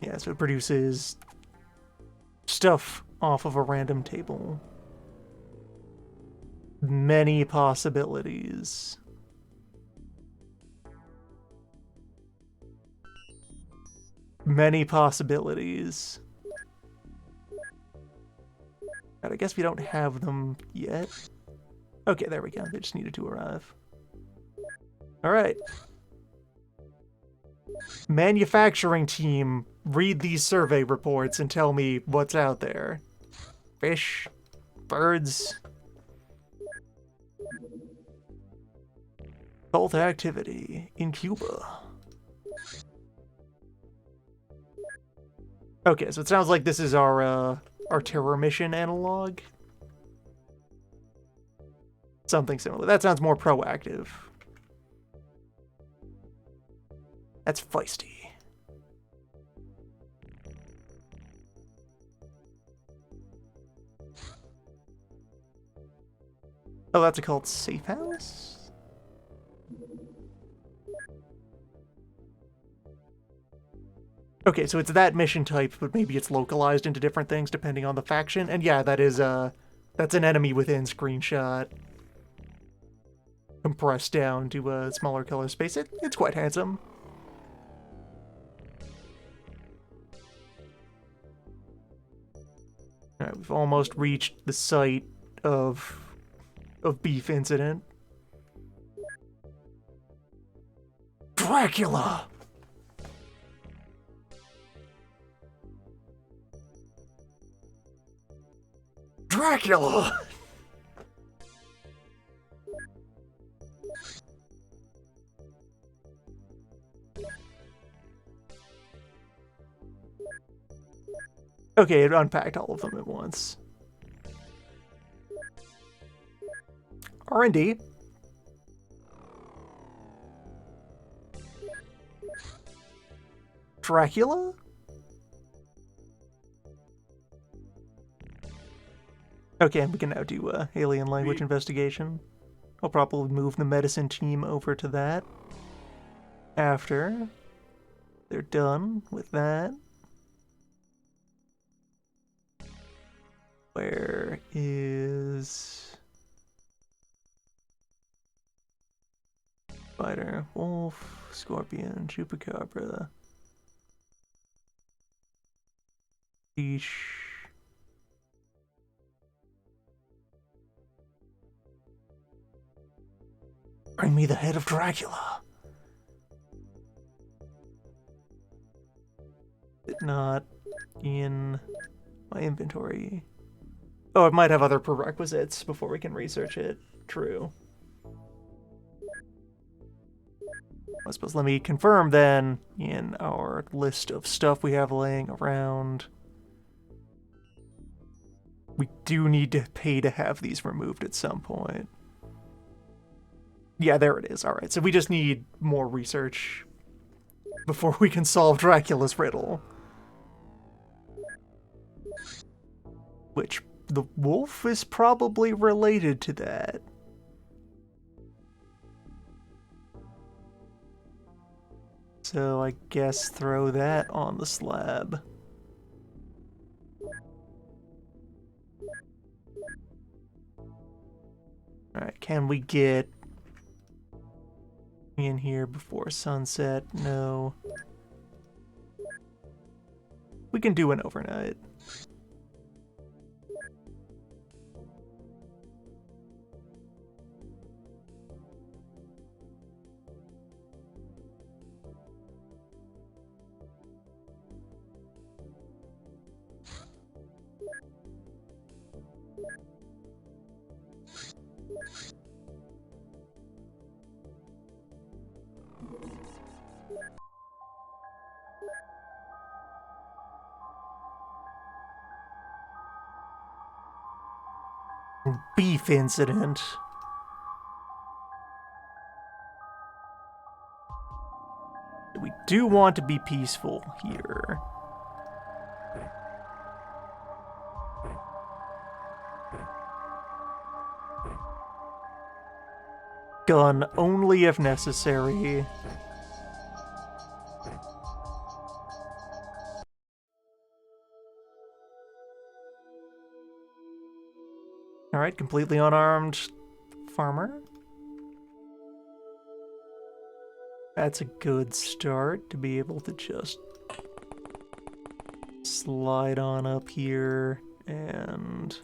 Yeah, so it produces stuff off of a random table. Many possibilities. Many possibilities. God, I guess we don't have them yet. Okay, there we go. They just needed to arrive. Alright. Manufacturing team, read these survey reports and tell me what's out there. Fish, birds, cult activity in Cuba. Okay, so it sounds like this is our terror mission analog. Something similar. That sounds more proactive. That's feisty. Oh, that's a called Safe House? Okay, so it's that mission type, but maybe it's localized into different things depending on the faction. And yeah, that is, that's an enemy within screenshot. Compressed down to a smaller color space. It's quite handsome. Alright, we've almost reached the site of beef incident. Dracula! Dracula! Okay, it unpacked all of them at once. R&D. Dracula? Okay, we can now do alien language investigation. I'll probably move the medicine team over to that after they're done with that. Where is spider, wolf, scorpion, chupacabra, fish? Bring me the head of Dracula. It's not in my inventory. Oh, it might have other prerequisites before we can research it. True. I suppose let me confirm then in our list of stuff we have laying around. We do need to pay to have these removed at some point. Yeah, there it is. All right, so we just need more research before we can solve Dracula's riddle. Which, the wolf is probably related to that. So I guess throw that on the slab. Alright, can we get in here before sunset? No. We can do an overnight. Beef incident. We do want to be peaceful here. Gun only if necessary. Alright, completely unarmed farmer. That's a good start to be able to just slide on up here and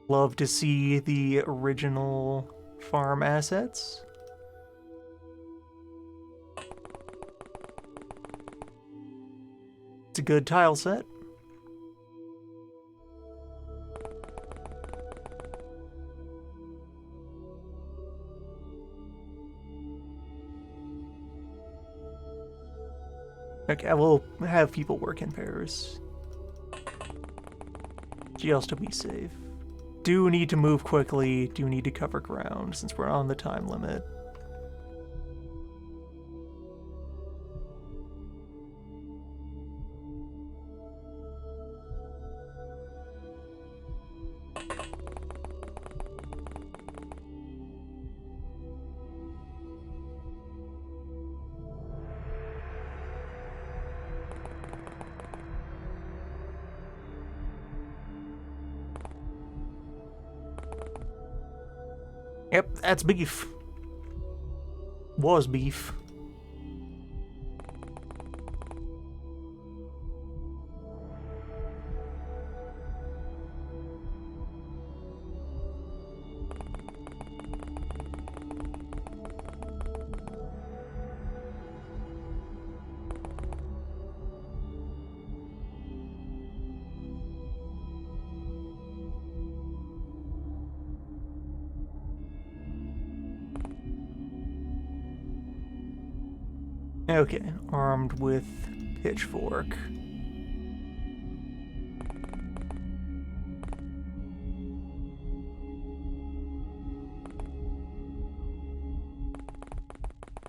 love to see the original farm assets. It's a good tile set. Okay, we'll have people work in pairs. Just to be safe. Do need to move quickly, do need to cover ground since we're on the time limit. Yep, that's beef. Was beef. Okay, armed with pitchfork.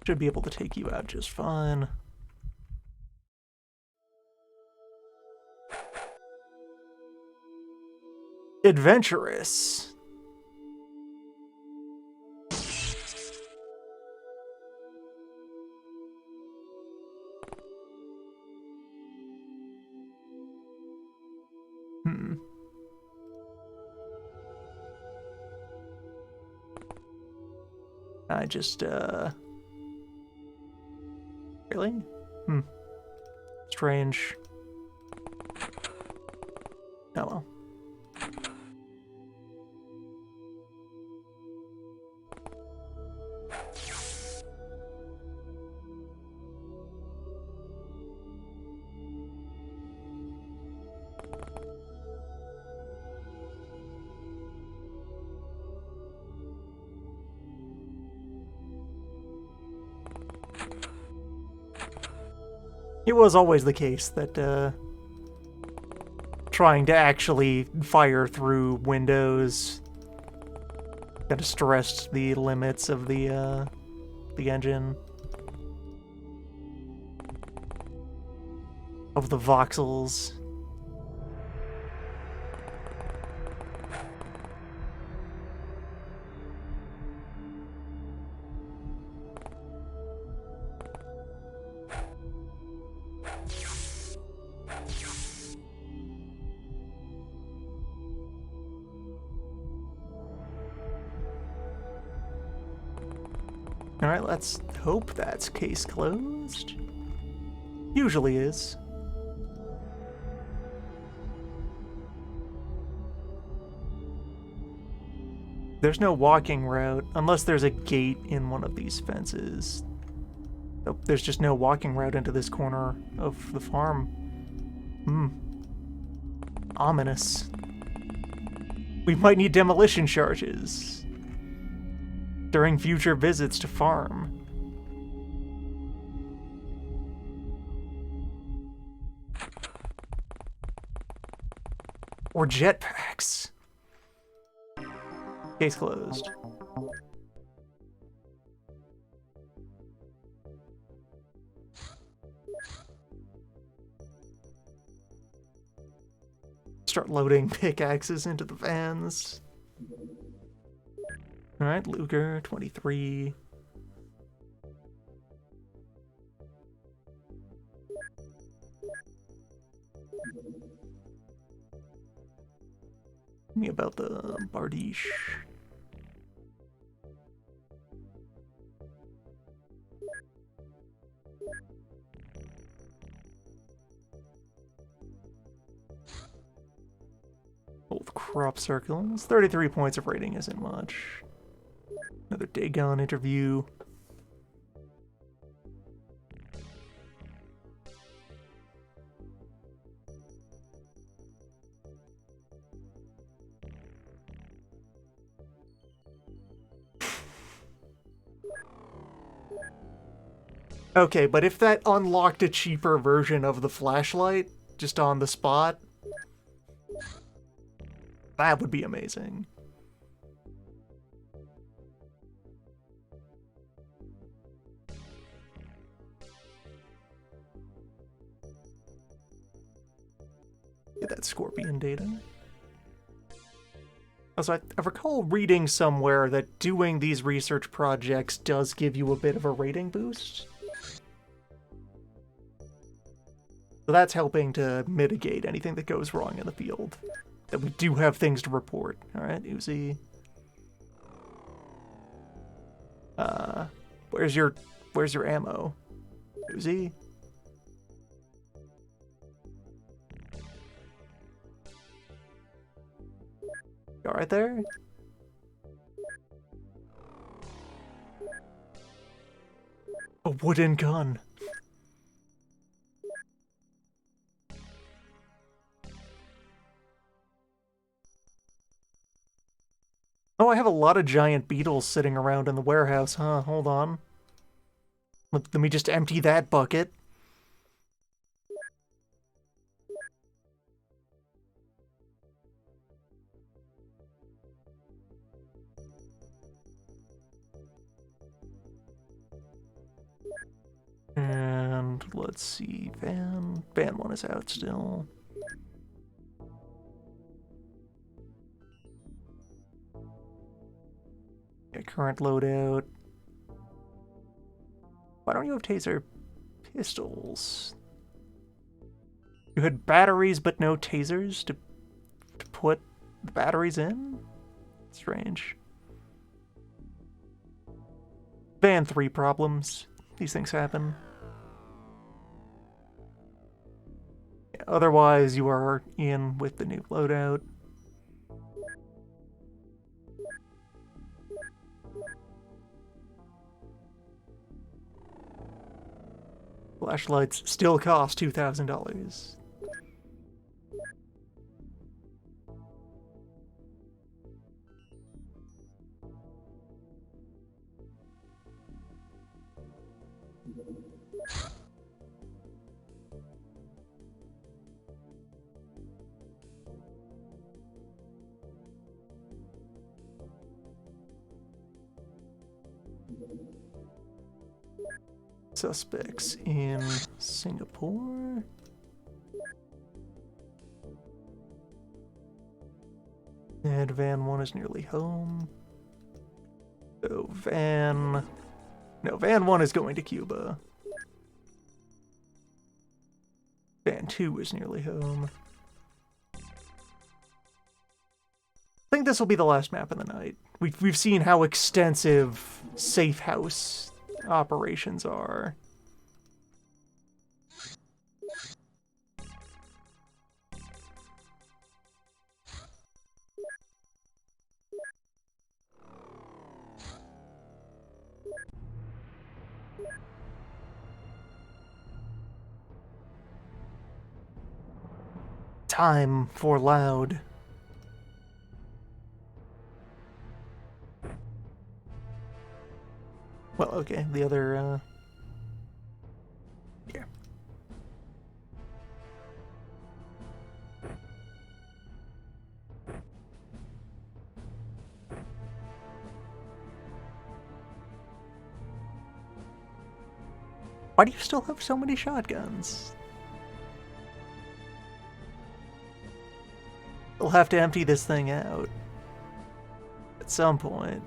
Should be able to take you out just fine. Adventurous. I just, really? Strange. Oh well. It was always the case that, trying to actually fire through windows kind of stressed the limits of the engine. Of the voxels. Alright, let's hope that's case closed. Usually is. There's no walking route, unless there's a gate in one of these fences. Nope, there's just no walking route into this corner of the farm. Ominous. We might need demolition charges during future visits to farm. Or jetpacks. Case closed. Start loading pickaxes into the vans. Alright, Luger, 23. Tell me about the Bardiche. Old crop circles. 33 points of rating isn't much. Another Dagon interview. Okay, but if that unlocked a cheaper version of the flashlight, just on the spot, that would be amazing. Get that scorpion data. Also, I recall reading somewhere that doing these research projects does give you a bit of a rating boost. So that's helping to mitigate anything that goes wrong in the field. That we do have things to report. Alright, Uzi. Where's your ammo? Uzi? You alright there? A wooden gun. Oh, I have a lot of giant beetles sitting around in the warehouse, huh? Hold on. Let me just empty that bucket. And let's see, van 1 is out still. Yeah, current loadout. Why don't you have taser pistols? You had batteries but no tasers to put the batteries in? Strange. Van 3 problems. These things happen. Yeah, otherwise, you are in with the new loadout. Flashlights still cost $2,000. Suspects in Singapore. And van 1 is nearly home. So van 1 is going to Cuba. Van 2 is nearly home. I think this will be the last map of the night. We've seen how extensive safe house operations are. Time for loud. Well, okay, the other, yeah. Why do you still have so many shotguns? We'll have to empty this thing out at some point.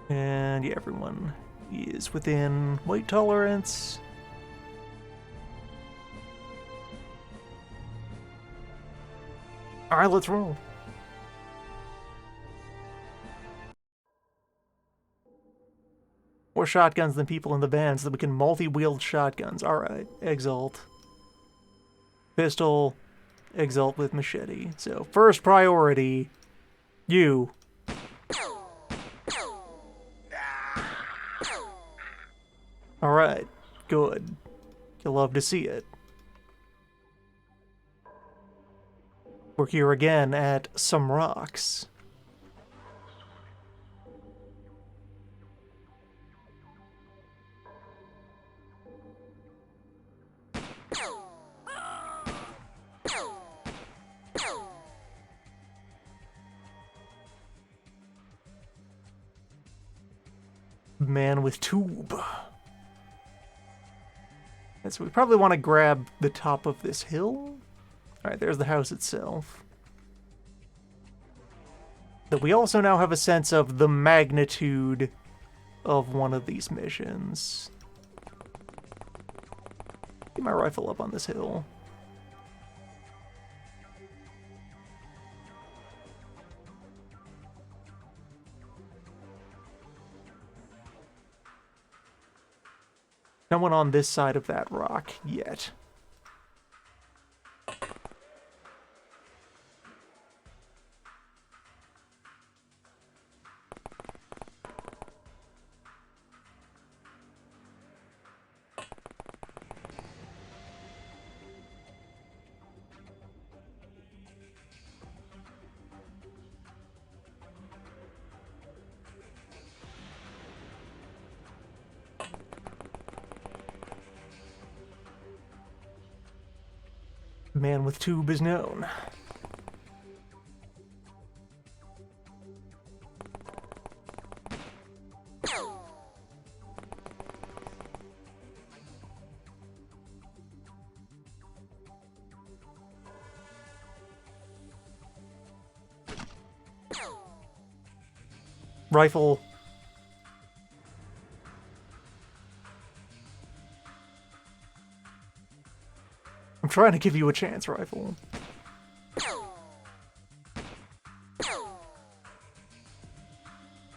And yeah, everyone is within weight tolerance. Alright, let's roll. More shotguns than people in the van so that we can multi-wield shotguns. Alright, exalt. Pistol, exalt with machete. So, first priority, you. Alright, good. You'll love to see it. We're here again at Some Rocks. Man with tube. And so we probably want to grab the top of this hill. Alright, there's the house itself. But we also now have a sense of the magnitude of one of these missions. Get my rifle up on this hill. No one on this side of that rock yet. Man with tube is known. Rifle. I'm trying to give you a chance, Rifle.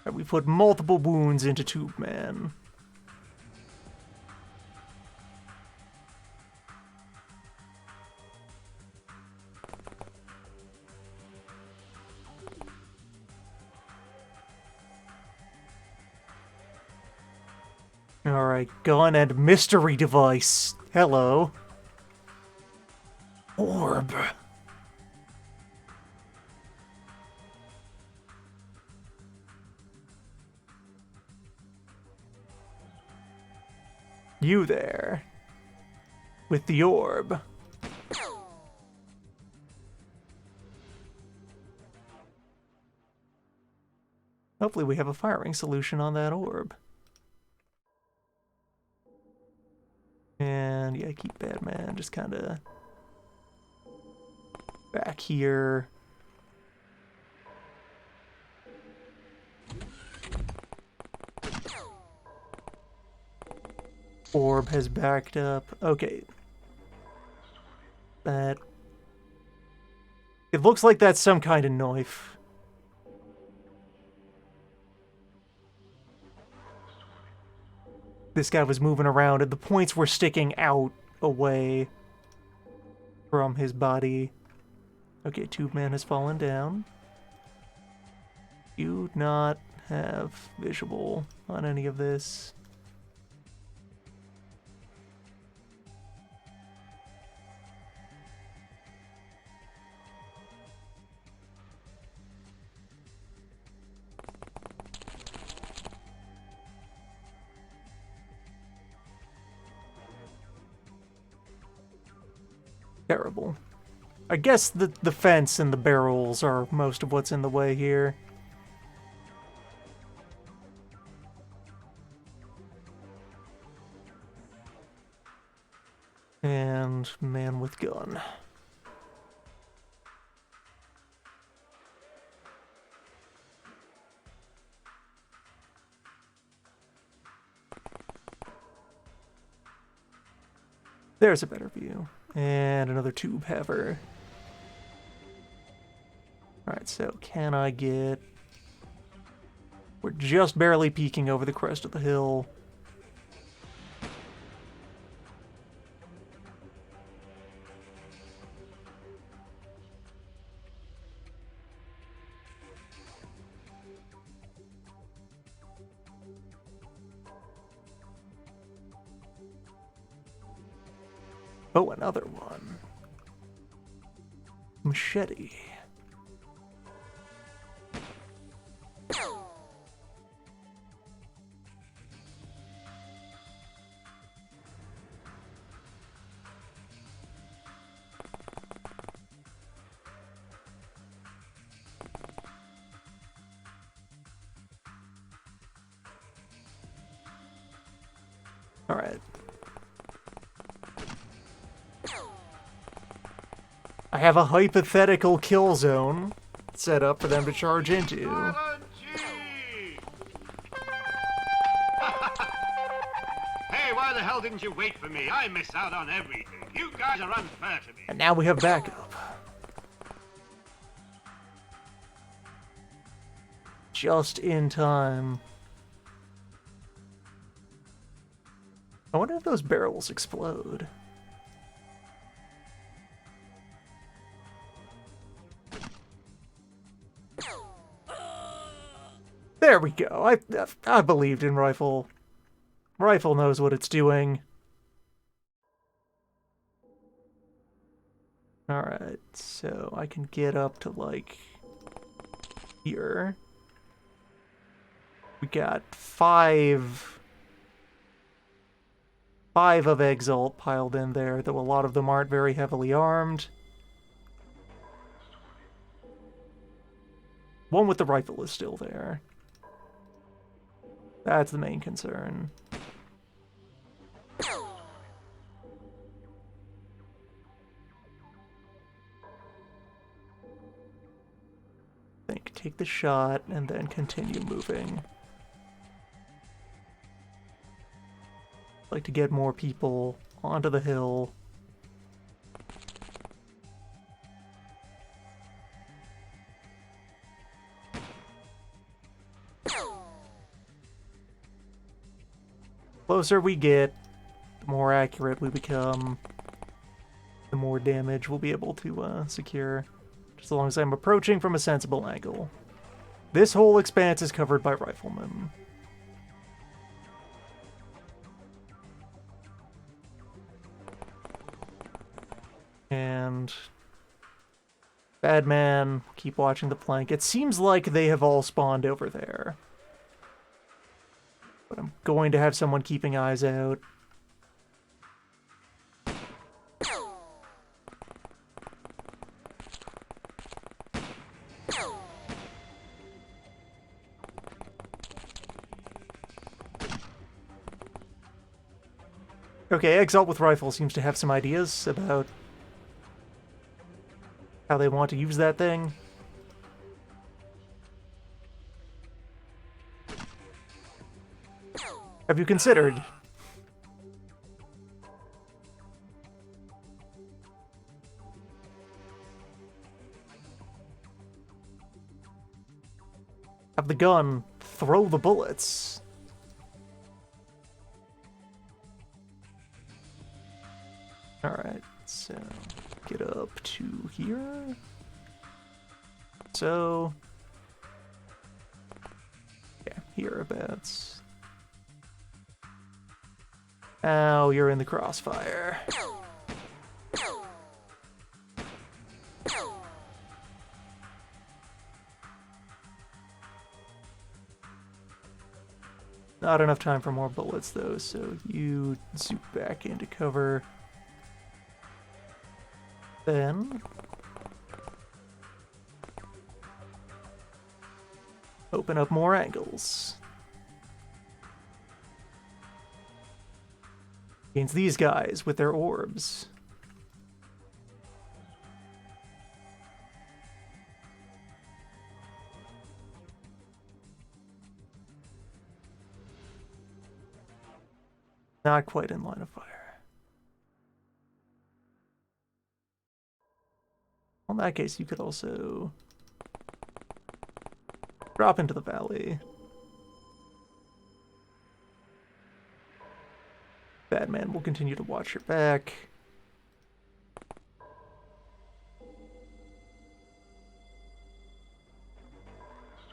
Right, we put multiple wounds into Tube Man. Alright, gun and mystery device. Hello. Orb. You there. With the orb. Hopefully we have a firing solution on that orb. And yeah, keep Batman just kind of back here. Orb has backed up. Okay. That... It looks like that's some kind of knife. This guy was moving around and the points were sticking out away from his body. Okay, Tube Man has fallen down. You do not have visual on any of this. Terrible. I guess the fence and the barrels are most of what's in the way here. And man with gun. There's a better view. And another tube haver. Alright, so can I get... We're just barely peeking over the crest of the hill. Oh, another one. Machete. All right. I have a hypothetical kill zone set up for them to charge into. Silent G! Hey, why the hell didn't you wait for me? I miss out on everything. You guys are unfair to me. And now we have backup. Just in time. I wonder if those barrels explode. There we go. I believed in Rifle. Rifle knows what it's doing. Alright, so I can get up to, like, here. We got 5 5 of Exalt piled in there, though a lot of them aren't very heavily armed. One with the rifle is still there. That's the main concern. Take the shot and then continue moving. Like to get more people onto the hill. Closer we get, the more accurate we become, the more damage we'll be able to secure. Just as long as I'm approaching from a sensible angle. This whole expanse is covered by riflemen. And Bad Man, keep watching the flank. It seems like they have all spawned over there. But I'm going to have someone keeping eyes out. Okay, Exalt with rifle seems to have some ideas about how they want to use that thing. Have you considered? Have the gun throw the bullets. Alright, so get up to here. So, yeah, hereabouts. Ow, you're in the crossfire. Not enough time for more bullets, though, so you zoom back into cover. Then open up more angles. Against these guys with their orbs. Not quite in line of fire. In that case, you could also drop into the valley. Batman will continue to watch your back.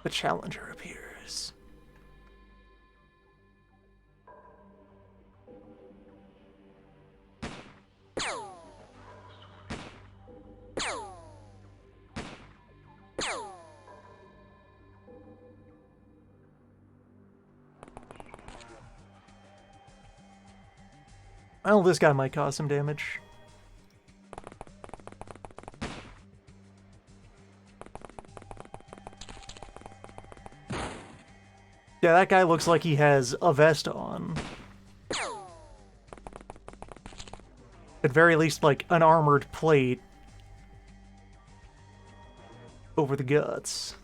The Challenger appears. Well, this guy might cause some damage. Yeah, that guy looks like he has a vest on. At very least, like, an armored plate over the guts.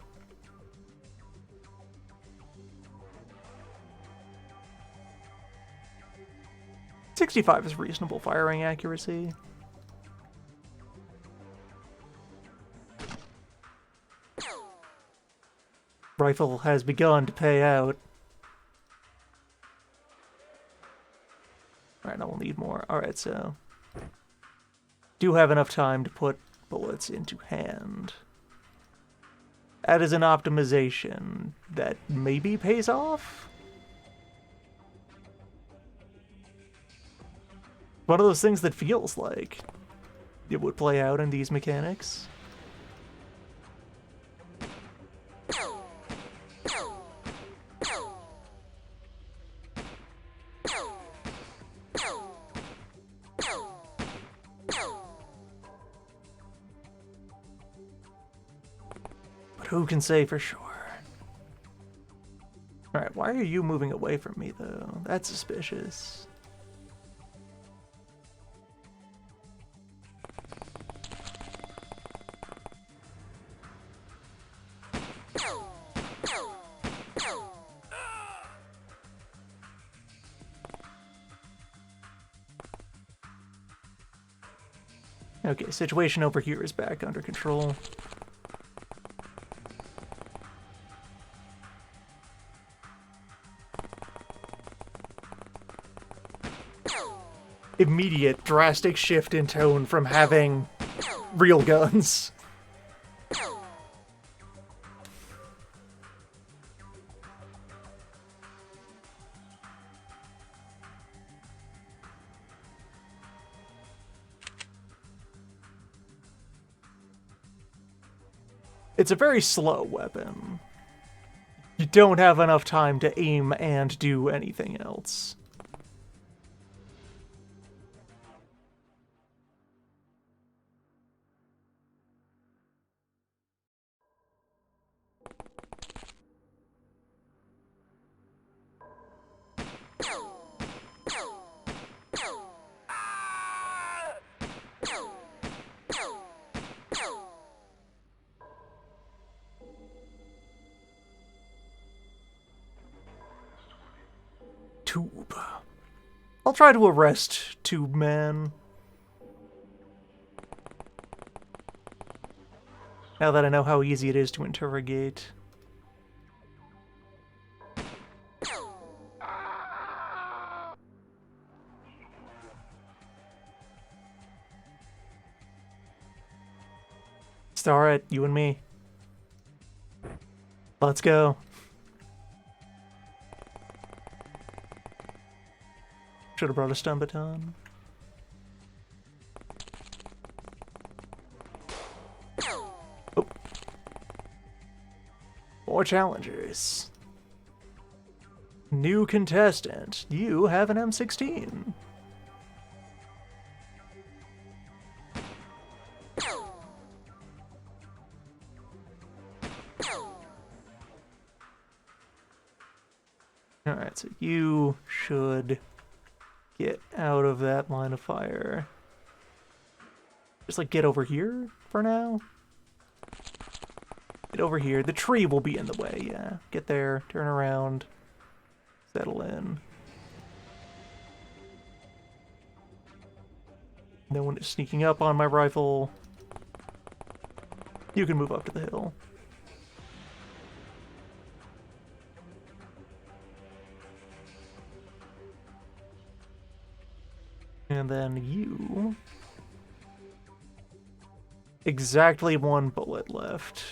.65 is reasonable firing accuracy. Rifle has begun to pay out. Alright, I will need more. Alright, so do have enough time to put bullets into hand. That is an optimization that maybe pays off? One of those things that feels like it would play out in these mechanics. but who can say for sure? Alright, why are you moving away from me, though? That's suspicious. Okay, situation over here is back under control. Immediate drastic shift in tone from having real guns. It's a very slow weapon. You don't have enough time to aim and do anything else. Tube. I'll try to arrest Tube Man. Now that I know how easy it is to interrogate. It's alright, you and me. Let's go. Should have brought a stun baton. Oh. More challengers. New contestant. You have an M16. Alright, so you should get out of that line of fire. Just like get over here for now. Get over here. The tree will be in the way, yeah. Get there, turn around, settle in. No one is sneaking up on my rifle. You can move up to the hill. And then you... Exactly one bullet left.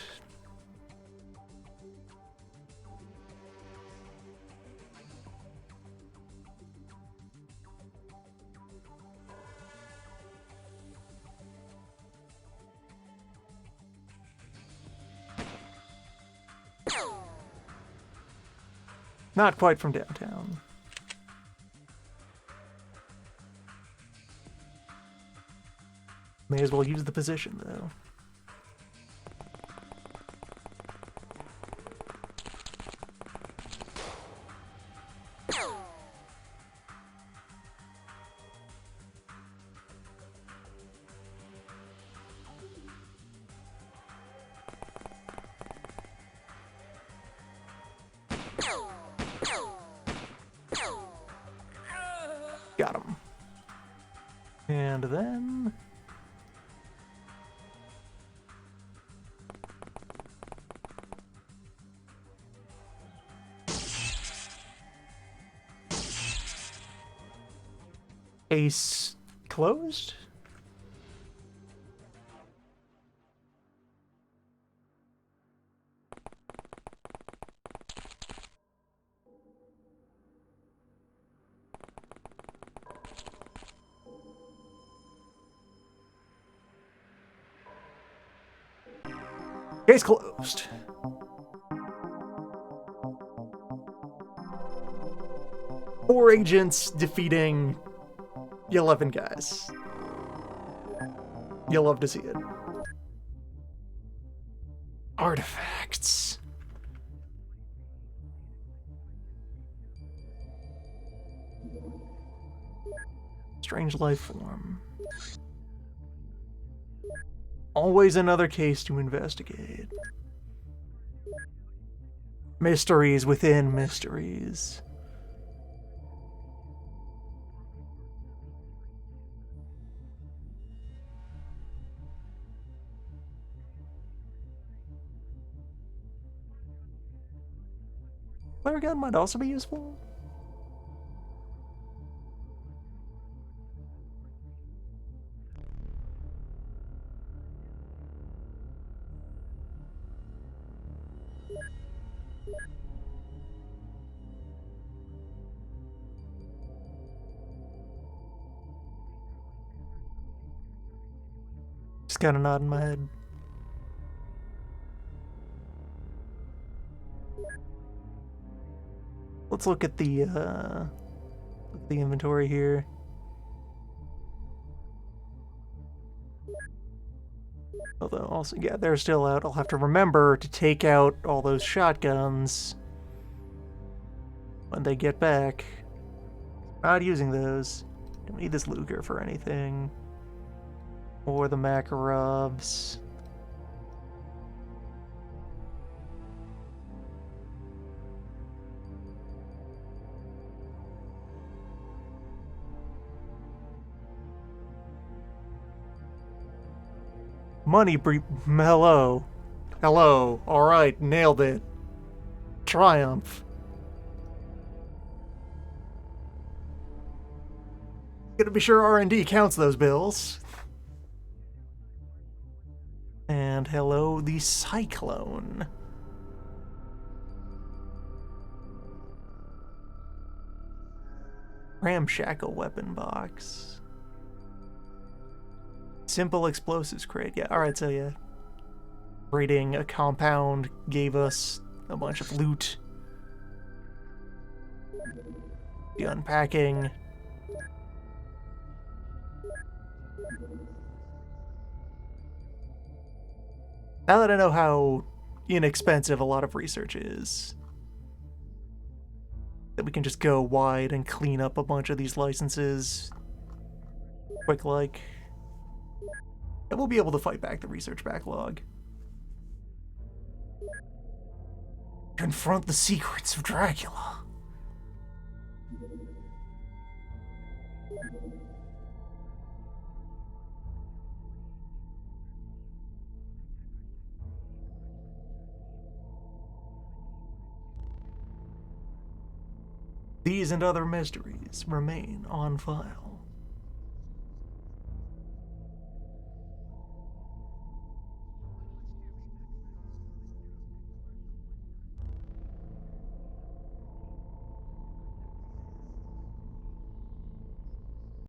Not quite from downtown. May as well use the position, though. Got him. And then... Case closed? Case closed. Four agents defeating 11 guys. You'll love to see it. Artifacts. Strange life form. Always another case to investigate. Mysteries within mysteries. Flare gun might also be useful. Just kind of nodding my head. Let's look at the inventory here. Although also, yeah, they're still out. I'll have to remember to take out all those shotguns when they get back. Not using those. Don't need this Luger for anything. Or the Makarovs. Money hello. Hello. Alright, nailed it. Triumph. Gotta be sure R&D counts those bills. And hello, the Cyclone. Ramshackle weapon box. Simple explosives crate. Yeah, alright, so yeah. Raiding a compound gave us a bunch of loot. The unpacking. Now that I know how inexpensive a lot of research is, that we can just go wide and clean up a bunch of these licenses quick like. And we'll be able to fight back the research backlog. Confront the secrets of Dracula. These and other mysteries remain on file.